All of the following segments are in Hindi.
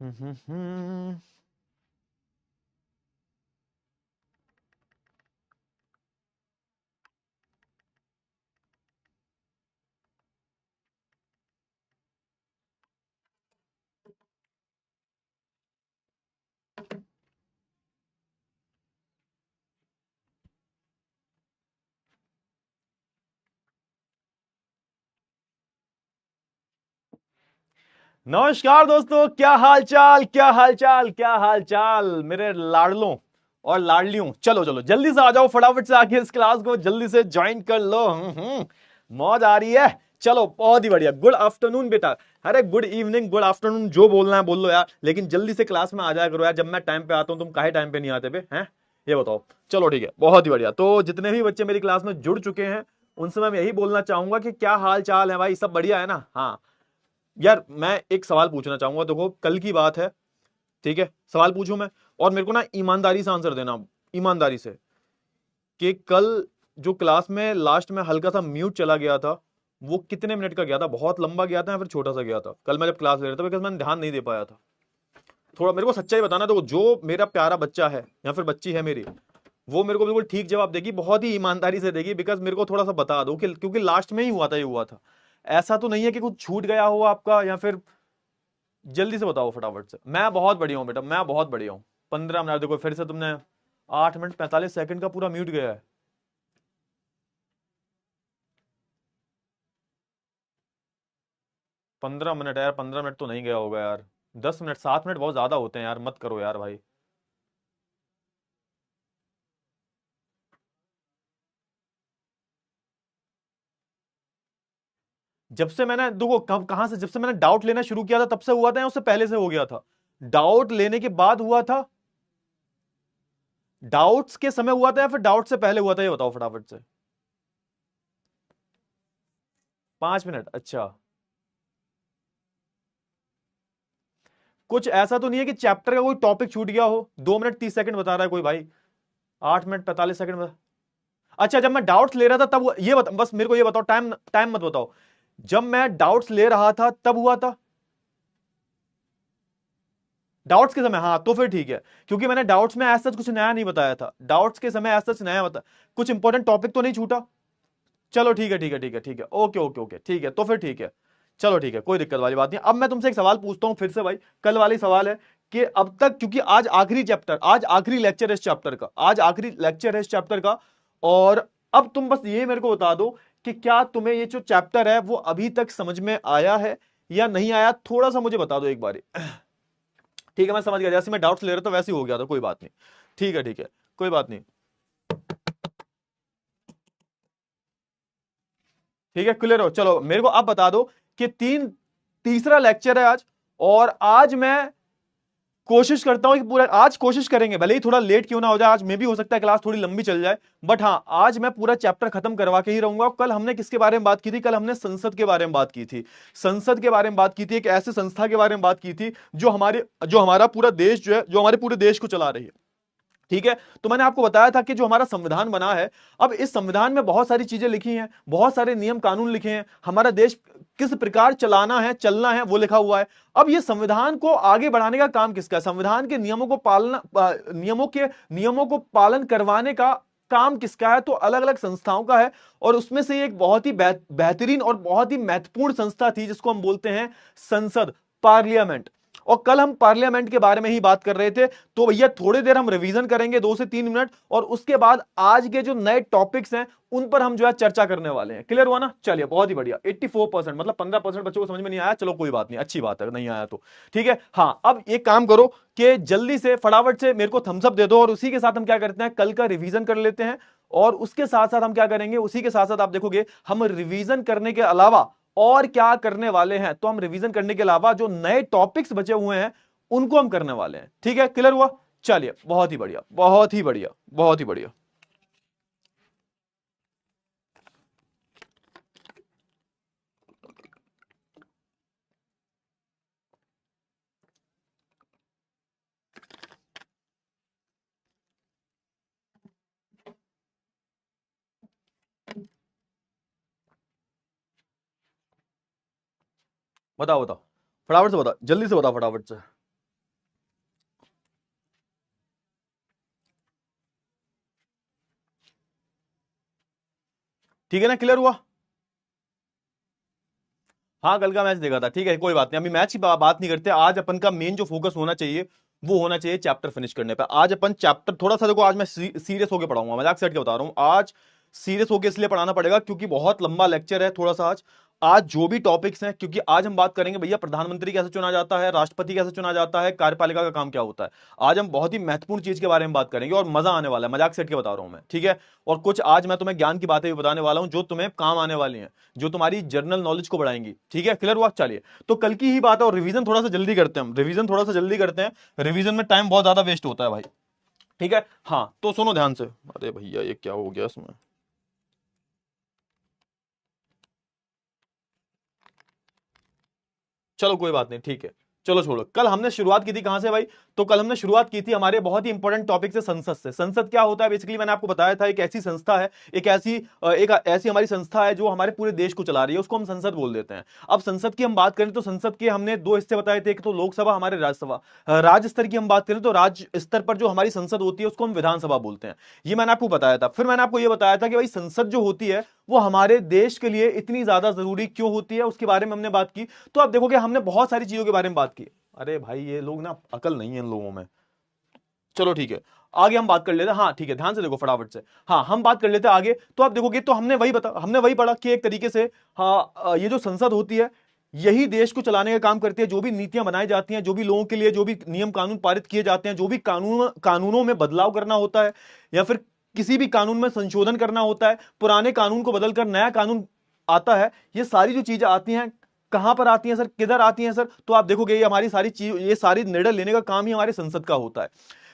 हम्म। नमस्कार दोस्तों, क्या हाल चाल, क्या हाल चाल, क्या हाल चाल मेरे लाडलों और लाडलियों। चलो चलो जल्दी से आ जाओ, फटाफट से आके इस क्लास को जल्दी से ज्वाइन कर लो। मौज आ रही है। चलो बहुत ही बढ़िया। गुड आफ्टरनून बेटा। अरे गुड इवनिंग, गुड आफ्टरनून, जो बोलना है बोल लो यार, लेकिन जल्दी से क्लास में आ जाया करो यार। जब मैं टाइम पे आता हूं तुम काहे टाइम पे नहीं आते बे हैं, ये बताओ। चलो ठीक है, बहुत ही बढ़िया। तो जितने भी बच्चे मेरी क्लास में जुड़ चुके हैं उनसे मैं यही बोलना चाहूंगा कि क्या हाल चाल है भाई, सब बढ़िया है ना। हाँ यार, मैं एक सवाल पूछना चाहूंगा। देखो कल की बात है, ठीक है, सवाल पूछूं मैं, और मेरे को ना ईमानदारी से आंसर देना, ईमानदारी से, कि कल जो क्लास में लास्ट में हल्का सा म्यूट चला गया था, वो कितने मिनट का गया था? बहुत लंबा गया था या फिर छोटा सा गया था कल मैं जब क्लास ले रहा था? बिकॉज मैंने ध्यान नहीं दे पाया था। थोड़ा मेरे को सच्चाई बताना। देखो जो मेरा प्यारा बच्चा है या फिर बच्ची है मेरी, वो मेरे को बिल्कुल ठीक जवाब देगी, बहुत ही ईमानदारी से देगी। बिकॉज मेरे को थोड़ा सा बता दो कि क्योंकि लास्ट में ही हुआ था, ये हुआ था। ऐसा तो नहीं है कि कुछ छूट गया हो आपका, या फिर जल्दी से बताओ फटाफट से। मैं बहुत बढ़िया हूँ बेटा, मैं बहुत बढ़िया हूँ। 15 मिनट, देखो फिर से तुमने 8 मिनट 45 सेकंड का पूरा म्यूट गया है। 15 मिनट यार, 15 मिनट तो नहीं गया होगा यार। 10 मिनट, 7 मिनट बहुत ज्यादा होते हैं यार, मत करो यार भाई। जब से मैंने देखो कब कहां से, जब से मैंने डाउट लेना शुरू किया था तब से हुआ था या उससे पहले से हो गया था? डाउट लेने के बाद हुआ था, डाउट्स के समय हुआ था, या फिर डाउट से पहले हुआ था? ये बताओ फटाफट से। 5 मिनट, अच्छा। कुछ ऐसा तो नहीं है कि चैप्टर का कोई टॉपिक छूट गया हो? 2 मिनट 30 सेकंड बता रहा है कोई भाई। 8 मिनट 45 सेकंड। अच्छा, जब मैं डाउट्स ले रहा था तब ये बस मेरे को ये बताओ, टाइम टाइम मत बताओ। जब मैं डाउट्स ले रहा था तब हुआ था? डाउट्स के समय, हाँ तो फिर ठीक है। क्योंकि मैंने डाउट्स में ऐसा कुछ नया नहीं बताया था, डाउट्स के समय ऐसा कुछ नया बता, कुछ इंपॉर्टेंट टॉपिक तो नहीं छूटा। चलो ठीक है, ठीक है, ठीक है, ठीक है, ओके ओके ओके, ठीक है, तो फिर ठीक है। चलो ठीक है, कोई दिक्कत वाली बात नहीं। अब मैं तुमसे एक सवाल पूछता हूं फिर से भाई, कल वाली सवाल है कि अब तक, क्योंकि आज आखिरी चैप्टर, आज आखिरी लेक्चर है इस चैप्टर का, आज आखिरी लेक्चर है इस चैप्टर का। और अब तुम बस ये मेरे को बता दो कि क्या तुम्हें ये जो चैप्टर है वो अभी तक समझ में आया है या नहीं आया, थोड़ा सा मुझे बता दो एक बार। ठीक है, मैं समझ गया, जैसे मैं डाउट्स ले रहा था वैसे ही हो गया था, कोई बात नहीं। ठीक है, ठीक है, कोई बात नहीं। ठीक है, क्लियर हो? चलो मेरे को अब बता दो कि तीसरा लेक्चर है आज, और आज मैं कोशिश करता हूं कि पूरा आज कोशिश करेंगे, भले ही थोड़ा लेट क्यों ना हो जाए, आज मे भी हो सकता है क्लास थोड़ी लंबी चल जाए, बट हाँ आज मैं पूरा चैप्टर खत्म करवा के ही रहूंगा। कल हमने किसके बारे में बात की थी? कल हमने संसद के बारे में बात की थी। संसद के बारे में बात की थी, एक ऐसे संस्था के बारे में बात की थी जो हमारा पूरा देश जो है, जो हमारे पूरे देश को चला रही है। ठीक है, तो मैंने आपको बताया था कि जो हमारा संविधान बना है, अब इस संविधान में बहुत सारी चीजें लिखी हैं, बहुत सारे नियम कानून लिखे हैं, हमारा देश किस प्रकार चलाना है, चलना है, वो लिखा हुआ है। अब ये संविधान को आगे बढ़ाने का काम किसका है? संविधान के नियमों को पालना, नियमों को पालन करवाने का काम किसका है? तो अलग अलग संस्थाओं का है। और उसमें से एक बहुत ही बेहतरीन और बहुत ही महत्वपूर्ण संस्था थी जिसको हम बोलते हैं संसद, पार्लियामेंट। और कल हम पार्लियामेंट के बारे में ही बात कर रहे थे। तो भैया थोड़ी देर हम रिवीजन करेंगे, 2 से 3 मिनट, और उसके बाद आज के जो नए टॉपिक्स हैं उन पर हम जो है चर्चा करने वाले हैं। क्लियर हुआ ना? चलिए बहुत ही बढ़िया। 84%, मतलब 15% बच्चों को समझ में नहीं आया, चलो कोई बात नहीं, अच्छी बात है नहीं आया तो। ठीक है, हाँ अब एक काम करो कि जल्दी से फटाफट से मेरे को थम्स अप दे दो, और उसी के साथ हम क्या करते हैं, कल का रिवीजन कर लेते हैं। और उसके साथ साथ हम क्या करेंगे, उसी के साथ साथ आप देखोगे हम रिवीजन करने के अलावा और क्या करने वाले हैं। तो हम रिवीजन करने के अलावा जो नए टॉपिक्स बचे हुए हैं उनको हम करने वाले हैं। ठीक है, क्लियर हुआ? चलिए बहुत ही बढ़िया, बहुत ही बढ़िया, बहुत ही बढ़िया। बताओ बताओ, फटाफट से बताओ, जल्दी से बताओ फटाफट से। ठीक है ना, क्लियर हुआ? हाँ कल का मैच देखा था, ठीक है कोई बात नहीं, अभी मैच की बात नहीं करते। आज अपन का मेन जो फोकस होना चाहिए वो होना चाहिए चैप्टर फिनिश करने पे। आज अपन चैप्टर थोड़ा सा देखो, आज मैं सीरियस होकर पढ़ाऊंगा, मजाक से हट के बता रहा हूँ। आज सीरियस होकर इसलिए पढ़ाना पड़ेगा क्योंकि बहुत लंबा लेक्चर है थोड़ा सा आज। आज जो भी टॉपिक्स हैं, क्योंकि आज हम बात करेंगे भैया प्रधानमंत्री कैसे चुना जाता है, राष्ट्रपति कैसे चुना जाता है, कार्यपालिका का काम क्या होता है। आज हम बहुत ही महत्वपूर्ण चीज के बारे में बात करेंगे और मजा आने वाला है, मजाक से हट के बता रहा हूं मैं, ठीक है। और कुछ आज मैं तुम्हें ज्ञान की बातें भी बताने वाला हूं जो तुम्हें काम आने वाली हैं, जो तुम्हारी जनरल नॉलेज को बढ़ाएंगी, ठीक है, क्लियर हुआ? चलिए तो कल की ही बात है, और रिवीजन थोड़ा सा जल्दी करते हैं, हम रिवीजन थोड़ा सा जल्दी करते हैं, रिवीजन में टाइम बहुत ज्यादा वेस्ट होता है भाई, ठीक है। हाँ तो सुनो ध्यान से, अरे भैया ये क्या हो गया इसमें, चलो कोई बात नहीं, ठीक है। चलो छोड़ो, कल हमने शुरुआत की थी कहां से भाई? तो कल हमने शुरुआत की थी हमारे बहुत ही इंपॉर्टेंट टॉपिक से, संसद से। संसद क्या होता है बेसिकली, मैंने आपको बताया था, एक ऐसी संस्था है, एक ऐसी हमारी संस्था है जो हमारे पूरे देश को चला रही है, उसको हम संसद बोल देते हैं। अब संसद की हम बात करें तो संसद के हमने दो हिस्से बताए थे, एक तो लोकसभा, हमारे राज्यसभा। राज्य स्तर की हम बात करें तो राज्य स्तर पर जो हमारी संसद होती है उसको हम विधानसभा बोलते हैं। ये मैंने आपको बताया था। फिर मैंने आपको ये बताया था कि भाई संसद जो होती है वो हमारे देश के लिए इतनी ज्यादा जरूरी क्यों होती है, उसके बारे में हमने बात की। तो आप देखोगे हमने बहुत सारी चीजों के बारे में बात की। अरे भाई ये लोग ना, अकल नहीं है इन लोगों में। चलो ठीक है, आगे हम बात कर लेते हैं। हाँ ठीक है, ध्यान से देखो फटाफट से। हाँ हम बात कर लेते हैं आगे। तो आप देखोगे तो हमने वही पढ़ा कि एक तरीके से, हाँ ये जो संसद होती है यही देश को चलाने का काम करती है। जो भी नीतियां बनाई जाती हैं, जो भी लोगों के लिए जो भी नियम कानून पारित किए जाते हैं, जो भी कानूनों में बदलाव करना होता है, या फिर किसी भी कानून में संशोधन करना होता है, पुराने कानून को बदलकर नया कानून आता है, ये सारी जो चीजें आती हैं कहां पर आती हैं सर, किधर आती हैं सर? तो आप देखोगे ये हमारी सारी चीज, ये सारी निर्णय लेने का काम ही हमारे संसद का होता है।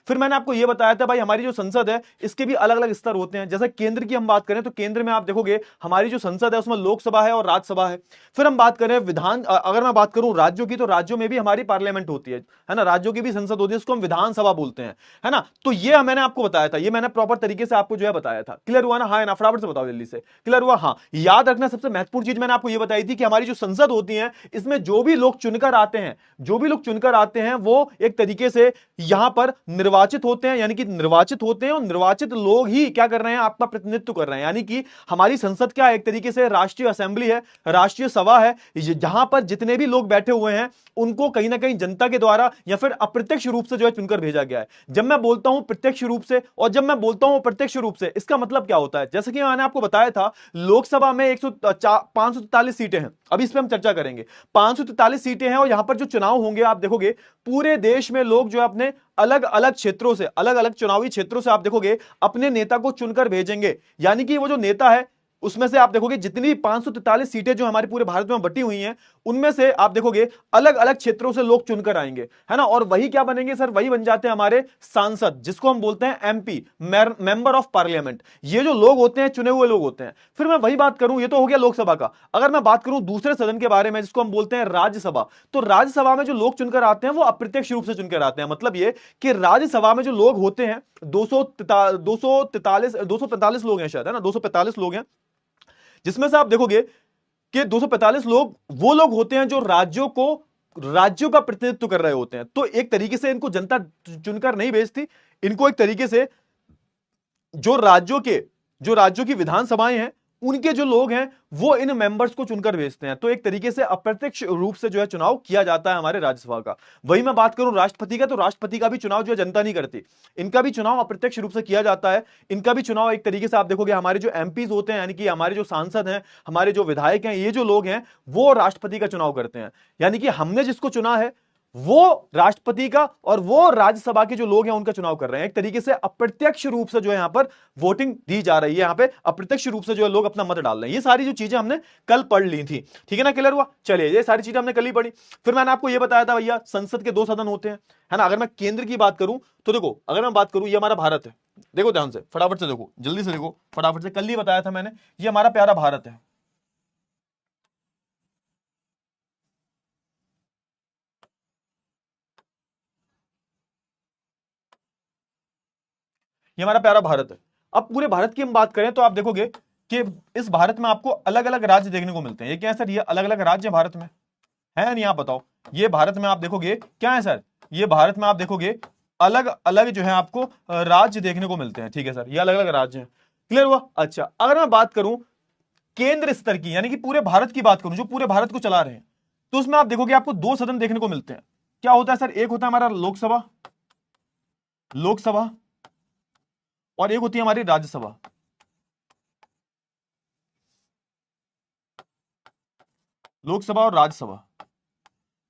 फिर मैंने आपको यह बताया था भाई हमारी जो संसद है इसके भी अलग अलग स्तर होते हैं। जैसे केंद्र की हम बात करें तो केंद्र में आप देखोगे हमारी जो संसद है उसमें लोकसभा है और राज्यसभा है। फिर हम बात करें अगर मैं बात करूं राज्यों की, तो राज्यों में भी हमारी पार्लियामेंट होती है ना, राज्यों की भी संसद होती है, उसको हम विधानसभा बोलते हैं, है ना। तो ये मैंने आपको बताया था, ये मैंने प्रॉपर तरीके से आपको जो है बताया था। क्लियर हुआ ना? हाँ ना, फटाफट से बताओ जल्दी से, क्लियर हुआ? हाँ याद रखना, सबसे महत्वपूर्ण चीज मैंने आपको यह बताई थी कि हमारी जो संसद होती है इसमें जो भी लोग चुनकर आते हैं, जो भी लोग चुनकर आते हैं वो एक तरीके से यहां पर निर्वाचित होते हैं, यानी कि निर्वाचित होते हैं, और निर्वाचित लोग ही क्या कर रहे हैं, आपका प्रतिनिधित्व कर रहे हैं। यानी कि हमारी संसद क्या है, एक तरीके से राष्ट्रीय असेंबली है, राष्ट्रीय सभा है, जहां पर जितने भी लोग बैठे हुए हैं उनको कहीं ना कहीं जनता के द्वारा या फिर अप्रत्यक्ष रूप से जो है चुनकर भेजा गया है। जब मैं बोलता हूं प्रत्यक्ष रूप से और जब मैं बोलता हूं अप्रत्यक्ष रूप से, इसका मतलब क्या होता है? जैसे कि मैंने आपको बताया था लोकसभा में 543 सीटें हैं, अभी इस पर हम चर्चा करेंगे। 543 सीटें हैं और यहां पर जो चुनाव होंगे आप देखोगे पूरे देश में लोग जो है अपने अलग अलग क्षेत्रों से, अलग अलग चुनावी क्षेत्रों से आप देखोगे अपने नेता को चुनकर भेजेंगे। यानी कि वो जो नेता है उसमें से आप देखोगे जितनी 543 सीटें जो हमारे पूरे भारत में बटी हुई हैं उनमें से आप देखोगे अलग अलग क्षेत्रों से लोग चुनकर आएंगे, है ना। और वही क्या बनेंगे सर, वही बन जाते हैं हमारे सांसद, जिसको हम बोलते हैं एमपी, मेंबर ऑफ पार्लियामेंट। ये जो लोग होते हैं चुने हुए लोग होते हैं। फिर मैं वही बात करूं, ये तो हो गया लोकसभा का। अगर मैं बात करूं दूसरे सदन के बारे में जिसको हम बोलते हैं राज्यसभा, तो राज्यसभा में जो लोग चुनकर आते हैं वो अप्रत्यक्ष रूप से चुनकर आते हैं। मतलब ये कि राज्यसभा में जो लोग होते हैं 243 लोग हैं शायद, है ना, 245 लोग हैं, जिसमें से आप देखोगे कि 245 लोग वो लोग होते हैं जो राज्यों का प्रतिनिधित्व कर रहे होते हैं। तो एक तरीके से इनको जनता चुनकर नहीं भेजती, इनको एक तरीके से जो राज्यों की विधानसभाएं हैं उनके जो लोग हैं वो इन मेंबर्स को चुनकर भेजते हैं। तो एक तरीके से अप्रत्यक्ष रूप से जो है चुनाव किया जाता है हमारे राज्यसभा का। वही मैं बात करूं राष्ट्रपति का, तो राष्ट्रपति का भी चुनाव जो है जनता नहीं करती, इनका भी चुनाव अप्रत्यक्ष रूप से किया जाता है। इनका भी चुनाव एक तरीके से आप देखोगे हमारे जो एमपीज होते हैं, यानी कि हमारे जो सांसद हैं, हमारे जो विधायक हैं, ये जो लोग हैं वो राष्ट्रपति का चुनाव करते हैं। यानी कि हमने जिसको चुना है वो राष्ट्रपति का और वो राज्यसभा के जो लोग हैं उनका चुनाव कर रहे हैं। एक तरीके से अप्रत्यक्ष रूप से जो है यहां पर वोटिंग दी जा रही है, यहां पे अप्रत्यक्ष रूप से जो है लोग अपना मत डाल रहे हैं। ये सारी जो चीजें हमने कल पढ़ ली थी, ठीक है ना, क्लियर हुआ? चलिए ये सारी चीजें हमने कल ही पढ़ी। फिर मैंने आपको ये बताया था भैया संसद के दो सदन होते हैं, है ना। अगर मैं केंद्र की बात करूं तो देखो, अगर मैं बात करूं ये हमारा भारत है, देखो ध्यान से फटाफट से देखो, जल्दी से देखो फटाफट से, कल ही बताया था मैंने, ये हमारा प्यारा भारत है। ये हमारा प्यारा भारत है। अब पूरे भारत की हम बात करें तो आप देखोगे कि इस भारत में आपको अलग अलग राज्य देखने को मिलते हैं। ये क्या है सर, ये अलग अलग राज्य भारत में है नहीं, आप बताओ। ये भारत में आप देखोगे क्या है सर, ये भारत में आप देखोगे अलग अलग जो है आपको राज्य देखने को मिलते हैं, ठीक है सर, ये अलग अलग राज्य हैं। क्लियर हुआ? अच्छा अगर मैं बात करूं केंद्र स्तर की, यानी कि पूरे भारत की बात करूं, जो पूरे भारत को चला रहे हैं, तो उसमें आप देखोगे आपको दो सदन देखने को मिलते हैं। क्या होता है सर? एक होता है हमारा लोकसभा, लोकसभा, और एक होती है हमारी राज्यसभा। लोकसभा और राज्यसभा,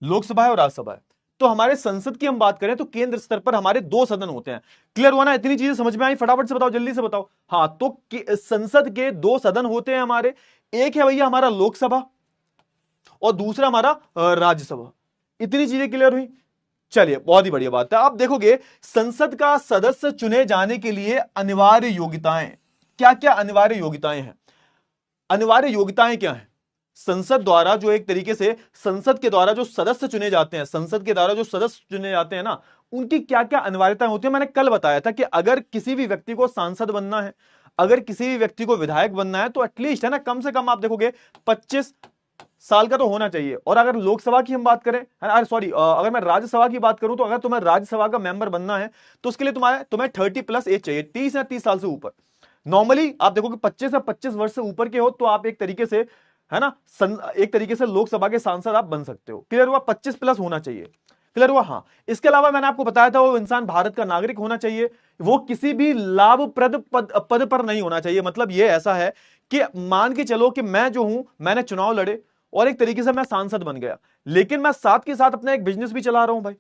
लोकसभा है और राज्यसभा है। तो हमारे संसद की हम बात करें तो केंद्र स्तर पर हमारे दो सदन होते हैं। क्लियर हुआ ना? इतनी चीजें समझ में आई? फटाफट से बताओ, जल्दी से बताओ। हाँ, तो संसद के दो सदन होते हैं हमारे। एक है भैया हमारा लोकसभा और दूसरा हमारा राज्यसभा। इतनी चीजें क्लियर हुई? चलिए, बहुत ही बढ़िया बात है। आप देखोगे संसद का सदस्य चुने जाने के लिए अनिवार्य योग्यताएं, क्या क्या अनिवार्य योग्यताएं हैं? अनिवार्य योग्यताएं क्या हैं? संसद द्वारा जो एक तरीके से संसद के द्वारा जो सदस्य चुने जाते हैं, संसद के द्वारा जो सदस्य चुने जाते हैं ना, उनकी क्या क्या अनिवार्यताएं होती है? मैंने कल बताया था कि अगर किसी भी व्यक्ति को सांसद बनना है, अगर किसी भी व्यक्ति को विधायक बनना है, तो एटलीस्ट है ना, कम से कम आप देखोगे 25 साल का तो होना चाहिए। और अगर लोकसभा की हम बात करें, सॉरी, अगर मैं राज्यसभा की बात करूं, तो अगर तुम्हें राज्यसभा का मेंबर बनना है तो उसके लिए तुम्हें 30+ एज चाहिए, 30 या 30 साल से ऊपर। नॉर्मली आप देखोगे 25 या 25 वर्ष से ऊपर के हो तो आप एक तरीके से, है ना, एक तरीके से लोकसभा के सांसद आप बन सकते हो। क्लियर हुआ? 25+ होना चाहिए। क्लियर हुआ? हाँ, इसके अलावा मैंने आपको बताया था वो इंसान भारत का नागरिक होना चाहिए, वो किसी भी लाभप्रद पद पर नहीं होना चाहिए। मतलब ये ऐसा है कि मान के चलो कि मैं जो हूं, मैंने चुनाव लड़े और एक तरीके से मैं सांसद बन गया, लेकिन मैं साथ के साथ अपना एक बिजनेस भी चला रहा हूं भाई,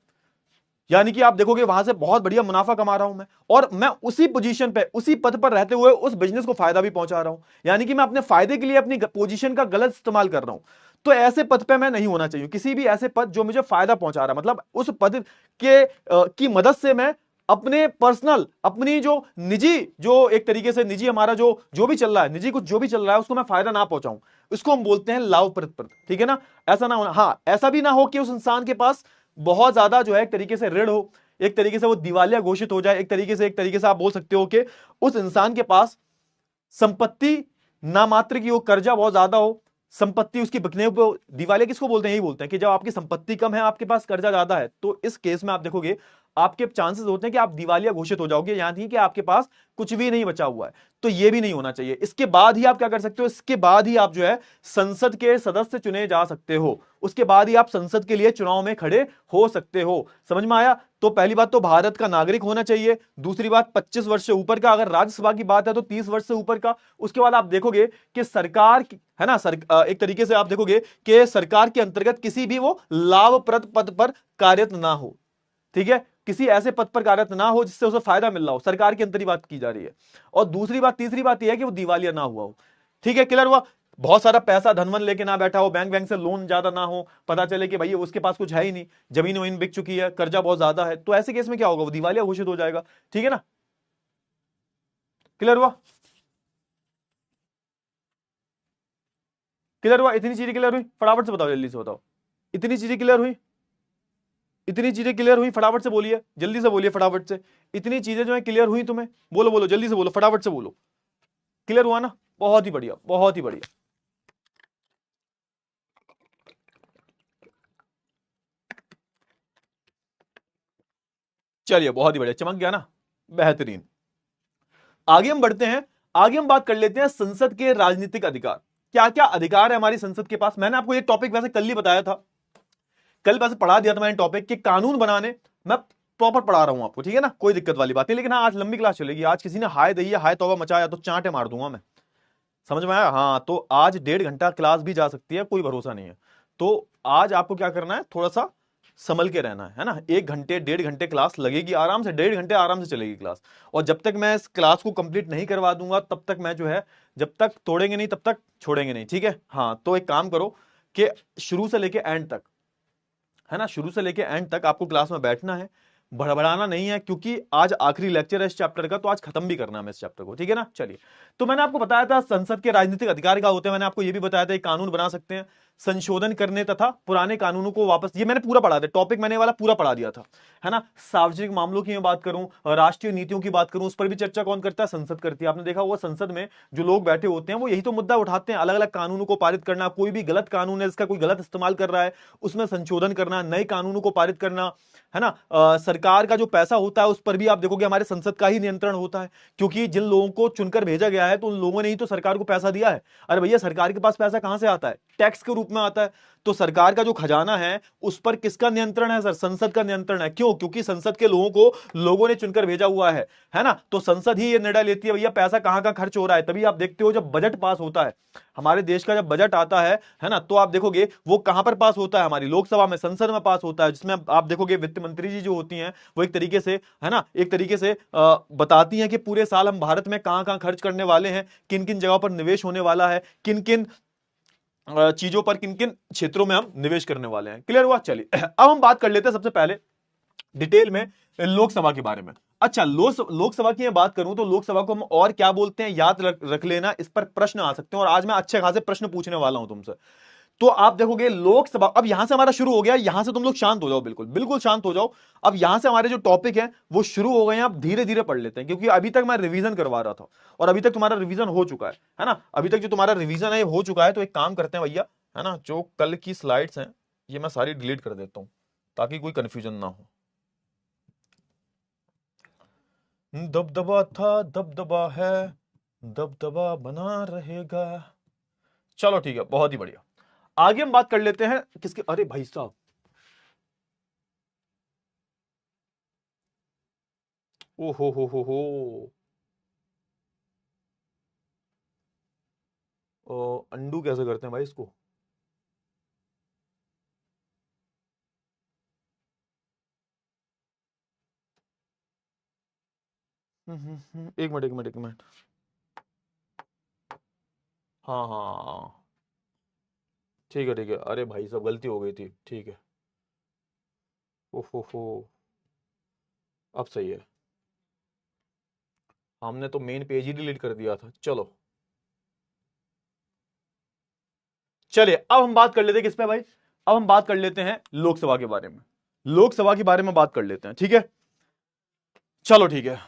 यानी कि आप देखोगे वहां से बहुत बढ़िया मुनाफा कमा रहा हूं मैं, और मैं उसी पोजीशन पे, उसी पद पर रहते हुए उस बिजनेस को फायदा भी पहुंचा रहा हूं, यानी कि मैं अपने फायदे के लिए अपनी पोजीशन का गलत इस्तेमाल कर रहा हूं। तो ऐसे पद पे मैं नहीं होना चाहिए, किसी भी ऐसे पद जो मुझे फायदा पहुंचा रहा है, मतलब उस पद के की मदद से मैं अपने पर्सनल, अपनी जो निजी, जो एक तरीके से निजी हमारा जो भी चल रहा है, निजी कुछ जो भी चल रहा है, उसको मैं फायदा ना पहुंचाऊं, इसको हम बोलते हैं लाभप्रद पद। ठीक है ना? ऐसा ना होना, हाँ, ऐसा भी ना हो कि उस इंसान के पास बहुत ज्यादा जो है एक तरीके से ऋण हो, एक तरीके से वो दिवालिया घोषित हो जाए, एक तरीके से आप बोल सकते हो कि उस इंसान के पास संपत्ति ना मात्र की हो, कर्जा बहुत ज्यादा हो, संपत्ति उसकी बिकने पर दिवालिया किसको बोलते हैं? यही बोलते हैं कि जब आपकी संपत्ति कम है, आपके पास कर्जा ज्यादा है, तो इस केस में आप देखोगे आपके चांसेस होते हैं कि आप दिवालिया घोषित हो जाओगे, यानी कि आपके पास कुछ भी नहीं बचा हुआ है। तो यह भी नहीं होना चाहिए। इसके बाद ही आप क्या कर सकते हो? इसके बाद ही आप जो है संसद के सदस्य चुने जा सकते हो, उसके बाद ही आप संसद के लिए चुनाव में खड़े हो सकते हो। समझ में आया? तो पहली बात तो भारत का नागरिक होना चाहिए, दूसरी बात 25 वर्ष से ऊपर का, अगर राज्यसभा की बात है तो 30 वर्ष से ऊपर का। उसके बाद आप देखोगे कि सरकार है ना, एक तरीके से आप देखोगे कि सरकार के अंतर्गत किसी भी वो लाभप्रद पद पर कार्यरत ना हो। ठीक है? किसी ऐसे पद पर कार्यरत ना हो जिससे उसे फायदा मिल रहा हो, सरकार के अंदर ही बात की जा रही है। और दूसरी बात, तीसरी बात यह है कि वो दिवालिया ना हुआ हो। ठीक है? क्लियर हुआ? बहुत सारा पैसा धनवन लेके ना बैठा हो, बैंक से लोन ज्यादा ना हो, पता चले कि भाई उसके पास कुछ है ही नहीं, जमीन वमीन बिक चुकी है, कर्जा बहुत ज्यादा है, तो ऐसे केस में क्या होगा? वो दिवालिया घोषित हो जाएगा। ठीक है ना? क्लियर हुआ? क्लियर हुआ? इतनी चीजें क्लियर हुई? फटाफट से बताओ, जल्दी से बताओ। इतनी चीजें क्लियर हुई? इतनी चीजें क्लियर हुई? फटाफट से बोलिए, जल्दी से बोलिए, फटाफट से। इतनी चीजें जो है क्लियर हुई तुम्हें? बोलो बोलो, जल्दी से बोलो, फटाफट से बोलो। क्लियर हुआ ना? बहुत ही बढ़िया, बहुत ही बढ़िया। चलिए, बहुत ही बढ़िया, चमक गया ना? बेहतरीन। आगे हम बढ़ते हैं, आगे हम बात कर लेते हैं संसद के राजनीतिक अधिकार। क्या क्या अधिकार है हमारी संसद के पास? मैंने आपको ये टॉपिक वैसे कल ही बताया था, कल वैसे पढ़ा दिया था मैंने टॉपिक कि कानून बनाने, मैं प्रॉपर पढ़ा रहा हूं आपको। ठीक है ना? कोई दिक्कत वाली बात नहीं, लेकिन हाँ, आज लंबी क्लास चलेगी। आज किसी ने हाय दही हाय तौबा मचाया तो चांटे मार दूंगा मैं। समझ में आया? हाँ, तो आज 1.5 घंटा क्लास भी जा सकती है, कोई भरोसा नहीं है। तो आज आपको क्या करना है, थोड़ा सा संभल के रहना है ना। 1 घंटे 1.5 घंटे क्लास लगेगी आराम से, 1.5 घंटे आराम से चलेगी क्लास। और जब तक मैं इस क्लास को कंप्लीट नहीं करवा दूंगा, तब तक मैं जो है, जब तक तोड़ेंगे नहीं तब तक छोड़ेंगे नहीं। ठीक है? हाँ, तो एक काम करो कि शुरू से लेके एंड तक, है ना, शुरू से लेके एंड तक आपको क्लास में बैठना है, भड़बड़ाना नहीं है, क्योंकि आज आखिरी लेक्चर है इस चैप्टर का, तो आज खत्म भी करना है इस चैप्टर को। ठीक है ना? चलिए, तो मैंने आपको बताया था संसद के राजनीतिक अधिकार क्या होते हैं, मैंने आपको यह भी बताया था कानून बना सकते हैं, संशोधन करने तथा पुराने कानूनों को वापस, ये मैंने पूरा पढ़ा दिया, टॉपिक मैंने वाला पूरा पढ़ा दिया था, है ना। सार्वजनिक मामलों की मैं बात करूं, राष्ट्रीय नीतियों की बात करूं, उस पर भी चर्चा कौन करता है? संसद करती है। आपने देखा होगा संसद में जो लोग बैठे होते हैं वो यही तो मुद्दा उठाते हैं, अलग अलग कानूनों को पारित करना, कोई भी गलत कानून है जिसका कोई गलत इस्तेमाल कर रहा है उसमें संशोधन करना, नए कानूनों को पारित करना, है ना। सरकार का जो पैसा होता है उस पर भी आप देखोगे हमारे संसद का ही नियंत्रण होता है, क्योंकि जिन लोगों को चुनकर भेजा गया है तो उन लोगों ने ही तो सरकार को पैसा दिया है। अरे भैया सरकार के पास पैसा कहां से आता है? टैक्स के रूप में आता है। तो सरकार का जो खजाना है उस पर किसका नियंत्रण है सर? संसद का नियंत्रण है। क्यों? क्योंकि संसद के लोगों को लोगों ने चुनकर भेजा हुआ है ना। तो संसद ही ये निर्णय लेती है भैया पैसा कहां कहां खर्च हो रहा है। तभी आप देखते हो जब बजट पास होता है हमारे देश का, जब बजट आता है ना, तो आप देखोगे वो कहां पर पास होता है? हमारी लोकसभा में, संसद में पास होता है, जिसमें आप देखोगे वित्त मंत्री जी जो होती हैं वो एक तरीके से, है ना, एक तरीके से बताती हैं कि पूरे साल हम भारत में कहां कहां खर्च करने वाले हैं, किन किन जगहों पर निवेश होने वाला है, किन किन चीजों पर, किन किन क्षेत्रों में हम निवेश करने वाले हैं। क्लियर हुआ? चलिए अब हम बात कर लेते हैं सबसे पहले डिटेल में लोकसभा के बारे में। अच्छा, लोकसभा की मैं बात करूं तो लोकसभा को हम और क्या बोलते हैं याद रख लेना, इस पर प्रश्न आ सकते हैं और आज मैं अच्छे खासे प्रश्न पूछने वाला हूं तुमसे। तो आप देखोगे लोकसभा, अब यहां से हमारा शुरू हो गया, यहां से तुम लोग शांत हो जाओ, बिल्कुल बिल्कुल शांत हो जाओ। अब यहां से हमारे जो टॉपिक है वो शुरू हो गए हैं, अब धीरे धीरे पढ़ लेते हैं, क्योंकि अभी तक मैं रिवीजन करवा रहा था और अभी तक तुम्हारा रिवीजन हो चुका है ना। अभी तक जो तुम्हारा रिवीजन है हो चुका है। तो एक काम करते हैं भैया, है ना, जो कल की स्लाइड्स हैं ये मैं सारी डिलीट कर देता हूं ताकि कोई कंफ्यूजन ना हो। दबदबा था, दबदबा है, दबदबा बना रहेगा। चलो ठीक है, बहुत ही बढ़िया। आगे हम बात कर लेते हैं किसके, अरे भाई साहब, ओ हो, अंडू कैसे करते हैं भाई इसको? एक मिनट एक मिनट एक मिनट। हाँ हाँ ठीक है ठीक है। अरे भाई साहब गलती हो गई थी, ठीक है। ओहो हो, अब सही है। हमने तो मेन पेज ही डिलीट कर दिया था। चलो चलिए अब हम बात कर लेते हैं किस पे भाई? अब हम बात कर लेते हैं लोकसभा के बारे में। लोकसभा के बारे में बात कर लेते हैं, ठीक है। चलो ठीक है,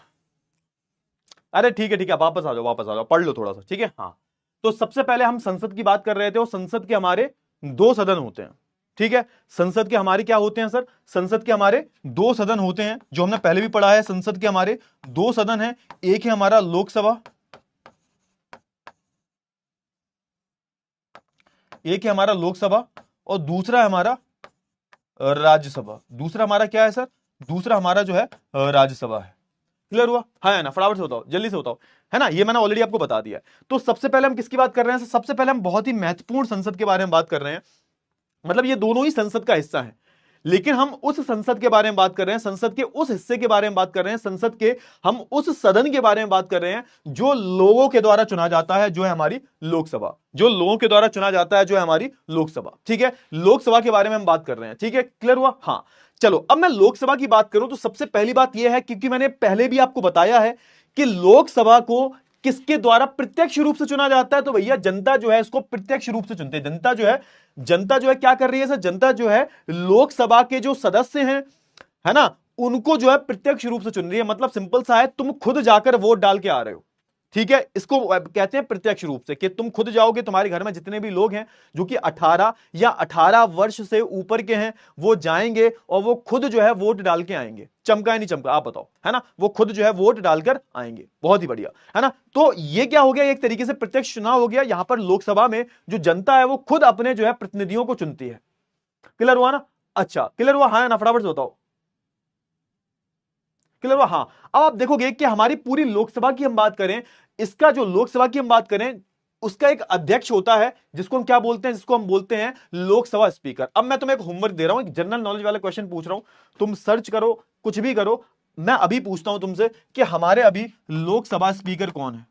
अरे ठीक है, वापस आ जाओ वापस आ जाओ, पढ़ लो थोड़ा सा, ठीक है। हाँ, तो सबसे पहले हम संसद की बात कर रहे थे और संसद के हमारे दो सदन होते हैं, ठीक है। संसद के हमारे क्या होते हैं सर? संसद के हमारे दो सदन होते हैं, जो हमने पहले भी पढ़ा है। संसद के हमारे दो सदन हैं, एक है हमारा लोकसभा, एक है हमारा लोकसभा और दूसरा है हमारा राज्यसभा। दूसरा हमारा क्या है सर? दूसरा हमारा जो है राज्यसभा है। क्लियर हुआ? है ना? फटाफट से बताओ, जल्दी से बताओ, है ना। ये मैंने ऑलरेडी आपको बता दिया है। तो सबसे पहले हम किसकी बात कर रहे हैं? सबसे पहले हम बहुत ही महत्वपूर्ण संसद के बारे में बात कर रहे हैं। मतलब ये दोनों ही संसद का हिस्सा है, लेकिन हम उस संसद के बारे में बात कर रहे हैं, संसद के उस हिस्से के बारे में बात कर रहे हैं, संसद के हम उस सदन के बारे में बात कर रहे हैं जो लोगों के द्वारा चुना जाता है, जो है हमारी लोकसभा। जो लोगों के द्वारा चुना जाता है, जो है हमारी लोकसभा, ठीक है। लोकसभा के बारे में हम बात कर रहे हैं, ठीक है। क्लियर हुआ? हाँ, चलो अब मैं लोकसभा की बात करूं तो सबसे पहली बात यह है, क्योंकि मैंने पहले भी आपको बताया है कि लोकसभा को किसके द्वारा प्रत्यक्ष रूप से चुना जाता है? तो भैया जनता जो है इसको प्रत्यक्ष रूप से चुनते हैं। जनता जो है क्या कर रही है सर? जनता जो है लोकसभा के जो सदस्य हैं, है ना, उनको जो है प्रत्यक्ष रूप से चुन रही है। मतलब सिंपल सा है, तुम खुद जाकर वोट डाल के आ रहे हो, ठीक है। इसको कहते हैं प्रत्यक्ष रूप से, कि तुम खुद जाओगे, तुम्हारे घर में जितने भी लोग हैं जो कि 18 या 18 वर्ष से ऊपर के हैं, वो जाएंगे और वो खुद जो है वोट डाल के आएंगे। चमका है नहीं चमका, आप बताओ, है ना। वो खुद जो है वोट डालकर आएंगे। बहुत ही बढ़िया, है ना। तो ये क्या हो गया? एक तरीके से प्रत्यक्ष चुनाव हो गया। यहां पर लोकसभा में जो जनता है वो खुद अपने जो है प्रतिनिधियों को चुनती है। क्लियर हुआ ना? अच्छा, क्लियर हुआ? हाँ ना, फटाफट से बताओ। क्लियर हुआ? हाँ। अब आप देखोगे कि हमारी पूरी लोकसभा की हम बात करें, इसका जो लोकसभा की हम बात करें, उसका एक अध्यक्ष होता है, जिसको हम क्या बोलते हैं? जिसको हम बोलते हैं लोकसभा स्पीकर। अब मैं तुम्हें एक होमवर्क दे रहा हूं, एक जनरल नॉलेज वाला क्वेश्चन पूछ रहा हूं, तुम सर्च करो, कुछ भी करो। मैं अभी पूछता हूं तुमसे कि हमारे अभी लोकसभा स्पीकर कौन है?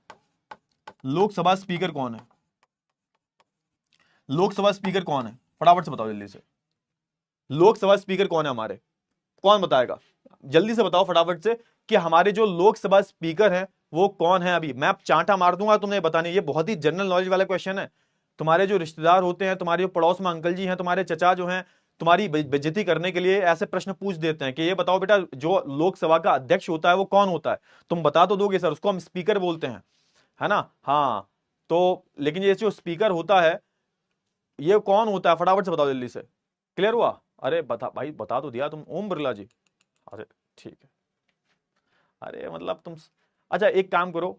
लोकसभा स्पीकर कौन है? लोकसभा स्पीकर कौन है? फटाफट से बताओ जल्दी से। लोकसभा स्पीकर कौन है हमारे? कौन बताएगा? जल्दी से बताओ फटाफट से कि हमारे जो लोकसभा स्पीकर हैं वो कौन है। अभी मैं चांटा मार दूंगा, तुमने बताने। ये बहुत ही जनरल नॉलेज वाला क्वेश्चन है, तुम्हारे जो रिश्तेदार होते हैं, तुम्हारे जो पड़ोस में अंकल जी हैं, तुम्हारे चचा जो हैं, तुम्हारी बेइज्जती करने के लिए ऐसे प्रश्न पूछ देते हैं कि ये बताओ बेटा, जो लोकसभा का अध्यक्ष होता है वो कौन होता है? तुम बता तो दोगे सर, उसको हम स्पीकर बोलते हैं, है ना? हाँ, तो लेकिन ये जो स्पीकर होता है ये कौन होता है, फटाफट से बताओ जल्दी से। क्लियर हुआ? अरे बता भाई, बता तो दिया तुम, ओम बिरला जी। अरे ठीक है, अरे मतलब तुम, अच्छा एक काम करो,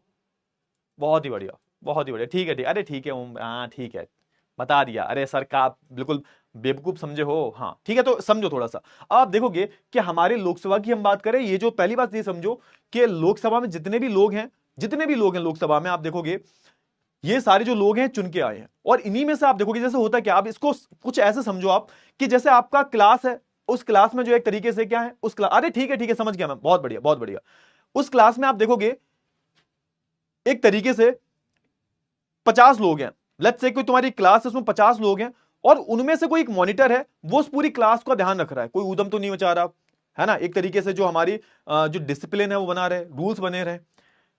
बहुत ही बढ़िया, बहुत ही बढ़िया, ठीक है ठीक, अरे ठीक है ओम, हाँ ठीक है, बता दिया। अरे सर का आप बिल्कुल बेवकूफ समझे हो। हाँ ठीक है, तो समझो थोड़ा सा। आप देखोगे कि हमारे लोकसभा की हम बात करें, ये जो पहली बात ये समझो कि लोकसभा में जितने भी लोग हैं, जितने भी लोग हैं लोकसभा में, आप देखोगे ये सारे जो लोग हैं चुन के आए हैं। और इन्हीं में से आप देखोगे जैसे होता है क्या, आप इसको कुछ ऐसे समझो आप कि जैसे आपका क्लास है, उस क्लास में जो एक तरीके से क्या है उस क्लास, अरे ठीक है समझ गया मैं, बहुत बढ़िया बहुत बढ़िया। उस क्लास में आप देखोगे एक तरीके से 50 लोग हैं, लेट्स से कोई तुम्हारी क्लास है उसमें 50 लोग हैं, और उनमें से कोई एक मॉनिटर है, वो उस पूरी क्लास का ध्यान रख रहा है, कोई ऊधम तो नहीं मचा रहा, है ना? एक तरीके से जो हमारी जो डिसिप्लिन है वो बना रहे, रूल्स बने रहे,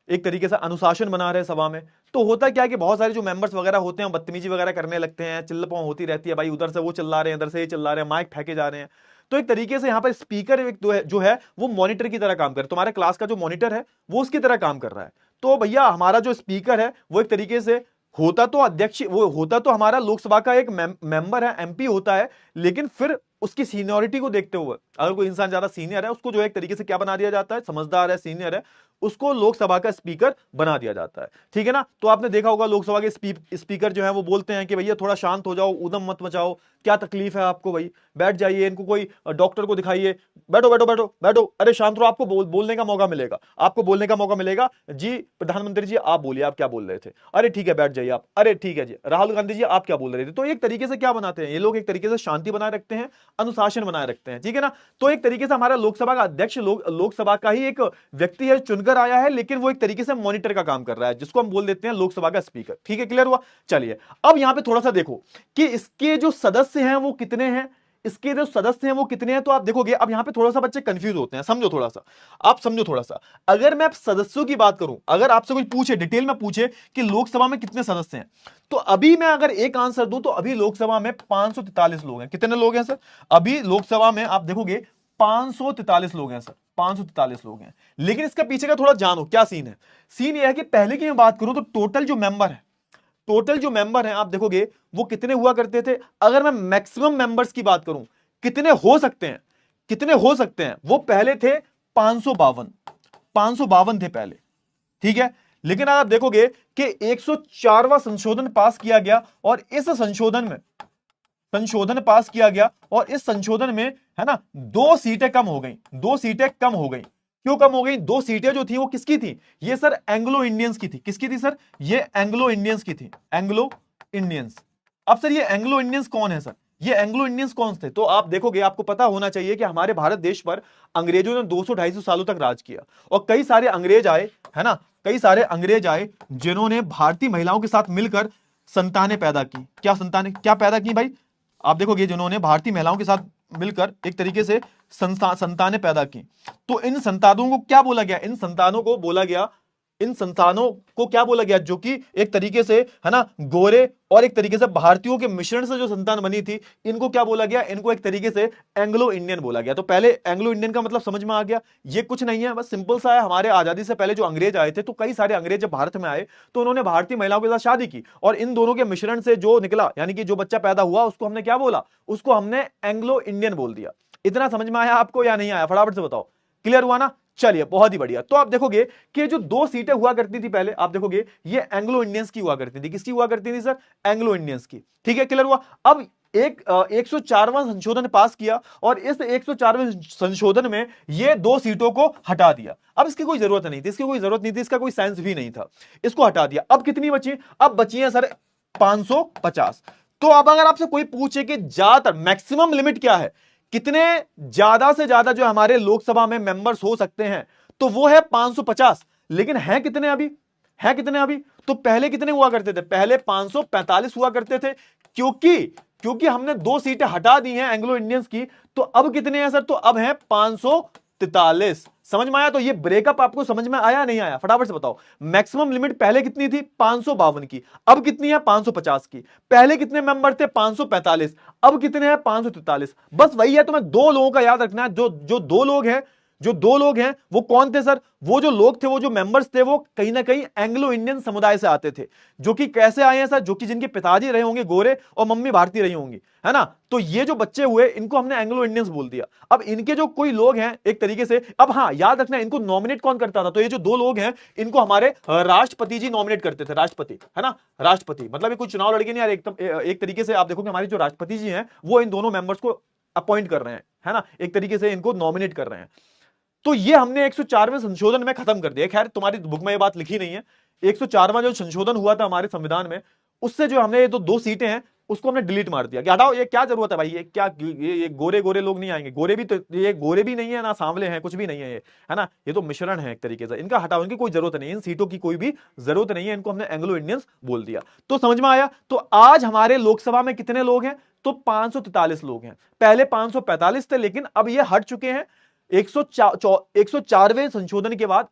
एक तरीके से अनुशासन बना रहे सभा में। तो होता क्या है कि बहुत सारे जो मेंबर्स वगैरह होते हैं बदतमीजी वगैरह करने लगते हैं, चिल्लपाव होती रहती है, भाई उधर से वो चिल्ला रहे हैं, इधर से ये चिल्ला रहे हैं, माइक फेंके जा रहे हैं। तो एक तरीके से यहाँ पर स्पीकर जो है वो मॉनिटर की तरह काम कर, तुम्हारे क्लास का जो मॉनिटर है वो उसकी तरह काम कर रहा है। तो भैया हमारा जो स्पीकर है वो एक तरीके से होता तो अध्यक्ष, वो होता तो हमारा लोकसभा का एक मेंबर है, एमपी होता है, लेकिन फिर उसकी सीनियरिटी को देखते हुए अगर कोई इंसान ज्यादा सीनियर है उसको जो है एक तरीके से क्या बना दिया जाता है, समझदार है, सीनियर है, उसको लोकसभा का स्पीकर बना दिया जाता है। ठीक है ना? तो आपने देखा होगा लोकसभा के स्पीकर जो है वो बोलते हैं कि भैया थोड़ा शांत हो जाओ, ऊधम मत मचाओ, क्या तकलीफ है आपको भाई, बैठ जाइए, इनको कोई डॉक्टर को दिखाइए, बैठो बैठो बैठो बैठो, अरे शांत रहो, आपको बोलने का मौका मिलेगा, आपको बोलने का मौका मिलेगा जी। प्रधानमंत्री जी आप बोलिए, आप क्या बोल रहे थे? अरे ठीक है बैठ जाइए आप, अरे ठीक है जी। राहुल गांधी जी आप क्या बोल रहे थे? तो एक तरीके से क्या बनाते हैं ये लोग, एक तरीके से शांति बनाए रखते हैं, अनुशासन बनाए रखते हैं। ठीक है ना? तो एक तरीके से हमारा लोकसभा का अध्यक्ष लोकसभा का ही एक व्यक्ति है, चुनकर आया है, लेकिन वो एक तरीके से मॉनिटर का काम कर रहा है, जिसको हम बोल देते हैं लोकसभा का स्पीकर। ठीक है, क्लियर हुआ? चलिए अब यहां पे थोड़ा सा देखो कि इसके जो सदस्य हैं वो कितने हैं, इसके जो सदस्य हैं वो कितने हैं। तो आप देखोगे अब यहां पे थोड़ा सा बच्चे कंफ्यूज होते हैं, समझो थोड़ा सा, आप समझो थोड़ा सा। अगर मैं सदस्यों की बात करूं, अगर आपसे कोई पूछे, डिटेल में पूछे कि लोकसभा में कितने सदस्य हैं, तो अभी मैं अगर एक आंसर दूं तो अभी लोकसभा में 543 लोग हैं। कितने लोग हैं सर? अभी लोकसभा में आप देखोगे 543 लोग हैं सर, 543 लोग हैं। लेकिन इसका पीछे का थोड़ा जानो क्या सीन है। सीन यह है कि पहले की मैं बात करूं तो टोटल जो मेंबर है, टोटल जो मेंबर हैं आप देखोगे वो कितने हुआ करते थे। अगर मैं मैक्सिमम मेंबर्स की बात करूं, कितने हो सकते हैं, कितने हो सकते हैं, वो पहले थे 552, 552 थे पहले। ठीक है? लेकिन आप देखोगे कि 104वां संशोधन पास किया गया, और इस संशोधन पास किया गया, और इस संशोधन में है ना 2 सीटें कम हो गई, 2 सीटें कम हो गई। क्यों कम हो गई? 2 सीटें जो थी वो किसकी थी? ये सर एंग्लो इंडियंस की थी। किसकी थी सर? ये एंग्लो इंडियंस की थी, एंग्लो इंडियंस। अब सर ये एंग्लो इंडियंस कौन है सर? ये एंग्लो इंडियंस कौन थे? तो आप देखोगे, आपको पता होना चाहिए कि हमारे भारत देश पर अंग्रेजों ने 200-250 सालों तक राज किया, और कई सारे अंग्रेज आए, है ना, कई सारे अंग्रेज आए जिन्होंने भारतीय महिलाओं के साथ मिलकर संतानें पैदा की। क्या संतानें क्या पैदा की भाई? आप देखोगे जिन्होंने भारतीय महिलाओं के साथ मिलकर एक तरीके से संतानें पैदा की। तो इन संतानों को क्या बोला गया? इन संतानों को बोला गया, इन संतानों को क्या बोला गया? जो कि एक तरीके से है ना गोरे और एक तरीके से भारतीयों के मिश्रण से जो संतान बनी थी, इनको क्या बोला गया? इनको एक तरीके से एंग्लो इंडियन बोला गया। तो पहले एंग्लो इंडियन का मतलब समझ में आ गया, ये कुछ नहीं है, बस सिंपल सा है। हमारे आजादी से पहले जो अंग्रेज आए थे, तो कई सारे अंग्रेज जब भारत में आए तो उन्होंने भारतीय महिलाओं के साथ शादी की, और इन दोनों के मिश्रण से जो निकला, यानी कि जो बच्चा पैदा हुआ, उसको हमने क्या बोला? उसको हमने एंग्लो इंडियन बोल दिया। इतना समझ में आया आपको या नहीं आया? फटाफट से बताओ। क्लियर हुआ ना? चलिए बहुत ही बढ़िया। तो आप देखोगे कि जो 2 सीटें हुआ करती थी पहले, आप देखोगे ये एंग्लो इंडियंस की हुआ करती थी। किसकी हुआ करती थी सर? एंग्लो इंडियंस की। ठीक है, क्लियर हुआ? अब 104वां संशोधन पास किया, और इस 104वें संशोधन में ये 2 सीटों को हटा दिया। अब इसकी कोई जरूरत नहीं थी, इसकी कोई जरूरत नहीं थी, इसका कोई सेंस भी नहीं था, इसको हटा दिया। अब कितनी बची? अब बची है सर 550। तो अब अगर आपसे कोई पूछे कि ज्यादातर मैक्सिमम लिमिट क्या है, कितने ज्यादा से ज्यादा जो हमारे लोकसभा में मेंबर्स हो सकते हैं, तो वो है 550। लेकिन है कितने अभी? है कितने अभी? तो पहले कितने हुआ करते थे? पहले 545 हुआ करते थे, क्योंकि हमने 2 सीटें हटा दी हैं एंग्लो इंडियंस की। तो अब कितने हैं सर? तो अब हैं 550। 543। समझ में आया? तो ये ब्रेकअप आपको समझ में आया नहीं आया, फटाफट से बताओ। मैक्सिमम लिमिट पहले कितनी थी? 552 की। अब कितनी है? 550 की। पहले कितने मेंबर थे? 545। अब कितने हैं? 543। बस वही है। तुम्हें दो लोगों का याद रखना है। जो दो लोग हैं, जो दो लोग हैं वो कौन थे सर? वो जो लोग थे, वो जो मेंबर्स थे, वो कहीं ना कहीं एंग्लो इंडियन समुदाय से आते थे। जो कि कैसे आए हैं सर? जो कि जिनके पिताजी रहे होंगे गोरे और मम्मी भारतीय रही होंगी, है ना। तो ये जो बच्चे हुए, इनको हमने एंग्लो इंडियंस बोल दिया। अब इनके जो कोई लोग हैं एक तरीके से, अब हाँ याद रखना, इनको नॉमिनेट कौन करता था? तो ये जो दो लोग हैं, इनको हमारे राष्ट्रपति जी नॉमिनेट करते थे। राष्ट्रपति, है ना, राष्ट्रपति। मतलब ये कोई चुनाव लड़के नहीं यार, एक तरीके से आप देखोगे हमारे जो राष्ट्रपति जी हैं, वो इन दोनों मेंबर्स को अपॉइंट कर रहे हैं, है ना, एक तरीके से इनको नॉमिनेट कर रहे हैं। तो ये हमने 104वें संशोधन में खत्म कर दिया। खैर तुम्हारी बुक में ये बात लिखी नहीं है। 104वां जो संशोधन हुआ था हमारे संविधान में, उससे जो हमने ये तो दो सीटें हैं उसको हमने डिलीट मार दिया कि हटाओ, ये क्या जरूरत है भाई, ये क्या, ये गोरे गोरे लोग नहीं आएंगे। गोरे भी तो, ये गोरे भी नहीं है ना सांवले हैं, कुछ भी नहीं है ये, है ना, ये तो मिश्रण है एक तरीके से। इनका हटाओ, इनकी कोई जरूरत नहीं है, इन सीटों की कोई भी जरूरत नहीं है, इनको हमने एंग्लो इंडियंस बोल दिया। तो समझ में आया? तो आज हमारे लोकसभा में कितने लोग हैं? तो 543 लोग हैं। पहले 545 थे, लेकिन अब ये हट चुके हैं। 104वें संशोधन के बाद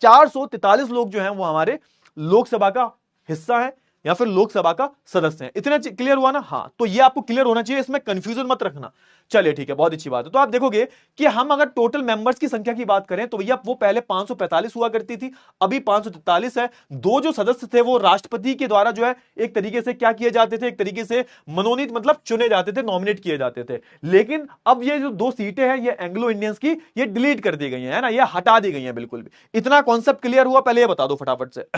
443 लोग जो हैं वो हमारे लोकसभा का हिस्सा है या फिर लोकसभा का सदस्य है। इतना क्लियर हुआ ना? हाँ, तो ये आपको क्लियर होना चाहिए, इसमें कंफ्यूजन मत रखना। चलिए ठीक है, बहुत अच्छी बात है। तो आप देखोगे कि हम अगर टोटल मेंबर्स की संख्या की बात करें तो भैया वो पहले 545 हुआ करती थी, अभी 543 है। दो जो सदस्य थे वो राष्ट्रपति के द्वारा जो है एक तरीके से क्या किए जाते थे? एक तरीके से मनोनीत, मतलब चुने जाते थे, नॉमिनेट किए जाते थे। लेकिन अब ये जो दो सीटें हैं ये एंग्लो इंडियंस की, ये डिलीट कर दी गई है ना, ये हटा दी गई है बिल्कुल भी। इतना कॉन्सेप्ट क्लियर हुआ? पहले ये बता दो फटाफट से।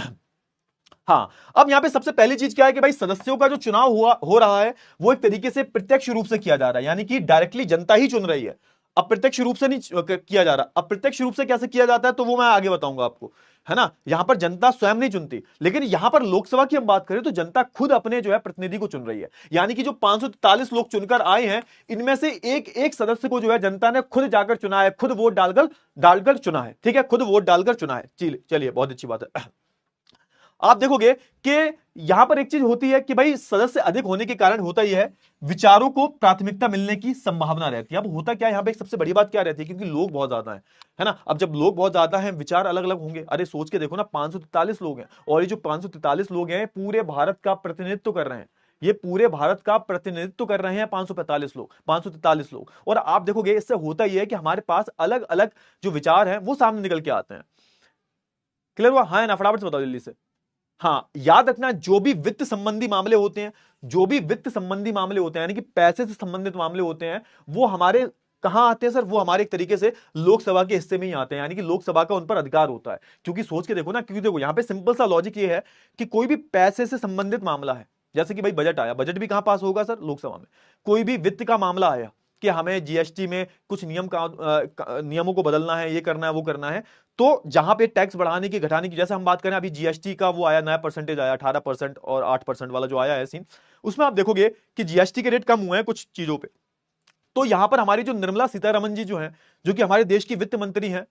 हाँ, अब यहां पे सबसे पहली चीज क्या है कि भाई सदस्यों का जो चुनाव हो रहा है वो एक तरीके से प्रत्यक्ष रूप से किया जा रहा है, यानी कि डायरेक्टली जनता ही चुन रही है। अब प्रत्यक्ष रूप से नहीं किया जा रहा। अब प्रत्यक्ष रूप से कैसे किया जाता है तो वो मैं आगे बताऊंगा आपको, है ना। यहां पर जनता स्वयं नहीं चुनती, लेकिन यहां पर लोकसभा की हम बात करें तो जनता खुद अपने जो है प्रतिनिधि को चुन रही है। यानी कि जो 543 लोग चुनकर आए हैं, इनमें से एक एक सदस्य को जो है जनता ने खुद जाकर चुना है, खुद वोट डालकर डालकर चुना है। ठीक है, खुद वोट डालकर चुना है। चलिए बहुत अच्छी बात है। आप देखोगे कि यहां पर एक चीज होती है कि भाई सदस्य अधिक होने के कारण होता यह है, विचारों को प्राथमिकता मिलने की संभावना रहती है। अब होता क्या है यहां पे, एक सबसे बड़ी बात क्या रहती है, क्योंकि लोग बहुत ज्यादा हैं, है ना। अब जब लोग बहुत ज्यादा हैं, विचार अलग अलग होंगे। अरे सोच के देखो ना, 543 लोग हैं, और ये जो 543 लोग हैं पूरे भारत का प्रतिनिधित्व कर रहे हैं। ये पूरे भारत का प्रतिनिधित्व कर रहे हैं 545 लोग, 543 लोग। और आप देखोगे इससे होता यह है कि हमारे पास अलग अलग जो विचार हैं वो सामने निकल के आते हैं। क्लियर हुआ? हाँ ना, फटाफट से बताओ जल्दी से। हाँ, याद रखना, जो भी वित्त संबंधी मामले होते हैं, जो भी वित्त संबंधी मामले होते हैं, यानी कि पैसे से संबंधित मामले होते हैं, वो हमारे कहां आते हैं सर? वो हमारे एक तरीके से लोकसभा के हिस्से में ही आते हैं, यानी कि लोकसभा का उन पर अधिकार होता है। क्योंकि सोच के देखो ना, क्योंकि देखो यहां पे सिंपल सा लॉजिक ये है कि कोई भी पैसे से संबंधित मामला है, जैसे कि भाई बजट आया, बजट भी कहां पास होगा सर? लोकसभा में। कोई भी वित्त का मामला आया कि हमें जीएसटी में कुछ नियमों को बदलना है, ये करना है, वो करना है, तो जहां पे टैक्स बढ़ाने की घटाने की, जैसे हम बात करें अभी जीएसटी का वो आया नया परसेंटेज आया 18% और 8% वाला जो आया है सीन, उसमें आप देखोगे कि जीएसटी के रेट कम हुए हैं कुछ चीजों पे। तो यहां पर हमारी जो निर्मला सीतारमण जी जो है, जो कि हमारे देश की वित्त मंत्री हैं,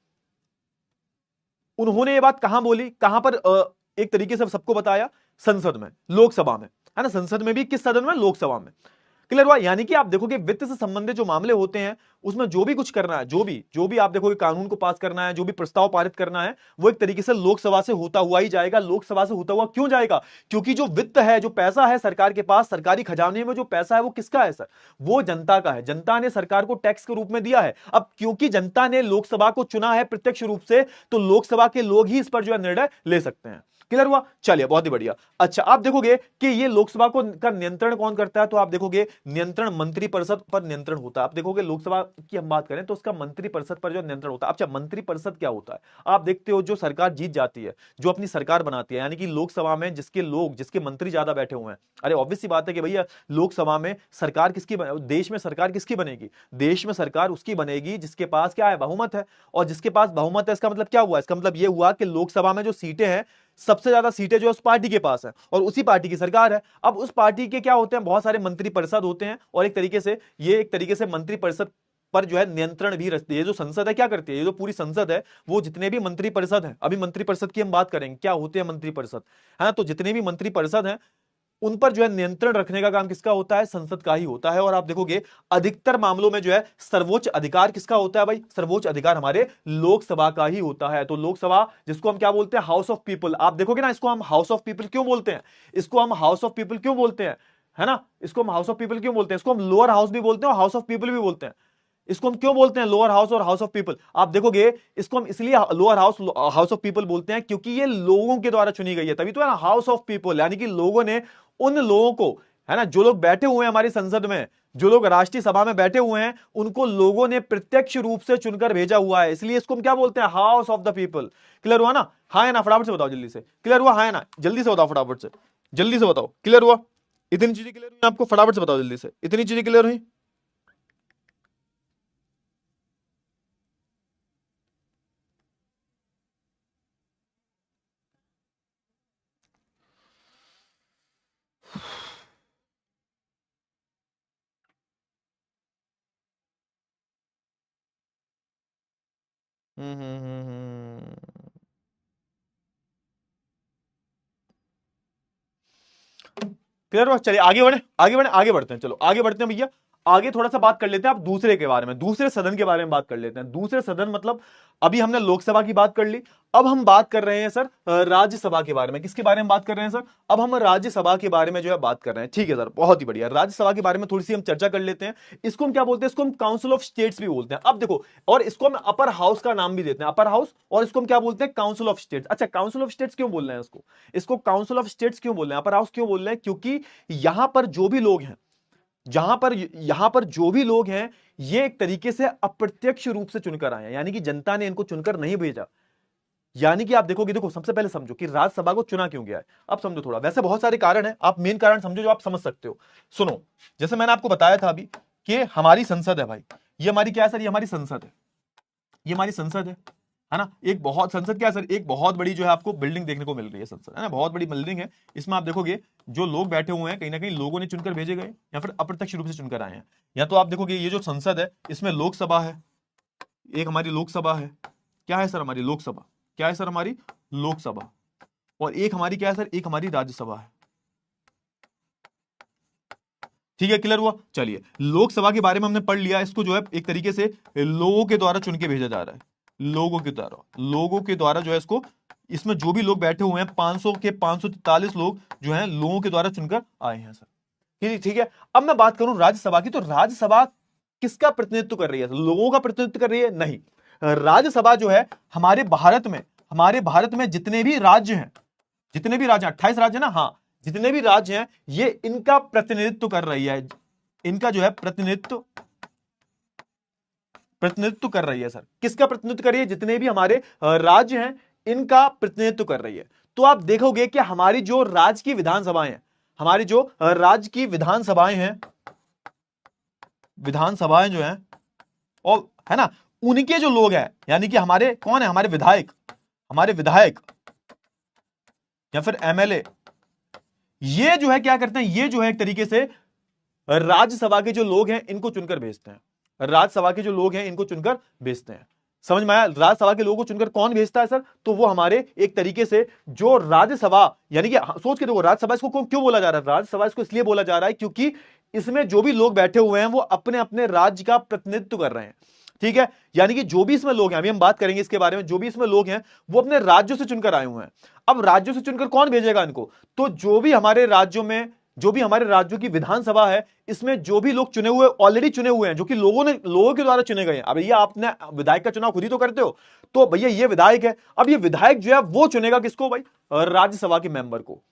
उन्होंने ये बात कहां बोली, कहां पर एक तरीके से सबको बताया? संसद में, लोकसभा में, है ना। संसद में भी किस सदन में? लोकसभा में। क्लियर हुआ? यानी कि आप देखोगे वित्त से संबंधित जो मामले होते हैं उसमें जो भी कुछ करना है, जो भी आप देखोगे कानून को पास करना है, जो भी प्रस्ताव पारित करना है, वो एक तरीके से लोकसभा से होता हुआ ही जाएगा। लोकसभा से होता हुआ क्यों जाएगा? क्योंकि जो वित्त है, जो पैसा है सरकार के पास, सरकारी खजाने में जो पैसा है वो किसका है सर? वो जनता का है। जनता ने सरकार को टैक्स के रूप में दिया है। अब क्योंकि जनता ने लोकसभा को चुना है प्रत्यक्ष रूप से, तो लोकसभा के लोग ही इस पर जो है निर्णय ले सकते हैं। क्लियर हुआ? चलिए बहुत ही बढ़िया। अच्छा, आप देखोगे कि ये लोकसभा को का नियंत्रण कौन करता है, तो आप देखोगे नियंत्रण मंत्रिपरिषद पर नियंत्रण होता है। आप देखोगे लोकसभा की हम बात करें तो उसका मंत्रिपरिषद पर जो नियंत्रण होता है। अच्छा, मंत्रिपरिषद क्या होता है? आप देखते हो जो सरकार जीत जाती है, जो अपनी सरकार बनाती है, यानी कि लोकसभा में जिसके मंत्री ज्यादा बैठे हुए हैं, अरे ऑब्वियस सी बात है कि भैया लोकसभा में सरकार देश में सरकार किसकी बनेगी? देश में सरकार उसकी बनेगी जिसके पास क्या है? बहुमत है। और जिसके पास बहुमत है, इसका मतलब क्या हुआ? इसका मतलब यह हुआ कि लोकसभा में जो सीटें हैं, सबसे ज्यादा सीटें जो उस पार्टी के पास है और उसी पार्टी की सरकार है। अब उस पार्टी के क्या होते हैं? बहुत सारे मंत्रिपरिषद होते हैं, और एक तरीके से मंत्रिपरिषद पर जो है नियंत्रण भी रखती है। ये जो संसद है क्या करती है? ये जो पूरी संसद है, वो जितने भी मंत्रिपरिषद हैं, अभी मंत्रिपरिषद की हम बात करेंगे, क्या होते हैं मंत्रिपरिषद, है ना। तो जितने भी मंत्रिपरिषद हैं, उन पर जो है नियंत्रण रखने का काम किसका होता है? संसद का ही होता है। और आप देखोगे अधिकतर मामलों में जो है सर्वोच्च अधिकार किसका होता है भाई? सर्वोच्च अधिकार हमारे लोकसभा का ही होता है। तो लोकसभा, जिसको हम क्या बोलते हैं? House of people. आप देखोगे ना, इसको हम हाउस ऑफ पीपल क्यों बोलते हैं? इसको हम हाउस ऑफ पीपल क्यों बोलते हैं? है ना, इसको हम हाउस ऑफ पीपल क्यों बोलते हैं? इसको हम लोअर हाउस भी बोलते हैं और हाउस ऑफ पीपल भी बोलते हैं। इसको हम क्यों बोलते हैं लोअर हाउस और हाउस ऑफ पीपल? आप देखोगे इसको हम इसलिए lower house house of people बोलते हैं क्योंकि ये लोगों के द्वारा चुनी गई है, तभी तो है ना हाउस ऑफ पीपल, यानी कि लोगों ने, उन लोगों को, है ना, जो लोग बैठे हुए हैं हमारी संसद में, जो लोग राष्ट्रीय सभा में बैठे हुए हैं, उनको लोगों ने प्रत्यक्ष रूप से चुनकर भेजा हुआ है, इसलिए इसको हम क्या बोलते हैं? House of the people. Clear हुआ ना? हाँ है ना? फटाफट से बताओ जल्दी से। क्लियर हुआ? हाँ है ना? जल्दी से बताओ, फटाफट से, जल्दी से बताओ। क्लियर हुआ? इतनी चीजें क्लियर हुई आपको? फटाफट से बताओ जल्दी से, इतनी चीजें क्लियर हुई? क्लियर हुआ? चलिए आगे बढ़े, आगे बढ़े, आगे बढ़ते हैं। चलो आगे बढ़ते हैं भैया। आगे थोड़ा सा बात कर लेते हैं आप दूसरे के बारे में, दूसरे सदन के बारे में बात कर लेते हैं। दूसरे सदन मतलब अभी हमने लोकसभा की बात कर ली, अब हम बात कर रहे हैं सर राज्यसभा के बारे में। किसके बारे में बात कर रहे हैं सर? अब हम राज्यसभा के बारे में जो है बात कर रहे हैं। ठीक है सर, बहुत ही बढ़िया। राज्यसभा के बारे में थोड़ी सी हम चर्चा कर लेते हैं। इसको हम क्या बोलते हैं? इसको हम काउंसिल ऑफ स्टेट्स भी बोलते हैं। अब देखो, और इसको हम अपर हाउस का नाम भी देते हैं, अपर हाउस, और इसको हम क्या बोलते हैं? Council of states. अच्छा, काउंसिल ऑफ स्टेट्स क्यों बोल रहे हैं इसको? इसको काउंसिल ऑफ स्टेट्स क्यों बोल रहे हैं, अपर हाउस क्यों बोल रहे हैं? क्योंकि यहां पर जो भी लोग हैं, यहां पर जो भी लोग हैं, ये एक तरीके से अप्रत्यक्ष रूप से चुनकर आए हैं, यानी कि जनता ने इनको चुनकर नहीं भेजा। यानी कि आप देखोगे, देखो सबसे पहले समझो कि राज्यसभा को चुना क्यों गया है। अब समझो थोड़ा, वैसे बहुत सारे कारण हैं, आप मेन कारण समझो जो आप समझ सकते हो। सुनो, जैसे मैंने आपको बताया था अभी कि हमारी संसद है भाई, ये हमारी क्या है सर? ये हमारी संसद है, ये हमारी संसद है ना। एक बहुत, संसद क्या है सर? एक बहुत बड़ी जो है आपको बिल्डिंग देखने को मिल रही है, संसद है ना, बहुत बड़ी बिल्डिंग है। इसमें आप देखोगे जो लोग बैठे हुए हैं, कहीं ना कहीं लोगों ने चुनकर भेजे गए या फिर अप्रत्यक्ष रूप से चुनकर आए हैं। या तो आप देखोगे ये जो संसद है, इसमें लोकसभा है, एक हमारी लोकसभा है। क्या है सर? हमारी लोकसभा। क्या है सर? हमारी लोकसभा। और एक हमारी क्या है सर? एक हमारी राज्यसभा है। ठीक है, क्लियर हुआ? चलिए, लोकसभा के बारे में हमने पढ़ लिया। इसको जो है एक तरीके से लोगों के द्वारा चुन के भेजा जा रहा है, लोगों के द्वारा जो है इसको, इसमें जो भी लोग बैठे हुए हैं 500 के 543 लोग जो हैं लोगों के द्वारा चुनकर आए हैं सर। ठीक है। अब मैं बात करूं राज्यसभा की, तो राज्यसभा किसका प्रतिनिधित्व कर रही है? लोगों का प्रतिनिधित्व कर रही है? नहीं, राज्यसभा जो है हमारे भारत में जितने भी राज्य हैं, जितने भी राज्य, 28 राज्य ना, हाँ, जितने भी राज्य हैं, ये इनका प्रतिनिधित्व कर रही है, इनका जो है प्रतिनिधित्व कर रही है सर। किसका प्रतिनिधित्व कर रही है? जितने भी हमारे राज्य हैं, इनका प्रतिनिधित्व कर रही है। तो आप देखोगे कि हमारी जो राज्य की विधानसभाएं हैं, हमारी जो राज्य की विधानसभाएं जो हैं, और है ना, उनके जो लोग हैं, यानी कि हमारे कौन है? हमारे विधायक या फिर एमएलए, ये जो है क्या करते हैं? ये जो है एक तरीके से राज्यसभा के जो लोग हैं इनको चुनकर भेजते हैं। राज्यसभा के जो लोग हैं इनको चुनकर भेजते हैं। समझ में आया? राज्यसभा के लोगों को चुनकर कौन भेजता है सर? तो वो हमारे एक तरीके से जो राज्यसभा, यानी कि सोच के देखो, राज्यसभा इसको क्यों बोला जा रहा है? राज्यसभा इसको इसलिए बोला जा रहा है क्योंकि इसमें जो भी लोग बैठे हुए हैं वो अपने अपने राज्य का प्रतिनिधित्व कर रहे हैं। ठीक है, यानी कि जो भी इसमें लोग हैं, अभी हम बात करेंगे इसके बारे में, जो भी इसमें लोग हैं वो अपने राज्यों से चुनकर आए हुए हैं। अब राज्यों से चुनकर कौन भेजेगा इनको? तो जो भी हमारे राज्यों की विधानसभा है, इसमें जो भी लोग चुने हुए, ऑलरेडी चुने हुए हैं, जो कि लोगों के द्वारा चुने गए हैं। अब भैया आपने विधायक का चुनाव खुद ही तो करते हो, तो भैया ये विधायक है। अब ये विधायक जो है वो चुनेगा किसको भाई? राज्यसभा के मेंबर को।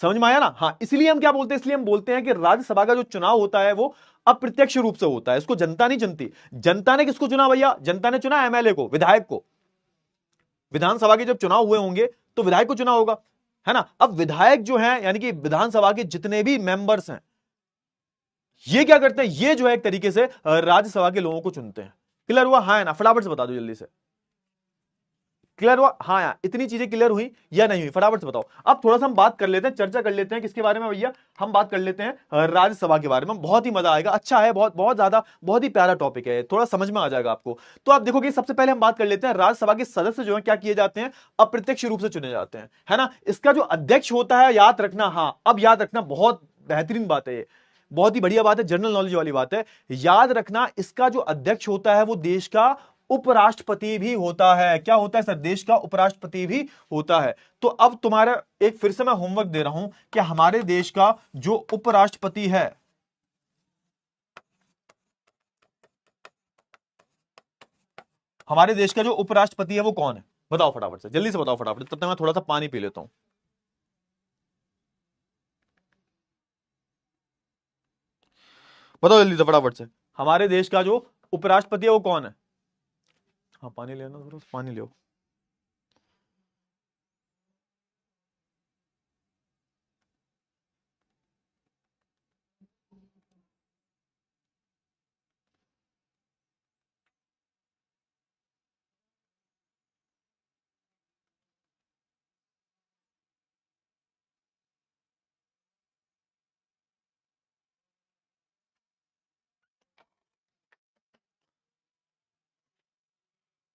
समझ में आया ना? हाँ, इसलिए हम क्या बोलते हैं? इसलिए हम बोलते हैं कि राज्यसभा का जो चुनाव होता है वो अप्रत्यक्ष रूप से होता है, इसको जनता नहीं चुनती। जनता ने किसको चुना भैया? जनता ने चुना एमएलए को, विधायक को। विधानसभा के जब चुनाव हुए होंगे तो विधायक को चुना होगा, है ना। अब विधायक जो है, यानी कि विधानसभा के जितने भी मेंबर्स हैं, ये क्या करते हैं? ये जो है एक तरीके से राज्यसभा के लोगों को चुनते हैं। क्लियर हुआ? हाँ है ना? फटाफट से बता दो जल्दी से। क्लियर हुआ? हाँ यार, इतनी चीजें क्लियर हुई या नहीं हुई, फटाफट से बताओ। अब थोड़ा सा हम बात कर लेते हैं, चर्चा कर लेते हैं किसके बारे में भैया, हम बात कर लेते हैं राज्यसभा के बारे में। बहुत ही मजा आएगा, अच्छा है, बहुत बहुत ज्यादा, बहुत ही प्यारा टॉपिक है, थोड़ा समझ में आ जाएगा आपको। तो आप देखोगे सबसे पहले हम बात कर लेते हैं राज्यसभा के सदस्य जो है क्या किए जाते हैं, अप्रत्यक्ष रूप से चुने जाते हैं, है ना। इसका जो अध्यक्ष होता है, याद रखना, हाँ अब याद रखना, बहुत बेहतरीन बात है ये, बहुत ही बढ़िया बात है, जनरल नॉलेज वाली बात है, याद रखना। इसका जो अध्यक्ष होता है वो देश का उपराष्ट्रपति भी होता है। क्या होता है सर? देश का उपराष्ट्रपति भी होता है। तो अब तुम्हारा एक फिर से मैं होमवर्क दे रहा हूं कि हमारे देश का जो उपराष्ट्रपति है, हमारे देश का जो उपराष्ट्रपति है वो कौन है? बताओ फटाफट से, जल्दी से बताओ फटाफट, तब तक मैं थोड़ा सा पानी पी लेता हूं। बताओ जल्दी से फटाफट से, हमारे देश का जो उपराष्ट्रपति है वो कौन है? हाँ पानी लेना, जरूर पानी लो।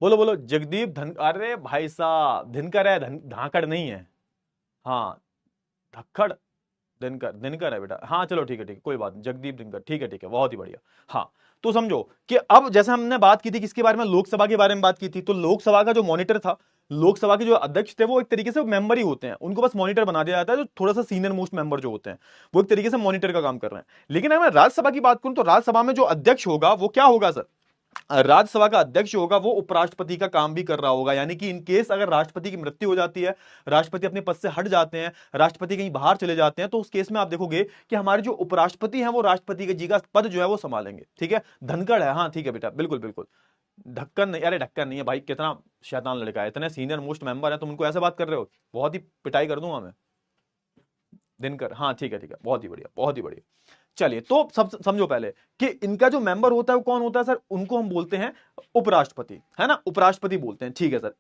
बोलो बोलो, जगदीप धन, अरे भाई साहब धनकर है, धाकड़ नहीं है। हाँ, धक्कड़, दिनकर, दिनकर है बेटा, हाँ चलो ठीक है ठीक है, कोई बात नहीं, जगदीप दिनकर, ठीक है, बहुत ही बढ़िया। हाँ, तो समझो कि अब जैसे हमने बात की थी किसके बारे में, लोकसभा के बारे में बात की थी, तो लोकसभा का जो मॉनिटर था, लोकसभा के जो अध्यक्ष थे वो एक तरीके से मेंबर ही होते हैं, उनको बस मॉनिटर बना दिया जाता है, जो थोड़ा सा सीनियर मोस्ट मेंबर जो होते हैं वो एक तरीके से मॉनिटर का काम कर रहे हैं। लेकिन अगर मैं राज्यसभा की बात करूं तो राज्यसभा में जो अध्यक्ष होगा वो क्या होगा सर? राज्यसभा का अध्यक्ष होगा वो उपराष्ट्रपति का काम भी कर रहा होगा, यानी कि इन केस अगर राष्ट्रपति की मृत्यु हो जाती है, राष्ट्रपति अपने पद से हट जाते हैं, राष्ट्रपति कहीं बाहर चले जाते हैं, तो उस केस में आप देखोगे कि हमारे जो उपराष्ट्रपति हैं वो राष्ट्रपति के जी का पद जो है वो संभालेंगे। ठीक है, धनखड़ है, हाँ ठीक है बेटा, बिल्कुल बिल्कुल। ढक्कन नहीं, अरे ढक्कन नहीं है भाई, कितना शैतान लड़का है, इतने सीनियर मोस्ट मेंबर है, तुम उनको ऐसे बात कर रहे हो, बहुत ही पिटाई कर दूंगा मैं। दिनकर, हाँ ठीक है, बहुत ही बढ़िया, बहुत ही बढ़िया। चलिए, तो सब समझो पहले कि इनका जो मेंबर होता है वो कौन होता है सर? उनको हम बोलते हैं उपराष्ट्रपति, है ना, उपराष्ट्रपति बोलते हैं, ठीक है सर।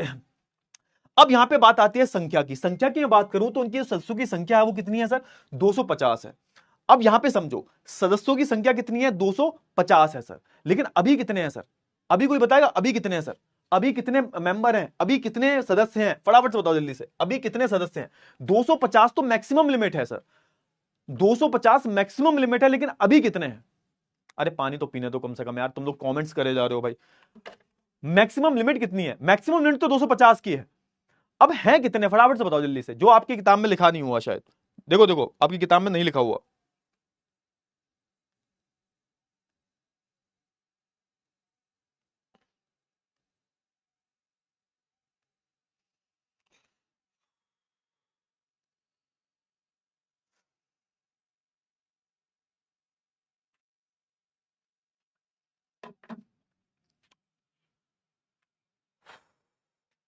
अब यहां पे बात आती है संख्या की, संख्या की मैं बात करूं तो उनकी सदस्यों की संख्या है वो कितनी है सर? 250 है। अब यहां पे समझो, सदस्यों की संख्या कितनी है? 250 है सर, लेकिन अभी कितने हैं सर? अभी कोई बताएगा अभी कितने हैं सर? अभी कितने मेंबर हैं, अभी कितने सदस्य हैं? फटाफट से बताओ जल्दी से, अभी कितने सदस्य हैं? 250 तो मैक्सिमम लिमिट है सर, 250 मैक्सिमम लिमिट है, लेकिन अभी कितने हैं? अरे पानी तो पीने दो कम से कम यार, तुम लोग कमेंट्स करे जा रहे हो भाई। मैक्सिमम लिमिट कितनी है? मैक्सिमम लिमिट तो 250 की है, अब है कितने? फटाफट से बताओ जल्दी से, जो आपकी किताब में लिखा नहीं हुआ शायद, देखो देखो आपकी किताब में नहीं लिखा हुआ।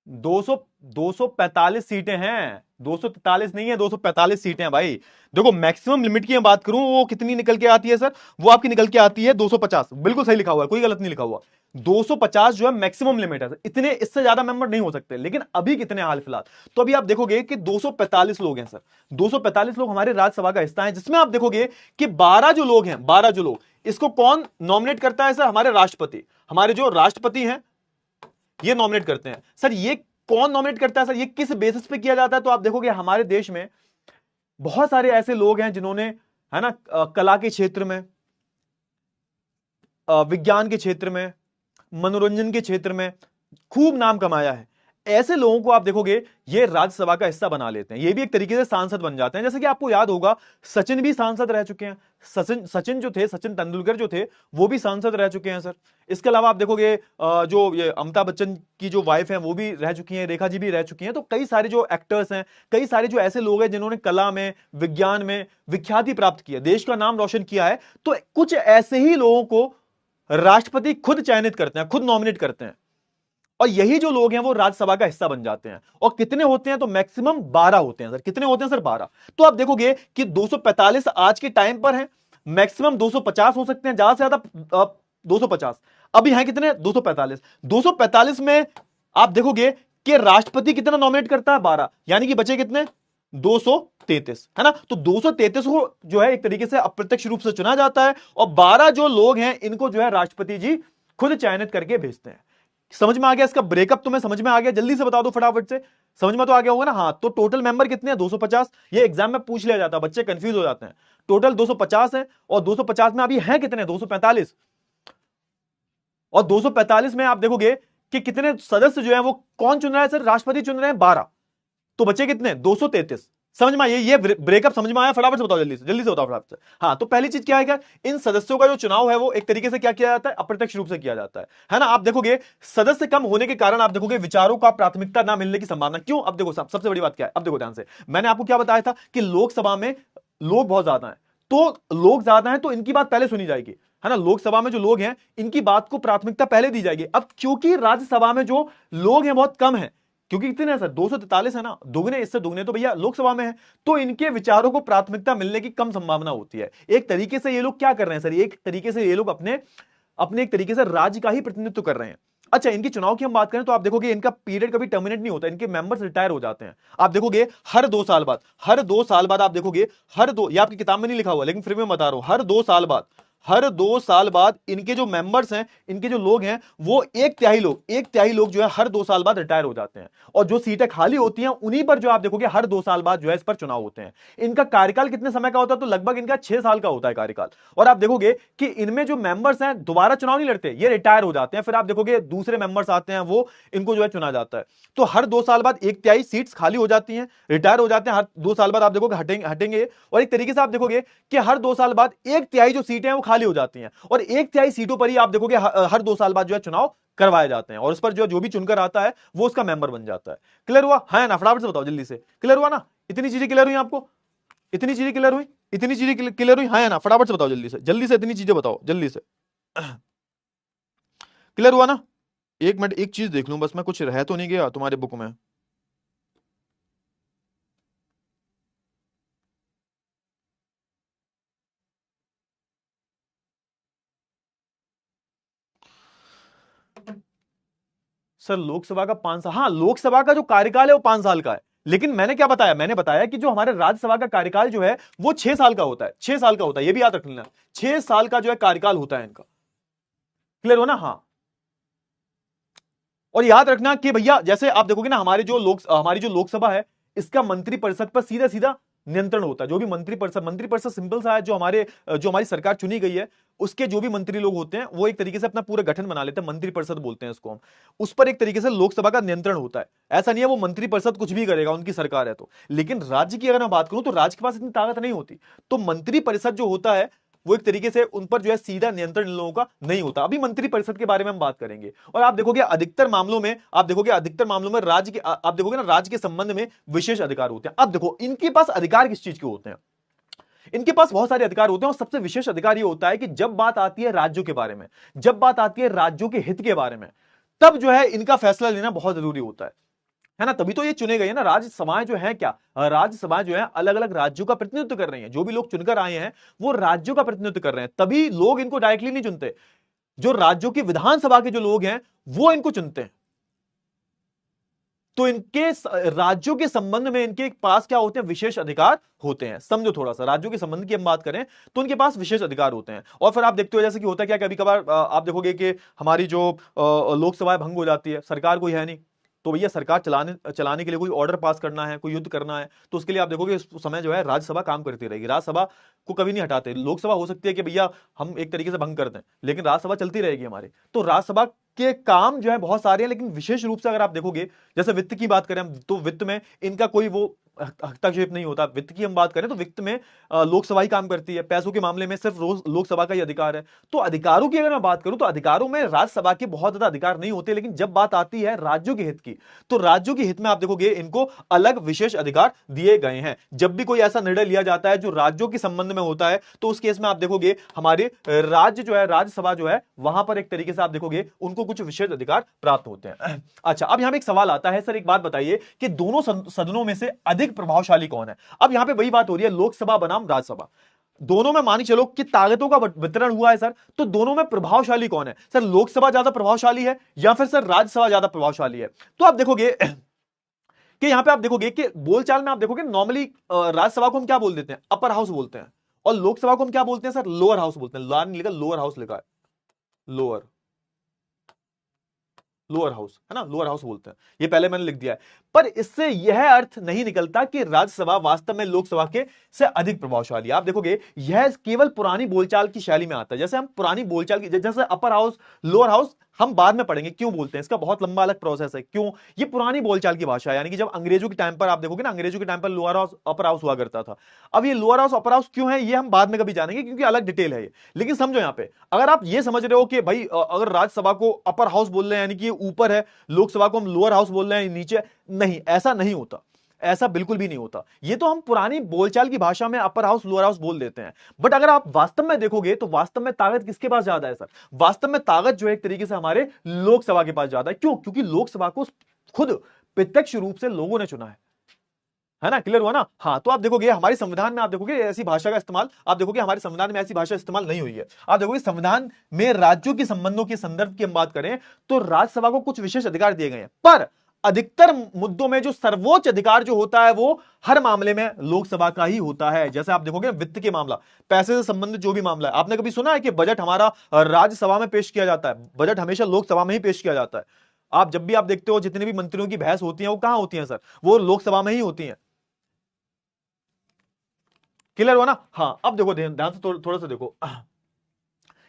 200, 245 सीटें हैं, 243 नहीं है, 245 सीटें हैं भाई। देखो मैक्सिमम लिमिट की मैं बात करूं वो कितनी निकल के आती है सर? वो आपकी निकल के आती है 250, बिल्कुल सही लिखा हुआ है, कोई गलत नहीं लिखा हुआ। 250 जो है मैक्सिमम लिमिट है, इतने, इससे ज्यादा मेंबर नहीं हो सकते। लेकिन अभी कितने हाल फिलहाल, तो अभी आप देखोगे कि 245 लोग हैं सर, 245 लोग हमारे राज्यसभा का हिस्सा है, जिसमें आप देखोगे कि 12 जो लोग हैं, 12 जो लोग, इसको कौन नॉमिनेट करता है सर? हमारे राष्ट्रपति, हमारे जो राष्ट्रपति हैं ये नॉमिनेट करते हैं सर। ये कौन नॉमिनेट करता है सर? ये किस बेसिस पे किया जाता है? तो आप देखोगे हमारे देश में बहुत सारे ऐसे लोग हैं जिन्होंने, है ना, कला के क्षेत्र में, विज्ञान के क्षेत्र में, मनोरंजन के क्षेत्र में खूब नाम कमाया है। ऐसे लोगों को आप देखोगे ये राज्यसभा का हिस्सा बना लेते हैं, ये भी एक तरीके से सांसद बन जाते हैं। जैसे कि आपको याद होगा सचिन भी सांसद रह चुके हैं, सचिन जो थे, सचिन तेंदुलकर जो थे, वो भी सांसद रह चुके हैं सर। इसके अलावा आप देखोगे जो ये अमिताभ बच्चन की जो वाइफ है वो भी रह चुकी हैं, रेखा जी भी रह चुकी हैं। तो कई सारे जो एक्टर्स हैं, कई सारे जो ऐसे लोग हैं जिन्होंने कला में, विज्ञान में विख्याति प्राप्त किया, देश का नाम रोशन किया है, तो कुछ ऐसे ही लोगों को राष्ट्रपति खुद चयनित करते हैं, खुद नॉमिनेट करते हैं, और यही जो लोग हैं वो राज्यसभा का हिस्सा बन जाते हैं। और कितने होते हैं? तो मैक्सिमम 12 होते हैं सर। कितने होते हैं सर? 12। तो आप देखोगे कि 245 आज के टाइम पर है, मैक्सिमम 250 हो सकते हैं, ज्यादा से ज्यादा 250। अभी हैं कितने? 245। 245 में आप देखोगे कि राष्ट्रपति कितना नॉमिनेट करता है, 12, यानी कि बचे कितने, 233, है ना। तो 233 को जो है एक तरीके से अप्रत्यक्ष रूप से चुना जाता है, और 12 जो लोग हैं इनको जो है राष्ट्रपति जी खुद चयनित करके भेजते हैं। समझ में आ गया इसका ब्रेकअप, तुम्हें समझ में आ गया, जल्दी से बता दो फटाफट से, समझ में तो आ गया होगा ना। हाँ, तो टोटल मेंबर कितने हैं, 250। ये एग्जाम में पूछ लिया जाता है, बच्चे कंफ्यूज हो जाते हैं। टोटल 250 है, और 250 में अभी हैं कितने, 245, और 245 में आप देखोगे कि कितने सदस्य जो है वो कौन चुन रहा है सर, राष्ट्रपति चुन रहे हैं 12, तो बचे कितने, 233। समझ में आया, ये ब्रेकअप समझ में आया, फटाफट से बताओ, जल्दी से बताओ फटाफट से। हाँ, तो पहली चीज क्या है, इन सदस्यों का जो चुनाव है वो एक तरीके से क्या किया जाता है, अप्रत्यक्ष रूप से किया जाता है ना। आप देखोगे सदस्य कम होने के कारण आप देखोगे विचारों का प्राथमिकता ना मिलने की संभावना। क्यों, अब देखो सबसे बड़ी बात क्या है, अब देखो ध्यान से, मैंने आपको क्या बताया था कि लोकसभा में लोग बहुत ज्यादा है, तो लोग ज्यादा है तो इनकी बात पहले सुनी जाएगी, है ना। लोकसभा में जो लोग हैं इनकी बात को प्राथमिकता पहले दी जाएगी। अब क्योंकि राज्यसभा में जो लोग हैं बहुत कम है, क्योंकि कितने हैं सर, 243 है ना, दुगने, इससे दुगने तो भैया लोकसभा में है, तो इनके विचारों को प्राथमिकता मिलने की कम संभावना होती है। एक तरीके से ये लोग क्या कर रहे हैं सर, एक तरीके से ये लोग अपने अपने एक तरीके से राज्य का ही प्रतिनिधित्व कर रहे हैं। अच्छा, इनकी चुनाव की हम बात करें तो आप देखोगे इनका पीरियड कभी टर्मिनेट नहीं होता, इनके मेंबर्स रिटायर हो जाते हैं। आप देखोगे हर 2 साल बाद, हर 2 साल बाद आप देखोगे, हर दो, ये आपकी किताब में नहीं लिखा हुआ लेकिन फिर भी मैं बता रहा हूं, हर 2 साल बाद इनके जो मेंबर्स हैं, इनके जो लोग हैं, वो एक तिहाई लोग जो है हर 2 साल बाद रिटायर हो जाते हैं, और जो सीटें खाली होती हैं उन्हीं पर जो आप देखोगे हर 2 साल बाद जो है इस पर चुनाव होते हैं। इनका कार्यकाल कितने समय का होता है, तो लगभग इनका 6 साल का होता है कार्यकाल। और आप देखोगे कि इनमें जो मेंबर्स हैं दोबारा चुनाव नहीं लड़ते, ये रिटायर हो जाते हैं, फिर आप देखोगे दूसरे मेंबर्स आते हैं, वो इनको जो है चुना जाता है। तो हर 2 साल बाद एक तिहाई सीट्स खाली हो जाती हैं, रिटायर हो जाते हैं, हर 2 साल बाद आप देखोगे हटेंगे, और एक तरीके से आप देखोगे कि हर 2 साल बाद एक तिहाई जो सीटें हैं वो खाली हो जाती हैं, और एक तिहाई सीटों पर ही आप देखोगे हर 2 साल बाद जो है चुनाव करवाए जाते हैं, और उस पर जो भी चुनकर आता है वो उसका मेंबर बन जाता है। क्लियर हुआ, है ना, फटाफट से बताओ जल्दी से, क्लियर हुआ ना, इतनी चीजें क्लियर हुई आपको, इतनी चीजें क्लियर हुई, इतनी चीजें क्लियर हुई, है ना, फटाफट से बताओ जल्दी से इतनी चीजें बताओ जल्दी से, क्लियर हुआ ना। एक मिनट, एक चीज देख लूं बस मैं, कुछ रह तो नहीं गया तुम्हारे बुक में। सर लोकसभा का 5 साल, हाँ, लोकसभा का जो कार्यकाल है वो 5 साल का है, लेकिन मैंने क्या बताया, मैंने बताया कि जो हमारे राज्यसभा का कार्यकाल जो है वो 6 साल का होता है, 6 साल का होता है, ये भी याद रख लेना, 6 साल का जो है कार्यकाल होता है इनका। क्लियर हो ना, हाँ। और याद रखना कि भैया जैसे आप देखोगे ना, हमारी जो लोकसभा है इसका मंत्री परिषद पर सीधा सीधा नियंत्रण होता है। जो भी मंत्री परिषद सिंपल सा है, जो हमारी सरकार चुनी गई है उसके जो भी मंत्री लोग होते हैं वो एक तरीके से अपना पूरा गठन बना लेते हैं, मंत्री परिषद बोलते हैं इसको हम। उस पर एक तरीके से लोकसभा का नियंत्रण होता है। ऐसा नहीं है वो मंत्री परिषद कुछ भी करेगा, उनकी सरकार है तो। लेकिन राज्य की अगर मैं बात करूं तो राज्य के पास इतनी ताकत नहीं होती, तो मंत्री परिषद जो होता है वो एक तरीके से उन पर जो है सीधा नियंत्रण इन लोगों का नहीं होता। अभी मंत्री परिषद के बारे में हम बात करेंगे। और आप देखोगे अधिकतर मामलों में आप देखोगे ना, राज्य के संबंध में विशेष अधिकार होते हैं। अब देखो इनके पास अधिकार किस चीज के होते हैं, इनके पास बहुत सारे अधिकार होते हैं, और सबसे विशेष अधिकार ये होता है कि जब बात आती है राज्यों के बारे में, जब बात आती है राज्यों के हित के बारे में, तब जो है इनका फैसला लेना बहुत जरूरी होता है ना। तभी तो ये चुने गए हैं ना। राज्यसभाएं जो है क्या, राज्यसभाएं जो है अलग अलग राज्यों का प्रतिनिधित्व कर रही हैं। जो भी लोग चुनकर आए हैं वो राज्यों का प्रतिनिधित्व कर रहे हैं, तभी लोग इनको डायरेक्टली नहीं चुनते। जो राज्यों की विधानसभा के जो लोग हैं वो इनको चुनते हैं। तो इनके राज्यों के संबंध में इनके पास क्या होते हैं, विशेष अधिकार होते हैं। समझो थोड़ा सा, राज्यों के संबंध की हम बात करें तो उनके पास विशेष अधिकार होते हैं। और फिर आप देखते हो जैसे कि होता क्या, कभी कभार आप देखोगे कि हमारी जो लोकसभा भंग हो जाती है, सरकार कोई है नहीं, तो भैया सरकार चलाने के लिए कोई ऑर्डर पास करना है, कोई युद्ध करना है, तो उसके लिए आप देखोगे इस समय जो है राज्यसभा काम करती रहेगी। राज्यसभा को कभी नहीं हटाते। लोकसभा हो सकती है कि भैया हम एक तरीके से भंग कर दें, लेकिन राज्यसभा चलती रहेगी हमारी। तो राज्यसभा के काम जो है बहुत सारे हैं, लेकिन विशेष रूप से अगर आप देखोगे, जैसे वित्त की बात करें हम, तो वित्त में इनका कोई वो हस्तक्षेप नहीं होता। वित्त की हम बात करें तो वित्त में लोकसभा ही काम करती है। पैसों के मामले में सिर्फ रोज लोकसभा का ही अधिकार है। तो अधिकारों की अगर मैं बात करूं तो अधिकारों में राज्यसभा के बहुत ज्यादा अधिकार नहीं होते, लेकिन जब बात आती है राज्यों के हित की, तो राज्यों के हित में आप देखोगे इनको अलग विशेष अधिकार दिए गए हैं। जब भी कोई ऐसा निर्णय लिया जाता है जो राज्यों के संबंध में होता है, तो उस केस में आप देखोगे हमारे राज्य जो है, राज्यसभा जो है, वहां पर एक तरीके से आप देखोगे उनको कुछ विशेष अधिकार प्राप्त होते हैं। अच्छा, अब यहां पर एक सवाल आता है, सर एक बात बताइए कि दोनों सदनों में से अधिक प्रभावशाली कौन है। अब यहां पे वही बात हो रही है, लोकसभा बनाम राज्यसभा। दोनों में मान के चलो कि ताकतों का वितरण हुआ है सर, तो दोनों में प्रभावशाली कौन है सर? लोकसभा ज्यादा प्रभावशाली है या फिर सर राज्यसभा ज्यादा प्रभावशाली है? तो आप देखोगे कि यहां पे आप देखोगे कि बोलचाल में आप देखोगे नॉर्मली राज्यसभा को हम क्या बोल देते हैं? अपर हाउस बोलते हैं, और लोकसभा को हम क्या बोलते हैं सर? लोअर हाउस बोलते हैं। लाल नहीं लिखा, लोअर हाउस लिखा है, लोअर लोअर हाउस है ना, लोअर हाउस बोलते हैं, ये पहले मैंने लिख दिया है। पर इससे यह अर्थ नहीं निकलता कि राज्यसभा वास्तव में लोकसभा के से अधिक प्रभावशाली है। आप देखोगे यह केवल पुरानी बोलचाल की शैली में आता है। जैसे हम पुरानी बोलचाल की, जैसे अपर हाउस लोअर हाउस हम बाद में पढ़ेंगे क्यों बोलते हैं, इसका बहुत लंबा अलग प्रोसेस है क्यों। ये पुरानी बोलचाल की भाषा है, यानी कि जब अंग्रेजों के टाइम पर आप देखोगे ना, अंग्रेजों के टाइम पर लोअर हाउस अपर हाउस हुआ करता था। अब ये लोअर हाउस अपर हाउस क्यों है ये हम बाद में कभी जानेंगे, क्योंकि अलग डिटेल है ये। लेकिन समझो यहां पे अगर आप ये समझ रहे हो कि भाई अगर राज्यसभा को अपर हाउस बोल रहे हैं यानी कि ऊपर है, लोकसभा को हम लोअर हाउस बोल रहे हैं नीचे, नहीं, ऐसा नहीं होता, ऐसा बिल्कुल भी नहीं होता। ये तो हम पुरानी बोलचाल की भाषा में अपर हाउस लोअर हाउस बोल देते हैं। बट अगर आप वास्तव में देखोगे तो वास्तव में ताकत किसके पास ज्यादा है सर? वास्तव में ताकत जो है एक तरीके से हमारे लोकसभा के पास ज्यादा है। क्यों? क्योंकि लोकसभा को खुद प्रत्यक्ष रूप से लोगों ने चुना है ना। क्लियर हुआ ना? हाँ, तो आप देखोगे हमारे संविधान में आप देखोगे ऐसी भाषा का इस्तेमाल, आप देखोगे हमारे संविधान में ऐसी भाषा इस्तेमाल नहीं हुई है। आप देखोगे संविधान में राज्यों के संबंधों के संदर्भ की हम बात करें तो राज्यसभा को कुछ विशेष अधिकार दिए गए हैं, पर अधिकतर मुद्दों में जो सर्वोच्च अधिकार जो होता है वो हर मामले में लोकसभा का ही होता है। जैसे आप देखोगे वित्त के मामला, पैसे से संबंधित जो भी मामला है, आपने कभी सुना है कि बजट हमारा राज्यसभा में पेश किया जाता है? बजट हमेशा लोकसभा में ही पेश किया जाता है। आप जब भी आप देखते हो जितने भी मंत्रियों की बहस होती है वो कहां होती है सर? वो लोकसभा में ही होती है। क्लियर हुआ ना? हाँ, अब देखो ध्यान से थोड़ा सा देखो,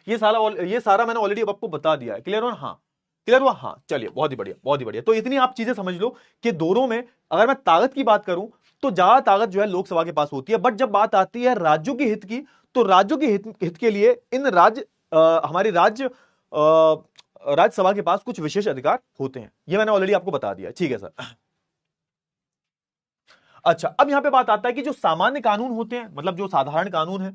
ये सारा मैंने ऑलरेडी आपको बता दिया है। क्लियर हुआ ना? हाँ, क्लियर हुआ? हाँ, चलिए, बहुत ही बढ़िया, बहुत ही बढ़िया। तो इतनी आप चीजें समझ लो कि दोनों में अगर मैं ताकत की बात करूं तो ज्यादा ताकत जो है लोकसभा के पास होती है। बट जब बात आती है राज्यों के हित की, तो राज्यों के हित के लिए इन हमारी राज्यसभा के पास कुछ विशेष अधिकार होते हैं। ये मैंने ऑलरेडी आपको बता दिया, ठीक है सर। अच्छा, अब यहां पे बात आता है कि जो सामान्य कानून होते हैं, मतलब जो साधारण कानून है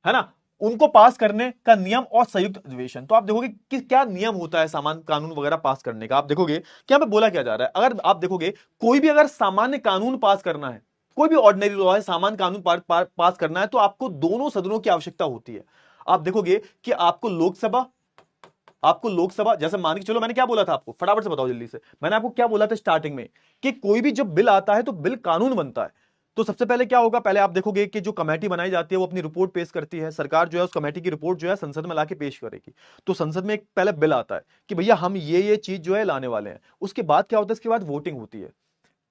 ना, उनको पास करने का नियम और संयुक्त अधिवेशन। तो आप देखोगे कि क्या नियम होता है सामान्य कानून वगैरह पास करने का। आप देखोगे कि यहां पे बोला क्या जा रहा है। अगर आप देखोगे कोई भी अगर सामान्य कानून पास करना है, कोई भी ऑर्डिनरी लॉ है, सामान्य कानून पास करना है, तो आपको दोनों सदनों की आवश्यकता होती है। आप देखोगे कि आपको लोकसभा, जैसे मान के चलो मैंने क्या बोला था आपको, फटाफट से बताओ जल्दी से, मैंने आपको क्या बोला था स्टार्टिंग में कि कोई भी जब बिल आता है तो बिल कानून बनता है। तो सबसे पहले क्या होगा, पहले आप देखोगे कि जो कमेटी बनाई जाती है वो अपनी रिपोर्ट पेश करती है, सरकार जो है उस कमेटी की रिपोर्ट जो है संसद में लाके पेश करेगी। तो संसद में एक पहले बिल आता है कि भैया हम ये चीज जो है लाने वाले हैं। उसके बाद क्या होता है, इसके बाद वोटिंग होती है।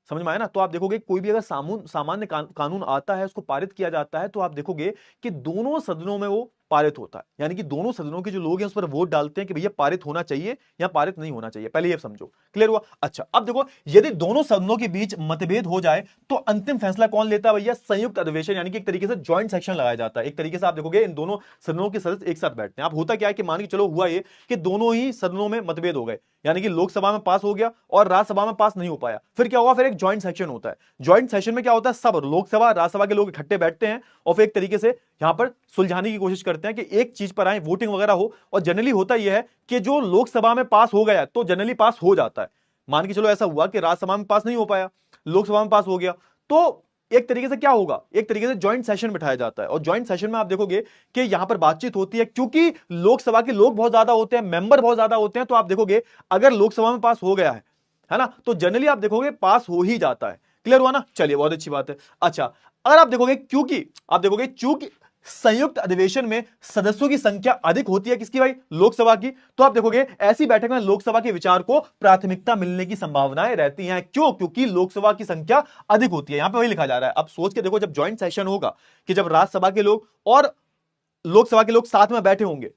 समझ में आया ना? तो आप देखोगे कोई भी अगर सामान्य कानून आता है, उसको पारित किया जाता है, तो आप देखोगे कि दोनों सदनों में वो पारित होता है। यानी कि दोनों सदनों के जो लोग हैं उस पर वोट डालते हैं कि भैया पारित होना चाहिए या पारित नहीं होना चाहिए। पहले ये समझो, क्लियर हुआ? अच्छा, अब देखो यदि दोनों सदनों के बीच मतभेद हो जाए तो अंतिम फैसला कौन लेता है भैया? संयुक्त अधिवेशन, यानी कि एक तरीके से ज्वाइंट सेक्शन लगाया जाता है। एक तरीके से आप देखोगे इन दोनों सदनों के सदस्य एक साथ बैठते हैं। अब होता क्या है कि मान के चलो हुआ ये कि दोनों ही सदनों में मतभेद हो गए, यानी कि लोकसभा में पास हो गया और राज्यसभा में पास नहीं हो पाया। फिर क्या होगा? फिर एक ज्वाइंट सेशन होता है। ज्वाइंट सेशन में क्या होता है, सब लोकसभा राज्यसभा के लोग इकट्ठे बैठते हैं और फिर एक तरीके से यहां पर सुलझाने की कोशिश करते हैं कि एक चीज पर आए, वोटिंग वगैरह हो। और जनरली होता यह है कि जो लोकसभा में पास हो गया तो जनरली पास हो जाता है। मान के चलो ऐसा हुआ कि राज्यसभा में पास नहीं हो पाया, लोकसभा में पास हो गया, तो एक तरीके से क्या होगा, एक तरीके से ज्वाइंट सेशन बिठाया जाता है। और ज्वाइंट सेशन में आप देखोगे कि यहां पर बातचीत होती है, क्योंकि लोकसभा के लोग बहुत ज्यादा होते हैं, मेंबर बहुत ज्यादा होते हैं। तो आप देखोगे अगर लोकसभा में पास हो गया है ना, तो जनरली आप देखोगे पास हो ही जाता है। क्लियर हुआ ना? चलिए, बहुत अच्छी बात है। अच्छा, अगर आप देखोगे चूंकि संयुक्त अधिवेशन में सदस्यों की संख्या अधिक होती है, किसकी भाई? लोकसभा की। तो आप देखोगे ऐसी बैठक में लोकसभा के विचार को प्राथमिकता मिलने की संभावनाएं रहती हैं। क्यों? क्योंकि लोकसभा की संख्या अधिक होती है। यहां पे वही लिखा जा रहा है। अब सोच के देखो, जब ज्वाइंट सेशन होगा कि जब राज्यसभा के लोग और लोकसभा के लोग साथ में बैठे होंगे,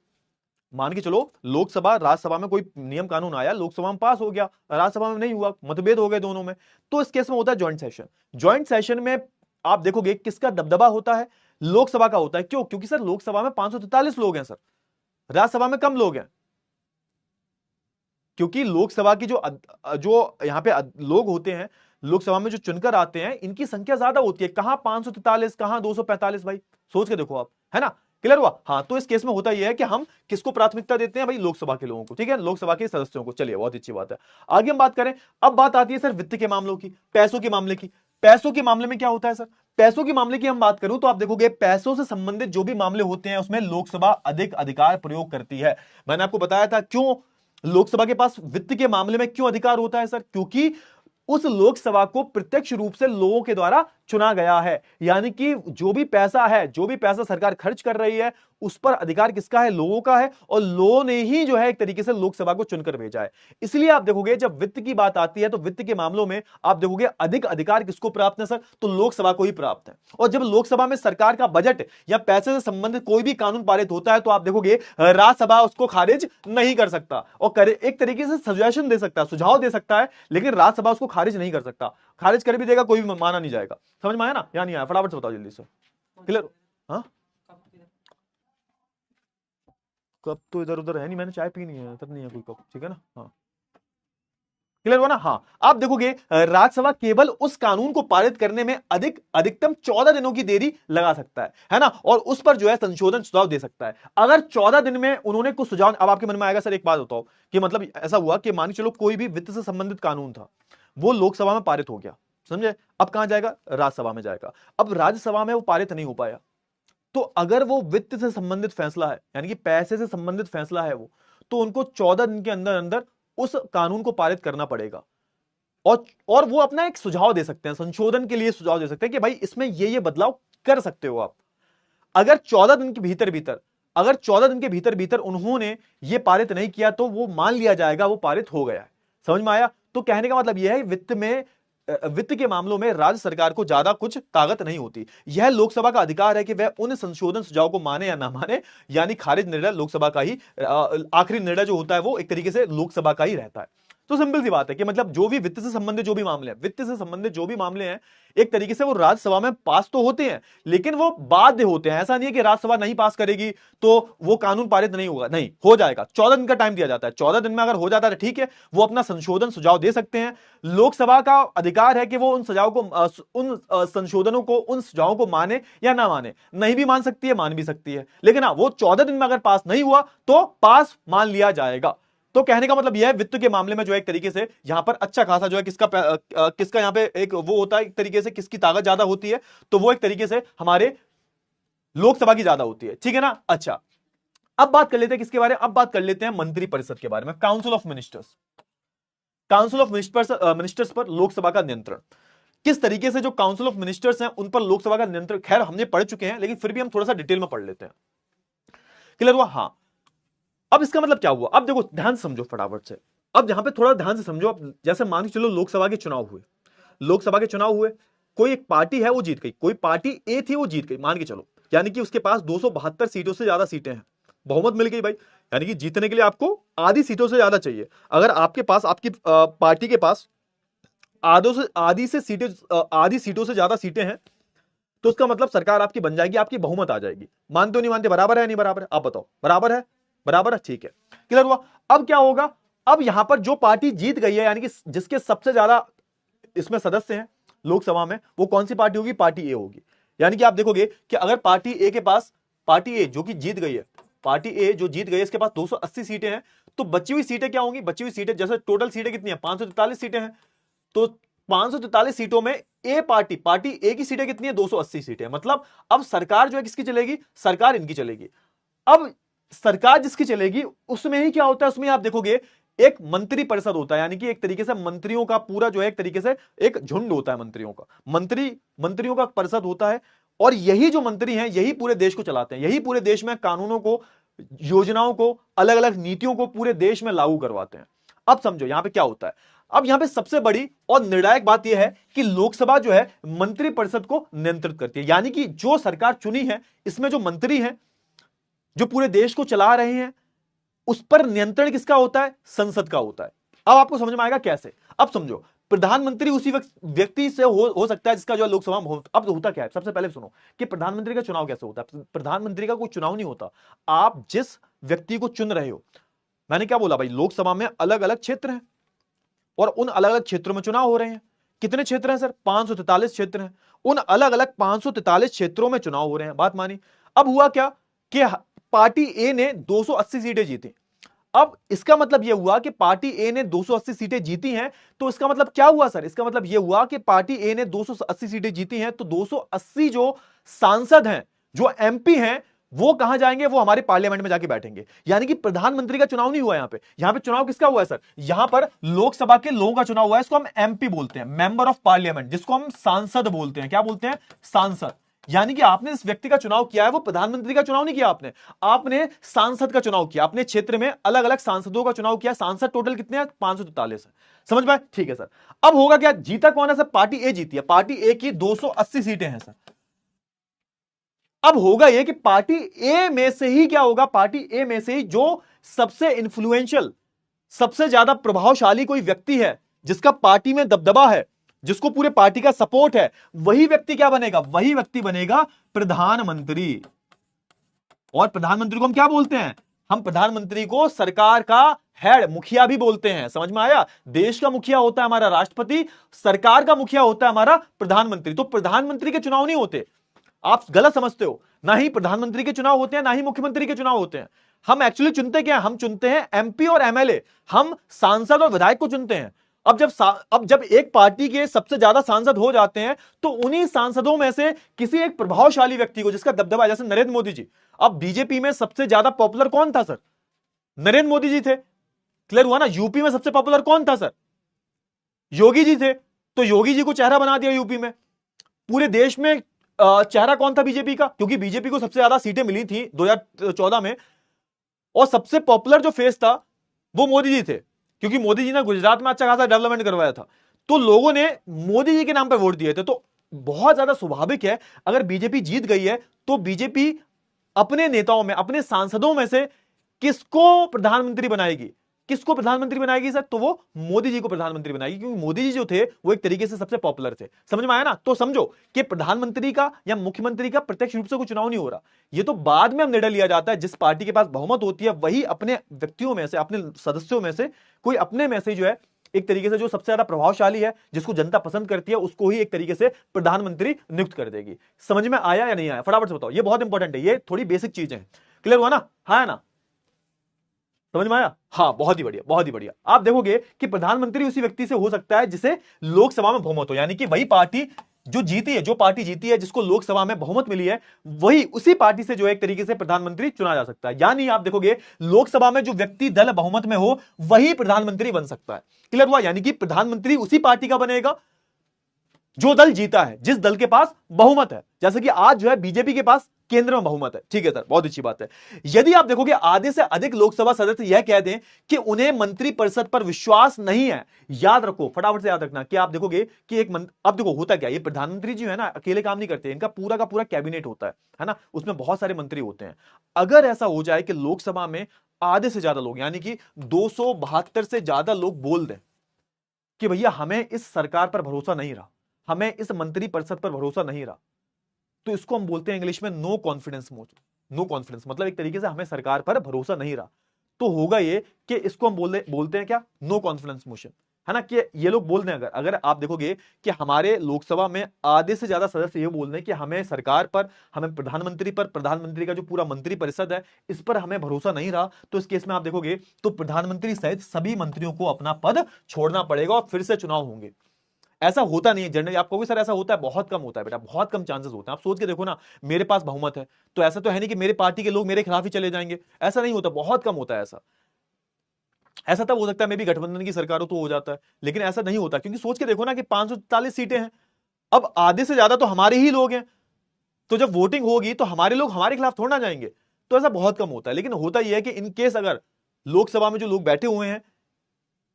मान के चलो लोकसभा राज्यसभा में कोई नियम कानून आया, लोकसभा में पास हो गया, राज्यसभा में नहीं हुआ, मतभेद हो गए दोनों में, तो इस केस में होता है ज्वाइंट सेशन। ज्वाइंट सेशन में आप देखोगे किसका दबदबा होता है? लोकसभा का होता है। क्यों? क्योंकि सर लोकसभा में 543 लोग हैं सर, राज्यसभा में कम लोग हैं। क्योंकि लोकसभा की जो यहां पे लोग होते हैं, लोकसभा में जो चुनकर आते हैं, इनकी संख्या ज्यादा होती है। कहां 543, कहां 245? भाई सोच के देखो आप, है ना? क्लियर हुआ? हाँ, तो इस केस में होता यह है कि हम किसको प्राथमिकता देते हैं भाई? लोकसभा के लोगों को, ठीक है, लोकसभा के सदस्यों को। चलिए, बहुत अच्छी बात है। आगे हम बात करें, अब बात आती है सर वित्त के मामलों की, पैसों के मामले की। पैसों के मामले में क्या होता है सर? पैसों के मामले की हम बात करूं तो आप देखोगे पैसों से संबंधित जो भी मामले होते हैं उसमें लोकसभा अधिक अधिकार प्रयोग करती है। मैंने आपको बताया था क्यों लोकसभा के पास वित्त के मामले में क्यों अधिकार होता है सर, क्योंकि उस लोकसभा को प्रत्यक्ष रूप से लोगों के द्वारा चुना गया है। यानी कि जो भी पैसा है, जो भी पैसा सरकार खर्च कर रही है, उस पर अधिकार किसका है? लोगों का है। और लोगों ने ही जो है एक तरीके से लोकसभा को चुनकर भेजा है। इसलिए आप देखोगे जब वित्त की बात आती है तो वित्त के मामलों में आप देखोगे अधिक अधिकार किसको प्राप्त है सर? तो लोकसभा को ही प्राप्त है। और जब लोकसभा में सरकार का बजट या पैसे से संबंधित कोई भी कानून पारित होता है तो आप देखोगे राज्यसभा उसको खारिज नहीं कर सकता और एक तरीके से सजेशन दे सकता है, सुझाव दे सकता है, लेकिन राज्यसभा उसको खारिज नहीं कर सकता। खारिज कर भी देगा कोई भी माना नहीं जाएगा। समझ में आया ना? या नहीं आया? फटाफट से बताओ जल्दी से। क्लियर? हाँ, कप तो इधर उधर है नहीं, मैंने चाय पी नहीं है, तब नहीं है कोई कप, ठीक है ना? हाँ, क्लियर हुआ ना? हाँ, आप देखोगे राज्यसभा केवल उस कानून को पारित करने में अधिकतम 14 दिनों की देरी लगा सकता है ना? और उस पर जो है संशोधन सुझाव दे सकता है। अगर 14 दिन में उन्होंने कुछ सुझाव, अब आपके मन में आएगा सर एक बात बताओ कि मतलब ऐसा हुआ कि मान के चलो कोई भी वित्त से संबंधित कानून था, वो लोकसभा में पारित हो गया, समझे? अब कहां जाएगा? राज्यसभा में जाएगा। अब राज्यसभा में वो पारित नहीं हो पाया, तो अगर वो वित्त से संबंधित फैसला है, यानी कि पैसे से संबंधित फैसला है वो, तो उनको 14 दिन के अंदर अंदर उस कानून को पारित करना पड़ेगा। और वो अपना एक सुझाव दे सकते हैं, संशोधन के लिए सुझाव दे सकते हैं कि भाई इसमें ये बदलाव कर सकते हो आप। अगर 14 दिन के भीतर भीतर अगर 14 दिन के भीतर भीतर उन्होंने ये पारित नहीं किया तो वो मान लिया जाएगा वो पारित हो गया है। समझ में आया? तो कहने का मतलब यह है वित्त के मामलों में राज्य सरकार को ज्यादा कुछ ताकत नहीं होती। यह लोकसभा का अधिकार है कि वह उन संशोधन सुझाव को माने या ना माने, यानी खारिज निर्णय लोकसभा का ही, आखिरी निर्णय जो होता है वो एक तरीके से लोकसभा का ही रहता है। तो सिंपल सी बात है कि मतलब जो भी वित्त से संबंधित जो भी मामले हैं, वित्त से संबंधित जो भी मामले हैं, एक तरीके से वो राज्यसभा में पास तो होते हैं, लेकिन वो बाध्य होते हैं। ऐसा नहीं है कि राज्यसभा नहीं पास करेगी तो वो कानून पारित नहीं होगा, नहीं, हो जाएगा। 14 दिन का टाइम दिया जाता है, 14 दिन में अगर हो जाता है तो ठीक है, वो अपना संशोधन सुझाव दे सकते हैं। लोकसभा का अधिकार है कि वो उन सुझावों को, उन संशोधनों को, उन सुझावों को माने या ना माने। नहीं भी मान सकती है, मान भी सकती है, लेकिन हाँ, वो 14 दिन में अगर पास नहीं हुआ तो पास मान लिया जाएगा। तो कहने का मतलब यह है वित्त के मामले में जो है एक तरीके से यहां पर अच्छा खासा जो है किसका यहां पे एक वो होता है, एक तरीके से किसकी ताकत ज्यादा होती है, तो वो एक तरीके से हमारे लोकसभा की ज्यादा होती है, ठीक है ना? अच्छा, अब बात कर लेते हैं किसके बारे में? अब बात कर लेते हैं मंत्रिपरिषद के बारे में, council of ministers. Council of ministers पर लोकसभा का नियंत्रण किस तरीके से, जो काउंसिल ऑफ मिनिस्टर्स हैं उन पर लोकसभा का नियंत्रण, खैर हमने पढ़ चुके हैं, लेकिन फिर भी हम थोड़ा सा डिटेल में पढ़ लेते हैं। क्लियर हुआ? हाँ, अब इसका मतलब क्या हुआ? अब देखो, ध्यान से समझो फटाफट से। अब यहां पे थोड़ा ध्यान से समझो। अब जैसे मान के चलो लोकसभा के चुनाव हुए, लोकसभा के चुनाव हुए, कोई एक पार्टी है वो जीत गई, कोई पार्टी ए थी वो जीत गई, मान के चलो, यानी कि उसके पास 272 सीटों से ज्यादा सीटें हैं, बहुमत मिल गई भाई। यानी कि जीतने के लिए आपको आधी सीटों से ज्यादा चाहिए। अगर आपके पास, आपकी पार्टी के पास आधी सीटों से ज्यादा सीटें हैं, तो उसका मतलब सरकार आपकी बन जाएगी, आपकी बहुमत आ जाएगी। मानते हो नहीं मानते? बराबर है नहीं बराबर है? आप बताओ। बराबर है? बराबर है, ठीक है, क्लियर हुआ? अब क्या होगा? अब यहां पर जो पार्टी जीत गई है, यानी कि जिसके सबसे ज्यादा इसमें सदस्य हैं लोकसभा में, वो कौन सी पार्टी होगी? पार्टी ए होगी। यानी कि आप देखोगे कि अगर पार्टी ए के पास, पार्टी ए जो कि जीत गई है, पार्टी ए जो जीत गई है, इसके पास 280 सीटें हैं, तो बची हुई सीटें क्या होंगी? बची हुई सीटें, जैसे टोटल सीटें कितनी है? 543 सीटें हैं, तो 543 सीटों में पार्टी ए की सीटें कितनी है? 280 सीटें। मतलब अब सरकार जो है किसकी चलेगी? सरकार इनकी चलेगी। अब सरकार जिसकी चलेगी उसमें ही क्या होता है? उसमें आप देखोगे एक मंत्री परिषद होता है, यानी कि एक तरीके से मंत्रियों का पूरा जो है एक तरीके से एक झुंड होता है मंत्रियों का, मंत्रियों का परिषद होता है। और यही जो मंत्री हैं यही पूरे देश को चलाते हैं, यही पूरे देश में कानूनों को, योजनाओं को, अलग अलग नीतियों को पूरे देश में लागू करवाते हैं। अब समझो यहां पे क्या होता है। अब यहां पे सबसे बड़ी और निर्णायक बात यह है कि लोकसभा जो है मंत्रिपरिषद को नियंत्रित करती है, यानी कि जो सरकार चुनी है इसमें जो मंत्री हैं जो पूरे देश को चला रहे हैं, उस पर नियंत्रण किसका होता है? संसद का होता है। अब आपको समझ में आएगा कैसे। अब समझो, प्रधानमंत्री उसी व्यक्ति से हो सकता है जिसका जो लोकसभा में अब होता क्या है, सबसे पहले सुनो कि प्रधानमंत्री का चुनाव कैसे होता है। प्रधानमंत्री का कोई चुनाव नहीं होता, आप जिस व्यक्ति को चुन रहे हो, मैंने क्या बोला भाई, लोकसभा में अलग अलग क्षेत्र हैं और उन अलग अलग क्षेत्रों में चुनाव हो रहे हैं। कितने क्षेत्र हैं सर? 543 क्षेत्र हैं। उन अलग अलग 543 क्षेत्रों में चुनाव हो रहे हैं, बात मानी। अब हुआ क्या कि पार्टी ए ने 280 सीटें जीती। अब इसका मतलब यह हुआ कि पार्टी ए ने 280 सीटें जीती हैं, तो इसका मतलब क्या हुआ सर? इसका मतलब यह हुआ कि पार्टी ए ने 280 सीटें जीती हैं, तो 280 जो सांसद हैं, जो एमपी हैं, वो कहां जाएंगे? वो हमारे पार्लियामेंट में जाके बैठेंगे। यानी कि प्रधानमंत्री का चुनाव नहीं हुआ यहां पे चुनाव किसका हुआ है सर? यहां पर लोकसभा के लोगों का चुनाव हुआ है। इसको हम एमपी बोलते हैं, मेंबर ऑफ पार्लियामेंट, जिसको हम सांसद बोलते हैं। क्या बोलते हैं? सांसद। यानी कि आपने इस व्यक्ति का चुनाव किया है, वो प्रधानमंत्री का चुनाव नहीं किया आपने सांसद का चुनाव किया। अपने क्षेत्र में अलग अलग सांसदों का चुनाव किया। सांसद टोटल कितने हैं? 543 है। समझ में? ठीक है सर। अब होगा क्या? जीता कौन है सर? पार्टी ए जीती है। पार्टी ए की 280 सीटें हैं सर। अब होगा यह कि पार्टी ए में से ही क्या होगा? पार्टी ए में से ही जो सबसे इंफ्लुएंशियल, सबसे ज्यादा प्रभावशाली कोई व्यक्ति है, जिसका पार्टी में दबदबा है, जिसको पूरे पार्टी का सपोर्ट है, वही व्यक्ति क्या बनेगा? वही व्यक्ति बनेगा प्रधानमंत्री। और प्रधानमंत्री को हम क्या बोलते हैं? हम प्रधानमंत्री को सरकार का हेड, मुखिया भी बोलते हैं। समझ में आया? देश का मुखिया होता है हमारा राष्ट्रपति, सरकार का मुखिया होता है हमारा प्रधानमंत्री। तो प्रधानमंत्री के चुनाव नहीं होते, आप गलत समझते हो। ना ही प्रधानमंत्री के चुनाव होते हैं, ना ही मुख्यमंत्री के चुनाव होते हैं। हम एक्चुअली चुनते क्या? हम चुनते हैं एमपी और एमएलए। हम सांसद और विधायक को चुनते हैं। अब जब एक पार्टी के सबसे ज्यादा सांसद हो जाते हैं, तो उन्हीं सांसदों में से किसी एक प्रभावशाली व्यक्ति को, जिसका दबदबा, जैसे नरेंद्र मोदी जी। अब बीजेपी में सबसे ज्यादा पॉपुलर कौन था सर? नरेंद्र मोदी जी थे। क्लियर हुआ ना? यूपी में सबसे पॉपुलर कौन था सर? योगी जी थे। तो योगी जी को चेहरा बना दिया यूपी में। पूरे देश में चेहरा कौन था बीजेपी का? क्योंकि बीजेपी को सबसे ज्यादा सीटें मिली थी 2014 में, और सबसे पॉपुलर जो फेस था वो मोदी जी थे, क्योंकि मोदी जी ने गुजरात में अच्छा खासा डेवलपमेंट करवाया था। तो लोगों ने मोदी जी के नाम पर वोट दिए थे। तो बहुत ज्यादा स्वाभाविक है, अगर बीजेपी जीत गई है, तो बीजेपी अपने नेताओं में, अपने सांसदों में से किसको प्रधानमंत्री बनाएगी? किसको प्रधानमंत्री बनाएगी सर? तो वो मोदी जी को प्रधानमंत्री बनाएगी, क्योंकि मोदी जी जो थे वो एक तरीके से सबसे पॉपुलर थे। समझ में आया ना? तो समझो कि प्रधानमंत्री का या मुख्यमंत्री का प्रत्यक्ष रूप से कोई चुनाव नहीं हो रहा। ये तो बाद में हम निर्णय लिया जाता है। जिस पार्टी के पास बहुमत होती है, वही अपने व्यक्तियों में से, अपने सदस्यों में से कोई अपने में से जो है, एक तरीके से जो सबसे ज्यादा प्रभावशाली है, जिसको जनता पसंद करती है, उसको ही एक तरीके से प्रधानमंत्री नियुक्त कर देगी। समझ में आया या नहीं आया? फटाफट से बताओ। ये बहुत इंपॉर्टेंट है, ये थोड़ी बेसिक चीजें हैं। क्लियर हुआ ना? हाँ ना? समझ में आया? हाँ, बहुत ही बढ़िया, बहुत ही बढ़िया। आप देखोगे कि प्रधानमंत्री उसी व्यक्ति से हो सकता है जिसे लोकसभा में बहुमत हो। यानी कि वही पार्टी जो जीती है, जो पार्टी जीती है, जिसको लोकसभा में बहुमत मिली है, वही उसी पार्टी से जो एक तरीके से प्रधानमंत्री चुना जा सकता है। यानी आप देखोगे लोकसभा में जो व्यक्ति दल बहुमत में हो, वही प्रधानमंत्री बन सकता है। क्लियर हुआ? यानी कि प्रधानमंत्री उसी पार्टी का बनेगा जो दल जीता है, जिस दल के पास बहुमत है। जैसे कि आज जो है बीजेपी के पास केंद्र में बहुमत है। ठीक है सर, बहुत अच्छी बात है। यदि आप देखोगे आधे से अधिक लोकसभा सदस्य यह कह दें कि उन्हें मंत्रिपरिषद पर विश्वास नहीं है, याद रखो, फटाफट से याद रखना कि आप देखोगे कि अब देखो होता क्या, ये प्रधानमंत्री जी है ना, अकेले काम नहीं करते, इनका पूरा का पूरा कैबिनेट होता है ना, उसमें बहुत सारे मंत्री होते हैं। अगर ऐसा हो जाए कि लोकसभा में आधे से ज्यादा लोग, यानी कि 272 से ज्यादा लोग बोल दें कि भैया हमें इस सरकार पर भरोसा नहीं रहा, हमें इस मंत्रिपरिषद पर भरोसा नहीं रहा, तो इसको हम बोलते हैं इंग्लिश में no confidence motion. No confidence मतलब एक तरीके से हमें सरकार पर भरोसा नहीं रहा। तो होगा ये कि इसको हम बोलते हैं क्या? नो कॉन्फिडेंस मोशन, है ना। कि ये लोग बोल दें, अगर आप देखोगे कि हमारे लोकसभा में आधे से ज्यादा सदस्य ये बोल दें कि हमें सरकार पर, हमें प्रधानमंत्री पर, प्रधानमंत्री का जो पूरा मंत्रिपरिषद है, इस पर हमें भरोसा नहीं रहा, तो इस केस में आप देखोगे तो प्रधानमंत्री सहित सभी मंत्रियों को अपना पद छोड़ना पड़ेगा और फिर से चुनाव होंगे। ऐसा होता नहीं है जनरली। आप कहोगे सर ऐसा होता है, बहुत कम होता है बेटा, बहुत कम चांसेस होते हैं। आप सोच के देखो ना, मेरे पास बहुमत है, तो ऐसा तो है नहीं कि मेरे पार्टी के लोग मेरे खिलाफ ही चले जाएंगे। ऐसा नहीं होता, बहुत कम होता है ऐसा। ऐसा तब हो सकता है मे भी गठबंधन की सरकार हो तो हो जाता है, लेकिन ऐसा नहीं होता, क्योंकि सोच के देखो ना कि 540 सीटें हैं, अब आधे से ज्यादा तो हमारे ही लोग हैं, तो जब वोटिंग होगी तो हमारे लोग हमारे खिलाफ थोड़ा ना जाएंगे। तो ऐसा बहुत कम होता है। लेकिन होता यह है कि इन केस अगर लोकसभा में जो लोग बैठे हुए हैं,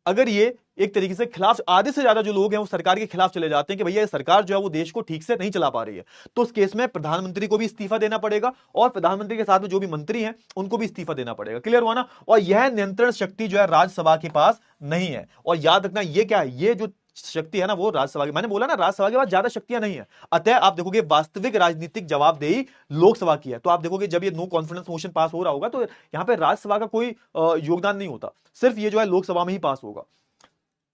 अगर ये एक तरीके से खिलाफ, आधे से ज्यादा जो लोग हैं वो सरकार के खिलाफ चले जाते हैं कि भैया ये सरकार जो है वो देश को ठीक से नहीं चला पा रही है, तो उस केस में प्रधानमंत्री को भी इस्तीफा देना पड़ेगा और प्रधानमंत्री के साथ में जो भी मंत्री हैं उनको भी इस्तीफा देना पड़ेगा। क्लियर हुआ ना? और यह नियंत्रण शक्ति जो है राज्यसभा के पास नहीं है। और याद रखना ये क्या है, ये जो शक्ति है ना वो राज्यसभा की, मैंने बोला ना राज्यसभा के पास ज्यादा शक्तियां नहीं है। अतः आप देखोगे वास्तविक राजनीतिक जवाबदेही लोकसभा की है। तो आप देखोगे जब ये नो कॉन्फिडेंस मोशन पास हो रहा होगा तो यहां पे राज्यसभा का कोई योगदान नहीं होता, सिर्फ ये जो है लोकसभा में ही पास होगा,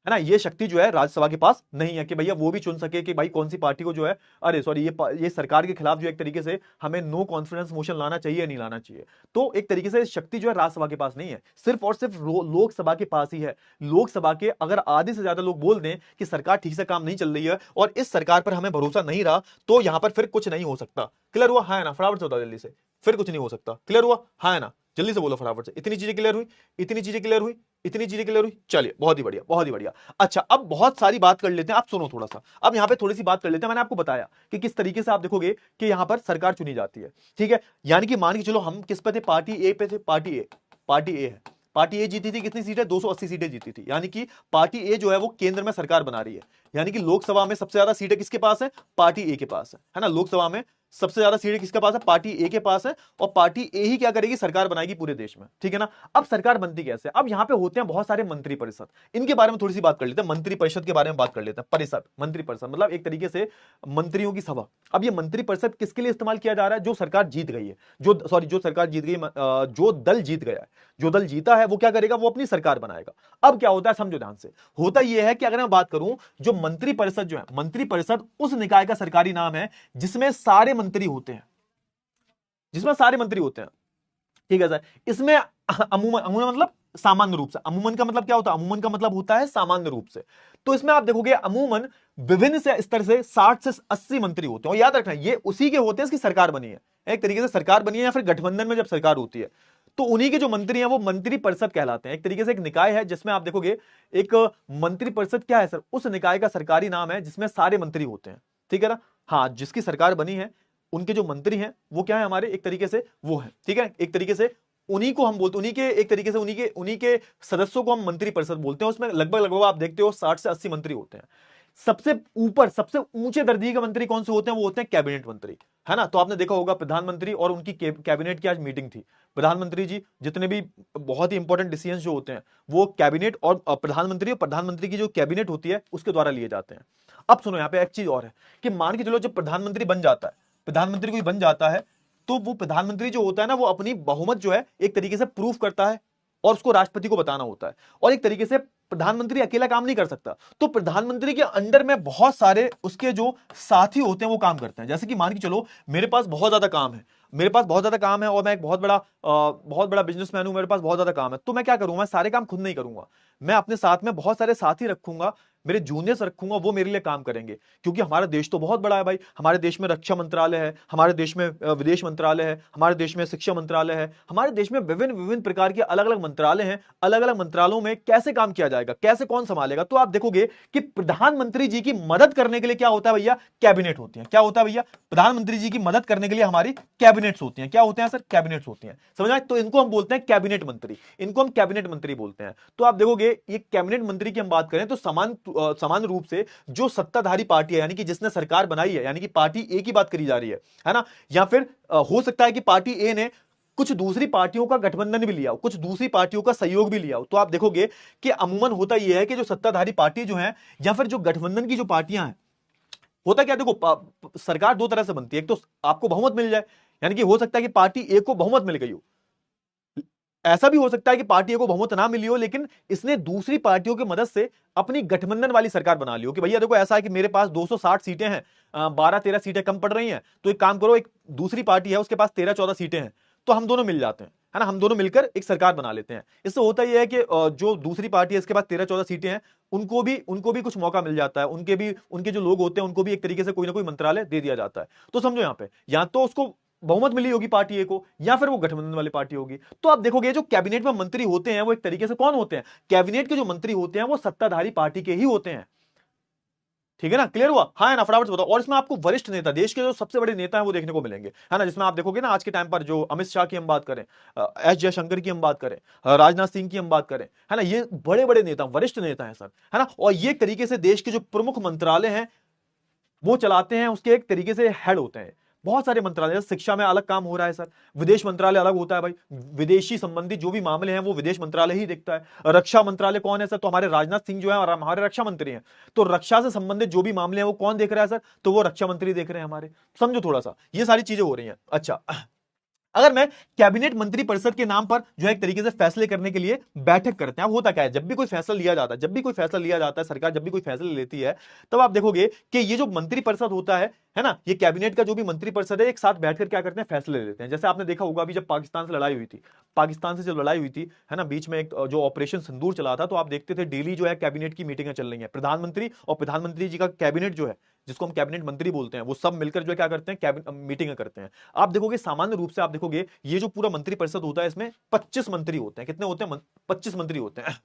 है ना। ये शक्ति जो है राज्यसभा के पास नहीं है कि भैया वो भी चुन सके कि भाई कौन सी पार्टी को जो है, अरे सॉरी, ये सरकार के खिलाफ जो एक तरीके से हमें नो कॉन्फिडेंस मोशन लाना चाहिए या नहीं लाना चाहिए। तो एक तरीके से शक्ति जो है राज्यसभा के पास नहीं है, सिर्फ और सिर्फ लोकसभा के पास ही है। लोकसभा के अगर आधे से ज्यादा लोग बोल दें कि सरकार ठीक से काम नहीं चल रही है और इस सरकार पर हमें भरोसा नहीं रहा, तो यहां पर फिर कुछ नहीं हो सकता। क्लियर हुआ? हाँ है ना? फटाफट से बताओ जल्दी से, फिर कुछ नहीं हो सकता। क्लियर हुआ? हाँ है ना? जल्दी से बोलो फटाफट से। इतनी चीजें क्लियर हुई? इतनी चीजें क्लियर हुई? इतनी चीजें क्लियर हुई? चलिए, बहुत ही बढ़िया, बहुत ही बढ़िया। अच्छा, अब बहुत सारी बात कर लेते हैं, आप सुनो थोड़ा सा। अब यहां पे थोड़ी सी बात कर लेते हैं। मैंने आपको बताया कि किस तरीके से आप देखोगे कि यहां पर सरकार चुनी जाती है, ठीक है। यानी कि मान के चलो हम किस पे थे? पार्टी ए पे थे। पार्टी ए है। पार्टी ए जीती थी, कितनी सीटें? 280 सीटें जीती थी। यानी कि पार्टी ए जो है वो केंद्र में सरकार बना रही है। यानी कि लोकसभा में सबसे ज्यादा सीटें किसके पास है? पार्टी ए के पास है ना। लोकसभा में सबसे ज्यादा सीटें किसके पास है? पार्टी ए के पास है। और पार्टी ए ही क्या करेगी? सरकार बनाएगी पूरे देश में, ठीक है ना। अब सरकार बनती कैसे? अब यहां पे होते हैं बहुत सारे मंत्री परिषद, इनके बारे में थोड़ी सी बात कर लेते हैं। मंत्री परिषद के बारे में बात कर लेते हैं। परिषद, मंत्री परिषद मतलब एक तरीके से मंत्रियों की सभा। अब ये मंत्री परिषद किसके लिए इस्तेमाल किया जा रहा है? जो सरकार जीत गई है, जो सरकार जीत गई, जो दल जीत गया है, जो दल जीता है वो क्या करेगा? वो अपनी सरकार बनाएगा। अब क्या होता है, समझो ध्यान से। होता यह है कि अगर मैं बात करूं, जो मंत्री परिषद जो है, मंत्री परिषद उस निकाय का सरकारी नाम है जिसमें सारे मंत्री होते हैं, जिसमें सारे मंत्री होते हैं, ठीक है सर। इसमें अमूमन, अमूमन मतलब सामान्य रूप से। अमूमन का मतलब क्या होता है? अमूमन का मतलब होता है सामान्य रूप से। तो इसमें आप देखोगे अमूमन विभिन्न से स्तर से 60 से 80 मंत्री होते हैं। और याद रखना, ये उसी के होते हैं इसकी सरकार बनी है, एक तरीके से सरकार बनी है, या फिर गठबंधन में जब सरकार होती है तो उन्हीं के जो मंत्री हैं वो मंत्री परिषद कहलाते हैं। एक तरीके से एक निकाय है जिसमें आप देखोगे एक मंत्री परिषद क्या है सर? उस निकाय का सरकारी नाम है जिसमें सारे मंत्री होते हैं, ठीक है ना। हाँ, जिसकी सरकार बनी है उनके जो मंत्री हैं वो क्या है हमारे? एक तरीके से वो है, ठीक है। एक तरीके से उन्हीं को हम बोलते, उन्हीं के एक तरीके से उन्हीं के सदस्यों को हम मंत्री परिषद बोलते हैं। उसमें लगभग लगभग आप देखते हो 60 से 80 मंत्री होते हैं। सबसे ऊपर, सबसे ऊंचे दर्जे के मंत्री कौन से होते हैं? वो होते हैं कैबिनेट मंत्री, है ना। तो आपने देखा होगा प्रधानमंत्री और उनकी कैबिनेट की आज मीटिंग थी। प्रधानमंत्री जी जितने भी बहुत ही इंपॉर्टेंट डिसीजन जो होते हैं वो कैबिनेट और प्रधानमंत्री की जो कैबिनेट होती है उसके द्वारा लिए जाते हैं। अब सुनो, यहाँ पे एक चीज और है कि मान के चलो जब प्रधानमंत्री बन जाता है, प्रधानमंत्री कोई बन जाता है, तो वो प्रधानमंत्री जो होता है ना वो अपनी बहुमत जो है एक तरीके से प्रूव करता है और उसको राष्ट्रपति को बताना होता है। और एक तरीके से प्रधानमंत्री अकेला काम नहीं कर सकता, तो प्रधानमंत्री के अंडर में बहुत सारे उसके जो साथी होते हैं वो काम करते हैं। जैसे कि मान के चलो मेरे पास बहुत ज्यादा काम है, और मैं एक बहुत बड़ा बिजनेसमैन हूं, मेरे पास बहुत ज्यादा काम है, तो मैं क्या करूंगा? मैं सारे काम खुद नहीं करूंगा, मैं अपने साथ में बहुत सारे साथी रखूंगा, मेरे जूनियर्स रखूंगा, वो मेरे लिए काम करेंगे। क्योंकि हमारा देश तो बहुत बड़ा है भाई। हमारे देश में रक्षा मंत्रालय है, हमारे देश में विदेश मंत्रालय है, हमारे देश में शिक्षा मंत्रालय है, हमारे देश में विभिन्न विभिन्न प्रकार के अलग अलग मंत्रालय हैं। अलग अलग मंत्रालयों में कैसे काम किया जाएगा, कैसे कौन संभालेगा? तो आप देखोगे कि प्रधानमंत्री जी की मदद करने के लिए क्या होता है भैया? कैबिनेट होती है। क्या होता है भैया? प्रधानमंत्री जी की मदद करने के लिए हमारी कैबिनेट्स होती हैं। क्या होते हैं सर? कैबिनेट्स होती हैं। समझ आए? तो इनको हम बोलते हैं कैबिनेट मंत्री, इनको हम कैबिनेट मंत्री बोलते हैं। तो आप देखोगे ये कैबिनेट मंत्री की हम बात करें तो समान रूप से जो सत्ताधारी पार्टी है, यानी कि जिसने सरकार बनाई है, यानी कि पार्टी ए की बात करी जा रही है ना। या फिर हो सकता है कि पार्टी ए ने कुछ दूसरी पार्टियों का गठबंधन भी लिया हो, कुछ दूसरी पार्टियों का सहयोग भी लिया हो। तो आप देखोगे कि अमूमन होता यह है कि जो सत्ताधारी पार्टी जो है या फिर जो गठबंधन की जो पार्टियां हैं, होता क्या, देखो सरकार दो तरह से बनती है। एक तो आपको बहुमत मिल जाए, यानी कि हो सकता है कि पार्टी ए को बहुमत मिल गई हो, ऐसा भी हो सकता है कि पार्टी को बहुमत ना मिली हो लेकिन इसने दूसरी पार्टियों की मदद से अपनी गठबंधन वाली सरकार बना ली हो कि भैया देखो ऐसा है कि मेरे पास 260 सीटें हैं, 12-13 सीटें कम पड़ रही हैं, तो एक काम करो, एक दूसरी पार्टी है उसके पास 13-14 सीटें हैं, तो हम दोनों मिल जाते हैं, है ना, हम दोनों मिलकर एक सरकार बना लेते हैं। इससे होता यह है कि जो दूसरी पार्टी है इसके पास 13-14 सीटें हैं, उनको भी कुछ मौका मिल जाता है, उनके जो लोग होते हैं उनको भी एक तरीके से कोई ना कोई मंत्रालय दे दिया जाता है। तो समझो यहाँ पे या तो उसको बहुमत मिली होगी पार्टी ए को, या फिर वो गठबंधन वाली पार्टी होगी। तो आप देखोगे जो कैबिनेट में मंत्री होते हैं वो एक तरीके से कौन होते हैं? कैबिनेट के जो मंत्री होते हैं वो सत्ताधारी पार्टी के ही होते हैं। ठीक है ना, क्लियर हुआ? हाँ ना, फटाफट से बताओ। और इसमें आपको वरिष्ठ नेता, देश के जो सबसे बड़े नेता हैं वो देखने को मिलेंगे, है ना। जिसमें आप देखोगे ना आज के टाइम पर जो अमित शाह की हम बात करें, एस जयशंकर की हम बात करें, राजनाथ सिंह की हम बात करें, है ना, ये बड़े बड़े नेता, वरिष्ठ नेता हैं सर, है ना। और ये एक तरीके से देश के जो प्रमुख मंत्रालय हैं वो चलाते हैं, उसके एक तरीके से हेड होते हैं। बहुत सारे मंत्रालय, शिक्षा में अलग काम हो रहा है सर, विदेश मंत्रालय अलग होता है भाई, विदेशी संबंधी जो भी मामले हैं वो विदेश मंत्रालय ही देखता है। रक्षा मंत्रालय कौन है सर? तो हमारे राजनाथ सिंह जो है और हमारे रक्षा मंत्री हैं, तो रक्षा से संबंधित जो भी मामले हैं वो कौन देख रहा है सर? तो वो रक्षा मंत्री देख रहे हैं हमारे। समझो थोड़ा सा, ये सारी चीजें हो रही हैं। अच्छा, अगर मैं कैबिनेट मंत्री परिषद के नाम पर जो है एक तरीके से फैसले करने के लिए बैठक करते हैं। अब होता क्या है, जब भी कोई फैसला लिया जाता है, सरकार जब भी कोई फैसला लेती है, तब आप देखोगे कि ये जो मंत्री परिषद होता है ना, ये कैबिनेट का जो भी मंत्री परिषद है, एक साथ बैठकर क्या करते हैं, फैसले लेते हैं। जैसे आपने देखा होगा अभी जब पाकिस्तान से लड़ाई हुई थी, है ना, बीच में एक जो ऑपरेशन सिंदूर चला था, तो आप देखते थे डेली जो है कैबिनेट की मीटिंगें चल रही हैं, प्रधानमंत्री और प्रधानमंत्री जी का कैबिनेट जो है, जिसको हम कैबिनेट मंत्री बोलते हैं, वो सब मिलकर जो है क्या करते हैं, मीटिंग करते हैं। आप देखोगे सामान्य रूप से, आप देखोगे ये जो पूरा मंत्री परिषद होता है, इसमें 25 मंत्री होते हैं। कितने होते हैं? 25 मंत्री होते हैं,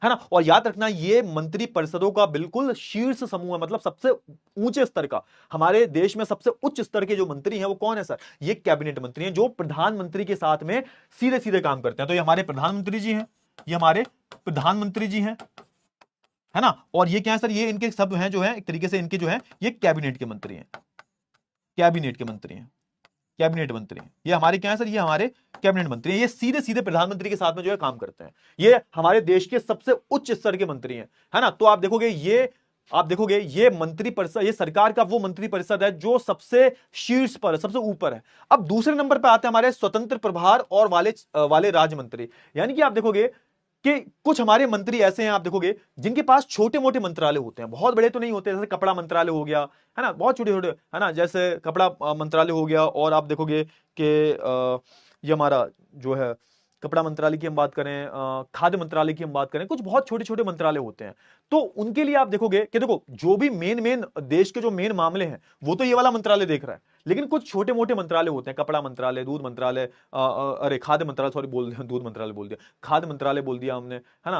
है ना। और याद रखना, ये मंत्री परिषदों का बिल्कुल शीर्ष समूह है, मतलब सबसे ऊंचे स्तर का। हमारे देश में सबसे उच्च स्तर के जो मंत्री हैं वो कौन है सर? ये कैबिनेट मंत्री हैं, जो प्रधानमंत्री के साथ में सीधे सीधे काम करते हैं। तो ये हमारे प्रधानमंत्री जी हैं, है ना। और ये क्या है सर? ये इनके सब हैं जो है एक तरीके से, इनके जो है ये कैबिनेट के मंत्री हैं, कैबिनेट मंत्री। ये हमारे क्या है सर? ये हमारे कैबिनेट मंत्री हैं। ये सीधे सीधे प्रधानमंत्री के साथ में जो है काम करते हैं। ये हमारे देश के सबसे उच्च स्तर के मंत्री हैं, है ना। तो आप देखोगे ये मंत्री परिषद, ये सरकार का वो मंत्री परिषद है जो सबसे शीर्ष पर है, सबसे ऊपर है। अब दूसरे नंबर पर आते हैं हमारे स्वतंत्र प्रभार और वाले राज्य मंत्री। यानी कि आप देखोगे कि कुछ हमारे मंत्री ऐसे हैं, आप देखोगे, जिनके पास छोटे मोटे मंत्रालय होते हैं, बहुत बड़े तो नहीं होते। जैसे कपड़ा मंत्रालय हो गया, है ना, बहुत छोटे छोटे, है ना, जैसे कपड़ा मंत्रालय हो गया। और आप देखोगे कि ये हमारा जो है कपड़ा मंत्रालय की हम बात करें, खाद्य मंत्रालय की हम बात करें, कुछ बहुत छोटे छोटे मंत्रालय होते हैं। तो उनके लिए आप देखोगे कि देखो, जो भी मेन देश के जो मेन मामले हैं, वो तो ये वाला मंत्रालय देख रहा है, लेकिन कुछ छोटे मोटे मंत्रालय होते हैं, कपड़ा मंत्रालय, दूध मंत्रालय, अरे खाद्य मंत्रालय, सॉरी बोल दिया, दूध मंत्रालय बोल दिया, खाद्य मंत्रालय बोल दिया हमने, है ना।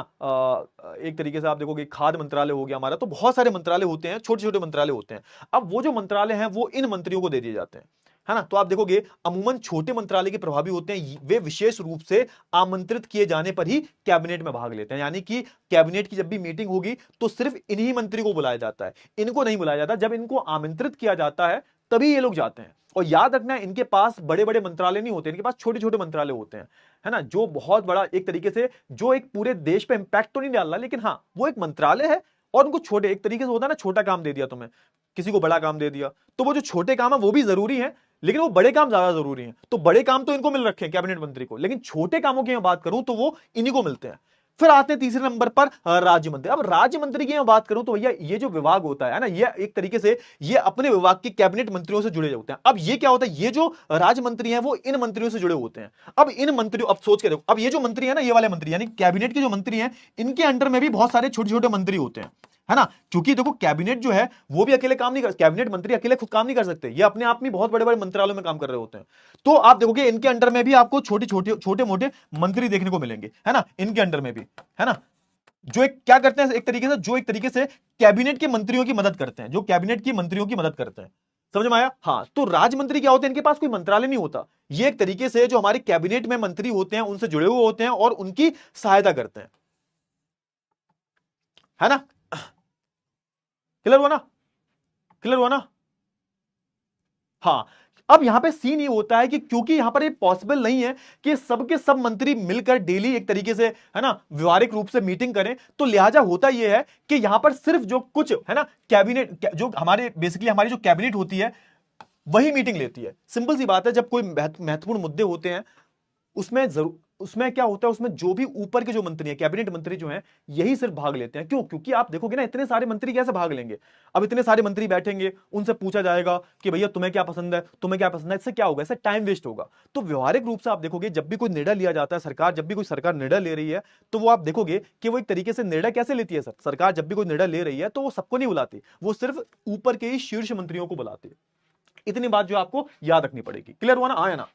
एक तरीके से आप देखोगे खाद्य मंत्रालय हो गया हमारा। तो बहुत सारे मंत्रालय होते हैं, छोटे छोटे मंत्रालय होते हैं। अब वो जो मंत्रालय हैं वो इन मंत्रियों को दे दिए जाते हैं, है ना। तो आप देखोगे अमूमन छोटे मंत्रालय के प्रभावी होते हैं, वे विशेष रूप से आमंत्रित किए जाने पर ही कैबिनेट में भाग लेते हैं। यानी कि कैबिनेट की जब भी मीटिंग होगी तो सिर्फ इन्हीं मंत्री को बुलाया जाता है, इनको नहीं बुलाया जाता। जब इनको आमंत्रित किया जाता है तभी ये लोग जाते हैं। और याद रखना, इनके पास बड़े बड़े मंत्रालय नहीं होते, इनके पास छोटे छोटे मंत्रालय होते हैं, है ना, जो बहुत बड़ा एक तरीके से, जो एक पूरे देश पे इंपैक्ट तो नहीं डाल रहा, लेकिन हाँ वो एक मंत्रालय है। और उनको छोटे, एक तरीके से होता है ना, छोटा काम दे दिया तुम्हें, किसी को बड़ा काम दे दिया, तो वो जो छोटे काम है वो भी जरूरी है, लेकिन वो बड़े काम ज्यादा जरूरी हैं। तो बड़े काम तो इनको मिल रखे हैं, कैबिनेट मंत्री को, लेकिन छोटे कामों की मैं बात करूं तो वो इन्हीं को मिलते हैं। फिर आते हैं तीसरे नंबर पर राज्य मंत्री। अब राज्य मंत्री की मैं बात करूं तो भैया ये जो विभाग होता है ना, ये एक तरीके से ये अपने विभाग के कैबिनेट मंत्रियों से जुड़े होते हैं। अब ये क्या होता है, ये जो राज्य मंत्री हैं वो इन मंत्रियों से जुड़े होते हैं। अब इन मंत्रियों, अब सोच के देखो, अब ये जो मंत्री है ना, ये वाले मंत्री यानी कैबिनेट के जो मंत्री हैं, इनके अंडर में भी बहुत सारे छोटे छोटे मंत्री होते हैं, है ना। क्योंकि देखो कैबिनेट जो है वो भी अकेले काम नहीं कर, कैबिनेट मंत्री अकेले खुद काम नहीं कर सकते, ये अपने आप में बहुत बड़े बड़े मंत्रालयों में काम कर रहे होते हैं। तो आप देखोगे इनके अंडर में भी आपको छोटे मोटे मंत्री देखने को मिलेंगे, है ना, इनके अंडर में भी, है ना, जो एक क्या करते हैं, एक तरीके से कैबिनेट के मंत्रियों की मदद करते हैं, जो कैबिनेट की मंत्रियों की मदद करते हैं। समझ में आया? हाँ। तो राज्य मंत्री क्या होते हैं, इनके पास कोई मंत्रालय नहीं होता, ये एक तरीके से जो हमारे कैबिनेट में मंत्री होते हैं उनसे जुड़े हुए होते हैं और उनकी सहायता करते हैं, है ना। क्लियर हुआ ना? हाँ। अब यहां पे सीन ये होता है कि क्योंकि यहां पर ये पॉसिबल नहीं है कि सबके सब मंत्री मिलकर डेली एक तरीके से, है ना, व्यवहारिक रूप से मीटिंग करें, तो लिहाजा होता यह है कि यहां पर सिर्फ जो कुछ, है ना, कैबिनेट, जो हमारे बेसिकली हमारी जो कैबिनेट होती है वही मीटिंग लेती है। सिंपल सी बात है, जब कोई महत्वपूर्ण मुद्दे होते हैं उसमें क्या होता है, उसमें जो भी ऊपर के जो मंत्री हैं, कैबिनेट मंत्री जो हैं, यही सिर्फ भाग लेते हैं। क्यों? क्योंकि आप देखोगे ना, इतने सारे मंत्री कैसे भाग लेंगे? अब इतने सारे मंत्री बैठेंगे, उनसे पूछा जाएगा कि भैया तुम्हें क्या पसंद है, इससे क्या होगा? इससे टाइम वेस्ट होगा। तो व्यवहारिक रूप से आप देखोगे जब भी कोई निर्णय लिया जाता है, जब भी कोई सरकार निर्णय ले रही है, तो वो आप देखोगे कि वो एक तरीके से निर्णय कैसे लेती है। सरकार जब भी कोई निर्णय ले रही है तो वो सबको नहीं बुलाती, वो सिर्फ ऊपर के ही शीर्ष मंत्रियों को बुलाती है। इतनी बात जो आपको याद रखनी पड़ेगी। क्लियर हुआ ना? आया ना?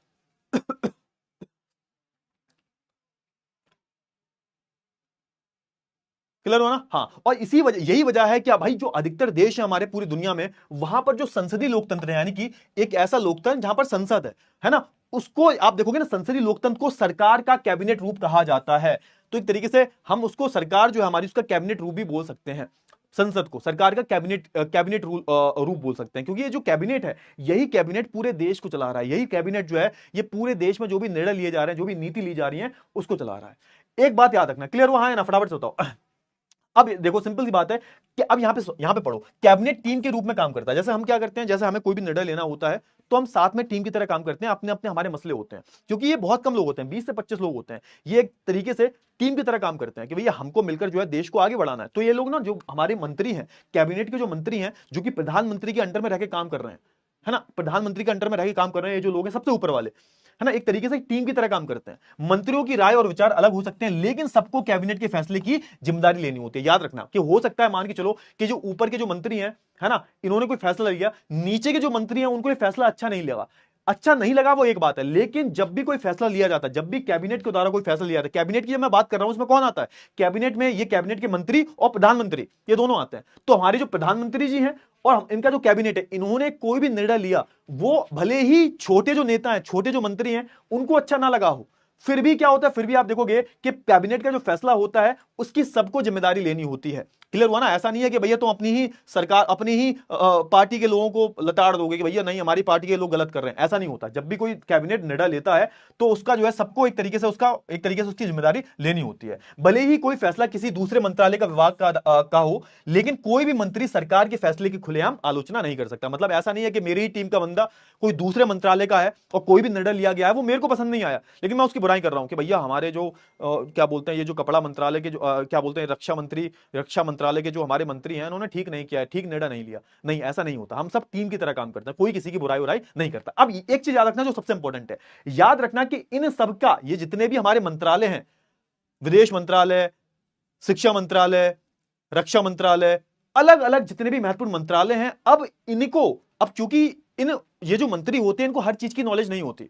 क्लियर हो ना? हाँ। और यही वजह है कि भाई जो अधिकतर देश है हमारे पूरी दुनिया में, वहां पर जो संसदीय लोकतंत्र है, यानी कि एक ऐसा लोकतंत्र जहां पर संसद है ना, उसको आप देखोगे ना, संसदीय लोकतंत्र को सरकार का कैबिनेट रूप कहा जाता है। तो एक तरीके से हम उसको, सरकार जो है हमारी, उसका कैबिनेट रूप भी बोल सकते हैं। संसद को सरकार का कैबिनेट रूप बोल सकते हैं, क्योंकि ये जो कैबिनेट है, यही कैबिनेट पूरे देश को चला रहा है। यही कैबिनेट जो है ये पूरे देश में जो भी निर्णय लिए जा रहे हैं, जो भी नीति ली जा रही है, उसको चला रहा है। एक बात याद रखना। क्लियर हुआ है ना? फटाफट से बताओ। अब देखो सिंपल सी बात है कि अब यहां पे पढ़ो, कैबिनेट टीम के रूप में काम करता है। जैसे हम क्या करते हैं, जैसे हमें कोई भी निर्णय लेना होता है तो हम साथ में टीम की तरह काम करते हैं, अपने अपने हमारे मसले होते हैं, क्योंकि ये बहुत कम लोग होते हैं, 20 से 25 लोग होते हैं, ये एक तरीके से टीम की तरह काम करते हैं कि भैया हमको मिलकर जो है देश को आगे बढ़ाना है। तो ये लोग ना जो हमारे मंत्री हैं, कैबिनेट के जो मंत्री हैं, जो कि प्रधानमंत्री के अंडर में रह के काम कर रहे हैं, है ना, प्रधानमंत्री के अंडर में रह के काम कर रहे हैं, ये जो लोग हैं सबसे ऊपर वाले, है ना, एक तरीके से टीम की तरह काम करते हैं। मंत्रियों की राय और विचार अलग हो सकते हैं, लेकिन सबको कैबिनेट के फैसले की जिम्मेदारी लेनी होती है। याद रखना कि हो सकता है मान के चलो कि जो ऊपर के जो मंत्री हैं, है ना, इन्होंने कोई फैसला लिया, नीचे के जो मंत्री हैं उनको ये फैसला अच्छा नहीं लगा, वो एक बात है, लेकिन जब भी कोई फैसला लिया जाता है, जब भी कैबिनेट के द्वारा कोई फैसला लिया जाता है, कैबिनेट की जब मैं बात कर रहा हूं उसमें कौन आता है, कैबिनेट में ये कैबिनेट के मंत्री और प्रधानमंत्री ये दोनों आते हैं। तो हमारे जो प्रधानमंत्री जी हैं और इनका जो कैबिनेट है, इन्होंने कोई भी निर्णय लिया, वो भले ही छोटे जो नेता हैं, छोटे जो मंत्री हैं, उनको अच्छा ना लगा हो, फिर भी क्या होता है, फिर भी आप देखोगे कि कैबिनेट का जो फैसला होता है उसकी सबको जिम्मेदारी लेनी होती है। क्लियर हुआ ना? ऐसा नहीं है कि भैया तुम अपनी ही सरकार, अपनी ही पार्टी के लोगों को लताड़ दोगे कि भैया नहीं हमारी पार्टी के लोग गलत कर रहे हैं, ऐसा नहीं होता। जब भी कोई कैबिनेट निर्णय लेता है तो उसका जो है सबको एक तरीके से उसकी जिम्मेदारी लेनी होती है। भले ही कोई फैसला किसी दूसरे मंत्रालय का विभाग का हो, लेकिन कोई भी मंत्री सरकार के फैसले की खुलेआम आलोचना नहीं कर सकता। मतलब ऐसा नहीं है कि मेरी ही टीम का बंदा कोई दूसरे मंत्रालय का है और कोई भी निर्णय लिया गया है वो मेरे को पसंद नहीं आया, लेकिन मैं उसकी बुराई कर रहा हूं कि भैया हमारे जो क्या बोलते हैं, ये जो कपड़ा मंत्रालय के जो क्या बोलते हैं, रक्षा मंत्रालय के जो हमारे मंत्री हैं उन्होंने ठीक नहीं किया है, ठीक निर्णय नहीं लिया। नहीं, ऐसा नहीं होता। हम सब टीम की तरह काम करते हैं, कोई किसी की बुराई नहीं करता। अब एक चीज याद रखना जो सबसे इंपॉर्टेंट है, याद रखना कि इन सबका, ये जितने भी हमारे मंत्रालय हैं, विदेश मंत्रालय, शिक्षा मंत्रालय, रक्षा मंत्रालय, अलग अलग जितने भी महत्वपूर्ण मंत्रालय हैं, अब चूंकि ये जो मंत्री होते हैं इनको हर चीज की नॉलेज नहीं होती।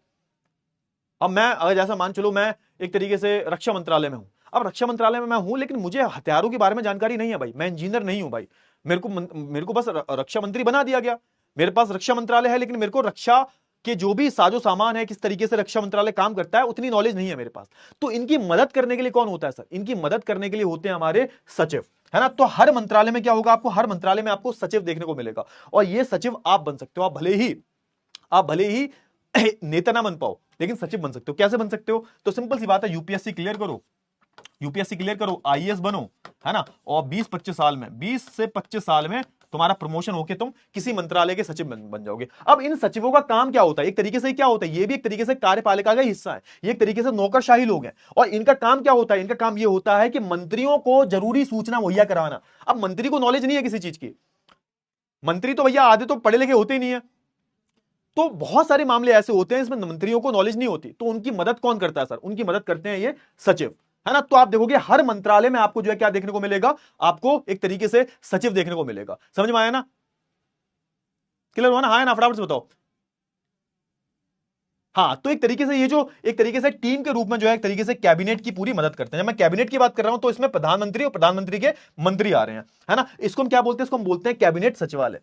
अब मैं अगर जैसा मान चलो मैं एक तरीके से रक्षा मंत्रालय में हूं, अब रक्षा मंत्रालय में मैं हूं लेकिन मुझे हथियारों के बारे में जानकारी नहीं है भाई, मैं इंजीनियर नहीं हूं भाई, मेरे को बस रक्षा मंत्री बना दिया गया, मेरे पास रक्षा मंत्रालय है, लेकिन मेरे को रक्षा के जो भी साजो सामान है, किस तरीके से रक्षा मंत्रालय काम करता है, उतनी नॉलेज नहीं है मेरे पास। तो इनकी मदद करने के लिए कौन होता है सर? इनकी मदद करने के लिए होते हैं हमारे सचिव, है ना। तो हर मंत्रालय में क्या होगा, आपको हर मंत्रालय में आपको सचिव देखने को मिलेगा, और ये सचिव आप बन सकते हो। आप भले ही नेता ना बन पाओ, लेकिन सचिव बन सकते हो। कैसे बन सकते हो? तो सिंपल सी बात है, यूपीएससी क्लियर करो, आईएएस बनो, है ना, और 20 से 25 साल में तुम्हारा प्रमोशन होके तुम किसी मंत्रालय के सचिव बन जाओगे। अब इन सचिवों का काम क्या होता है? एक तरीके से क्या होता है, ये भी एक तरीके से कार्यपालिका का हिस्सा है, ये एक तरीके से नौकरशाही लोग हैं। और इनका काम क्या होता है? इनका काम ये होता है कि मंत्रियों को जरूरी सूचना मुहैया कराना। अब मंत्री को नॉलेज नहीं है किसी चीज की, मंत्री तो भैया आधे तो पढ़े लिखे होते ही नहीं है, तो बहुत सारे मामले ऐसे होते हैं इसमें मंत्रियों को नॉलेज नहीं होती, तो उनकी मदद कौन करता है सर? उनकी मदद करते हैं ये सचिव, है ना। तो आप देखोगे हर मंत्रालय में आपको जो है क्या देखने को मिलेगा, आपको एक तरीके से सचिव देखने को मिलेगा। समझ में आया ना? क्लियर हुआ ना? हाँ ना, फटाफट से बताओ। हाँ, तो एक तरीके से ये जो एक तरीके से टीम के रूप में जो है एक तरीके से कैबिनेट की पूरी मदद करते हैं। जब मैं कैबिनेट की बात कर रहा हूं तो इसमें प्रधानमंत्री और प्रधानमंत्री के मंत्री आ रहे हैं, है ना। इसको हम क्या बोलते हैं? इसको हम बोलते हैं कैबिनेट सचिवालय।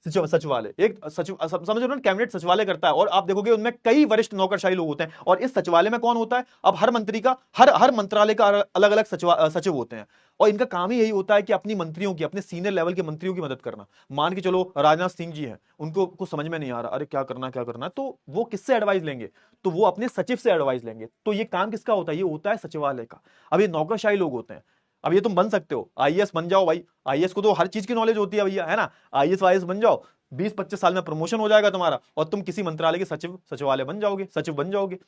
सचिवालय एक सचिव, समझ रहे हो ना, कैबिनेट सचिवालय करता है, और आप देखोगे उनमें कई वरिष्ठ नौकरशाही लोग होते हैं। और इस सचिवालय में कौन होता है? अब हर मंत्री का, हर मंत्रालय का अलग अलग सचिव होते हैं, और इनका काम ही यही होता है कि अपनी मंत्रियों की, अपने सीनियर लेवल के मंत्रियों की मदद करना। मान के चलो राजनाथ सिंह जी हैं, उनको कुछ समझ में नहीं आ रहा, अरे क्या करना, तो वो किससे एडवाइस लेंगे? तो वो अपने सचिव से एडवाइस लेंगे। तो ये काम किसका होता है? ये होता है सचिवालय का। अब ये नौकरशाही लोग होते हैं। अब ये तुम बन सकते हो, आईएएस बन जाओ भाई, आईएएस को तो हर चीज की नॉलेज होती है भैया, है ना। आईएएस बन जाओ, 20-25 साल में प्रमोशन हो जाएगा तुम्हारा, और तुम किसी मंत्रालय के सचिवालय बन जाओगे, सचिव बन जाओगे।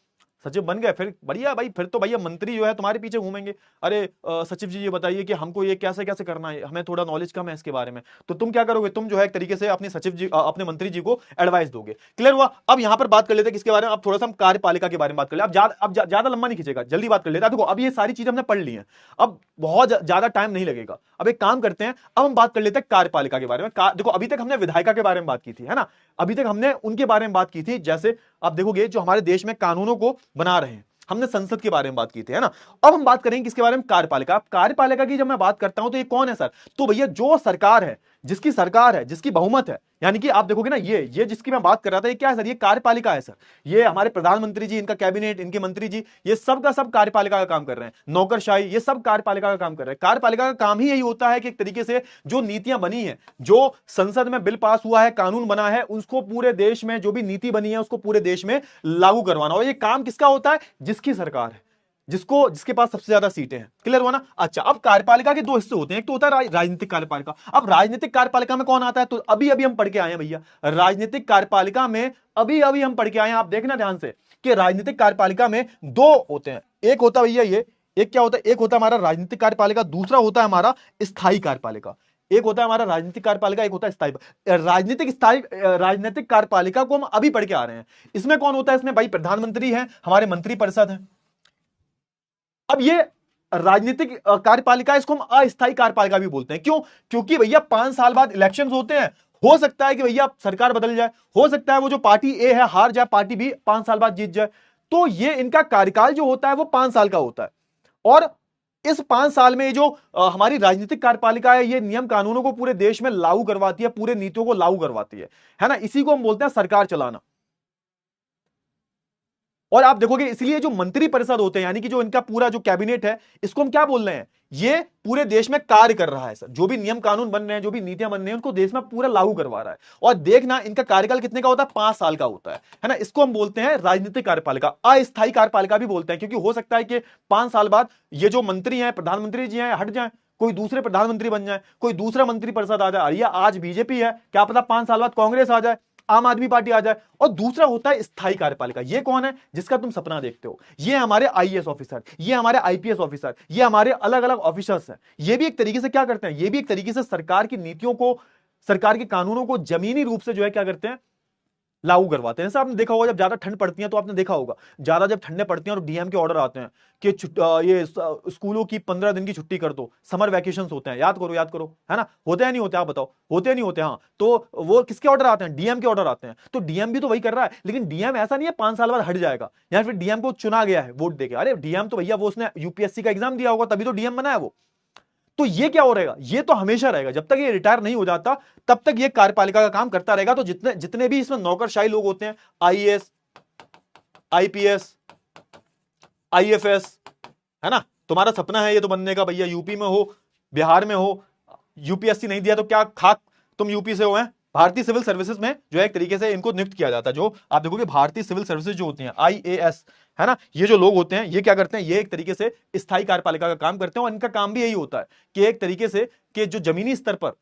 सचिव बन गए, फिर बढ़िया भाई, फिर तो भैया मंत्री जो है तुम्हारे पीछे घूमेंगे, अरे सचिव जी ये बताइए कि हमको ये कैसे कैसे करना है, हमें थोड़ा नॉलेज कम है इसके बारे में। तो तुम क्या करोगे? तुम जो है एक तरीके से अपने सचिव जी, अपने मंत्री जी को एडवाइस दोगे। क्लियर हुआ? अब यहां पर बात कर लेते हैं किसके बारे में, अब थोड़ा सा हम कार्यपालिका के बारे में बात कर ले। अब ज्यादा लंबा नहीं खींचेगा, जल्दी बात कर लेते हैं। देखो अब ये सारी चीजें हमने पढ़ ली है, अब बहुत ज्यादा टाइम नहीं लगेगा। अब एक काम करते हैं, अब हम बात कर लेते हैं कार्यपालिका के बारे में। देखो अभी तक हमने विधायिका के बारे में बात की थी, है ना, अभी तक हमने उनके बारे में बात की थी। जैसे आप देखोगे जो हमारे देश में कानूनों को बना रहे हैं, हमने संसद के बारे में बात की थी, है ना। अब हम बात करेंगे किसके बारे में? कार्यपालिका। कार्यपालिका की जब मैं बात करता हूं तो ये कौन है सर? तो भैया जो सरकार है, जिसकी सरकार है, जिसकी बहुमत है, यानी कि आप देखोगे ना, ये जिसकी मैं बात कर रहा था, ये क्या है सर? ये कार्यपालिका है सर। ये हमारे प्रधानमंत्री जी, इनका कैबिनेट, इनके मंत्री जी, ये सब का सब कार्यपालिका का काम कर रहे हैं। नौकरशाही, ये सब कार्यपालिका का काम कर रहे हैं। कार्यपालिका का काम ही यही होता है कि एक तरीके से जो नीतियां बनी है, जो संसद में बिल पास हुआ है, कानून बना है, उसको पूरे देश में, जो भी नीति बनी है उसको पूरे देश में लागू करवाना। और ये काम किसका होता है? जिसकी सरकार है, जिसके पास सबसे ज्यादा सीटें हैं। क्लियर हुआ ना? अच्छा, अब कार्यपालिका के दो हिस्से होते हैं, एक तो होता है राजनीतिक कार्यपालिका। अब राजनीतिक कार्यपालिका में कौन आता है? तो अभी अभी हम पढ़ के आए हैं भैया, राजनीतिक कार्यपालिका में अभी अभी हम पढ़ के आए हैं। आप देखना ध्यान से कि राजनीतिक कार्यपालिका में दो होते हैं, एक होता है भैया ये, एक क्या होता है, एक होता है हमारा राजनीतिक कार्यपालिका, दूसरा होता है हमारा स्थायी कार्यपालिका। एक होता है हमारा राजनीतिक कार्यपालिका, एक होता है स्थायी। राजनीतिक कार्यपालिका को हम अभी पढ़ के आ रहे हैं। इसमें कौन होता है? इसमें भाई प्रधानमंत्री है, हमारे मंत्री परिषद है। अब ये राजनीतिक कार्यपालिका, इसको हम अस्थायी कार्यपालिका भी बोलते हैं। क्यों? क्योंकि भैया 5 साल बाद इलेक्शन होते हैं, हो सकता है कि भैया सरकार बदल जाए, हो सकता है वो जो पार्टी ए है हार जाए, पार्टी बी 5 साल बाद जीत जाए। तो ये इनका कार्यकाल जो होता है वो 5 साल का होता है। और इस 5 साल में जो हमारी राजनीतिक कार्यपालिका है, ये नियम कानूनों को पूरे देश में लागू करवाती है, पूरे नीतियों को लागू करवाती है ना? इसी को हम बोलते हैं सरकार चलाना। और आप देखोगे इसलिए जो मंत्री परिषद होते हैं, यानी कि जो इनका पूरा जो कैबिनेट है, इसको हम क्या बोल रहे हैं? ये पूरे देश में कार्य कर रहा है सर। जो भी नियम कानून बन रहे हैं, जो भी नीतियां बन रही हैं, उनको देश में पूरा लागू करवा रहा है। और देखना, इनका कार्यकाल कितने का होता है? 5 साल का होता है ना? इसको हम बोलते हैं राजनीतिक कार्यपालिका। अस्थायी कार्यपालिका भी बोलते हैं, क्योंकि हो सकता है कि 5 साल बाद ये जो मंत्री हैं, प्रधानमंत्री जी हैं, हट जाए, कोई दूसरे प्रधानमंत्री बन जाए, कोई दूसरा मंत्री परिषद आ जाए। अरे आज बीजेपी है, क्या पता 5 साल बाद कांग्रेस आ जाए, आम आदमी पार्टी आ जाए। और दूसरा होता है स्थायी कार्यपालिका। ये कौन है? जिसका तुम सपना देखते हो। ये हमारे आईएएस ऑफिसर, ये हमारे आईपीएस ऑफिसर, ये हमारे अलग अलग ऑफिसर्स हैं। ये भी एक तरीके से क्या करते हैं? ये भी एक तरीके से सरकार की नीतियों को, सरकार के कानूनों को जमीनी रूप से जो है क्या करते हैं? लागू करवाते हैं। जैसे आपने देखा होगा, जब ज्यादा ठंड पड़ती है तो आपने देखा होगा, ज्यादा जब ठंडें पड़ती हैं और डीएम के ऑर्डर आते हैं कि ये स्कूलों की 15 दिन की छुट्टी कर दो, समर वैकेशन होते हैं, याद करो, है ना? होते हैं नहीं होते? आप बताओ, होते हैं नहीं होते? हाँ, तो वो किसके ऑर्डर आते हैं? डीएम के ऑर्डर आते हैं। तो डीएम भी तो वही कर रहा है, लेकिन डीएम ऐसा नहीं है 5 साल बाद हट जाएगा, या फिर डीएम को चुना गया है वोट देके। अरे डीएम तो भैया वो उसने यूपीएससी का एग्जाम दिया होगा, तभी तो डीएम बना है वो। तो ये क्या हो रहेगा? ये तो हमेशा रहेगा, जब तक ये रिटायर नहीं हो जाता तब तक ये कार्यपालिका का काम करता रहेगा। तो जितने जितने भी इसमें नौकरशाही लोग होते हैं, आईएएस, आईपीएस, आईएफएस, है ना? तुम्हारा सपना है ये तो बनने का भैया, यूपी में हो, बिहार में हो, यूपीएससी नहीं दिया तो क्या खाक तुम यूपी से हो? हैं भारतीय सिविल सर्विसेज में जो है एक तरीके से इनको नियुक्त किया जाता है। जो आप देखोगे भारतीय सिविल सर्विसेज जो होती हैं, आईएएस, है ना, ये जो लोग होते हैं, ये क्या करते हैं? ये एक तरीके से स्थायी कार्यपालिका का काम करते हैं। और इनका काम भी यही होता है कि एक तरीके से कि जो जमीनी स्तर पर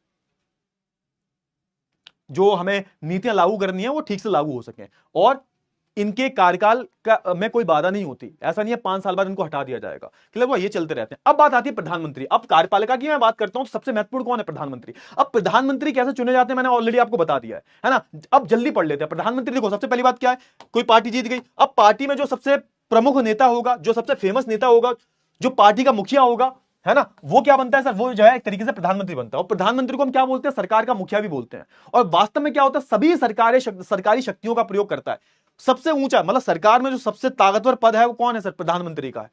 जो हमें नीतियां लागू करनी है वो ठीक से लागू हो सके, और इनके कार्यकाल का में कोई बाधा नहीं होती। ऐसा नहीं है 5 साल बाद इनको हटा दिया जाएगा। क्लियर हुआ? ये चलते रहते हैं। अब बात आती है प्रधानमंत्री। अब कार्यपालिका की मैं बात करता हूं तो सबसे महत्वपूर्ण कौन है? प्रधानमंत्री। अब प्रधानमंत्री कैसे चुने जाते हैं मैंने ऑलरेडी आपको बता दिया है ना? अब जल्दी पढ़ लेते हैं। प्रधानमंत्री देखो, सबसे पहली बात क्या है? कोई पार्टी जीत गई, अब पार्टी में जो सबसे प्रमुख नेता होगा, जो सबसे फेमस नेता होगा, जो पार्टी का मुखिया होगा, है ना, वो क्या बनता है सर? वो जो है एक तरीके से प्रधानमंत्री बनता है। और प्रधानमंत्री को हम क्या बोलते हैं? सरकार का मुखिया भी बोलते हैं। और वास्तव में क्या होता है? सभी सरकारी शक्तियों का प्रयोग करता है। सबसे ऊंचा, मतलब सरकार में जो सबसे ताकतवर पद है वो कौन है सर? प्रधानमंत्री का है।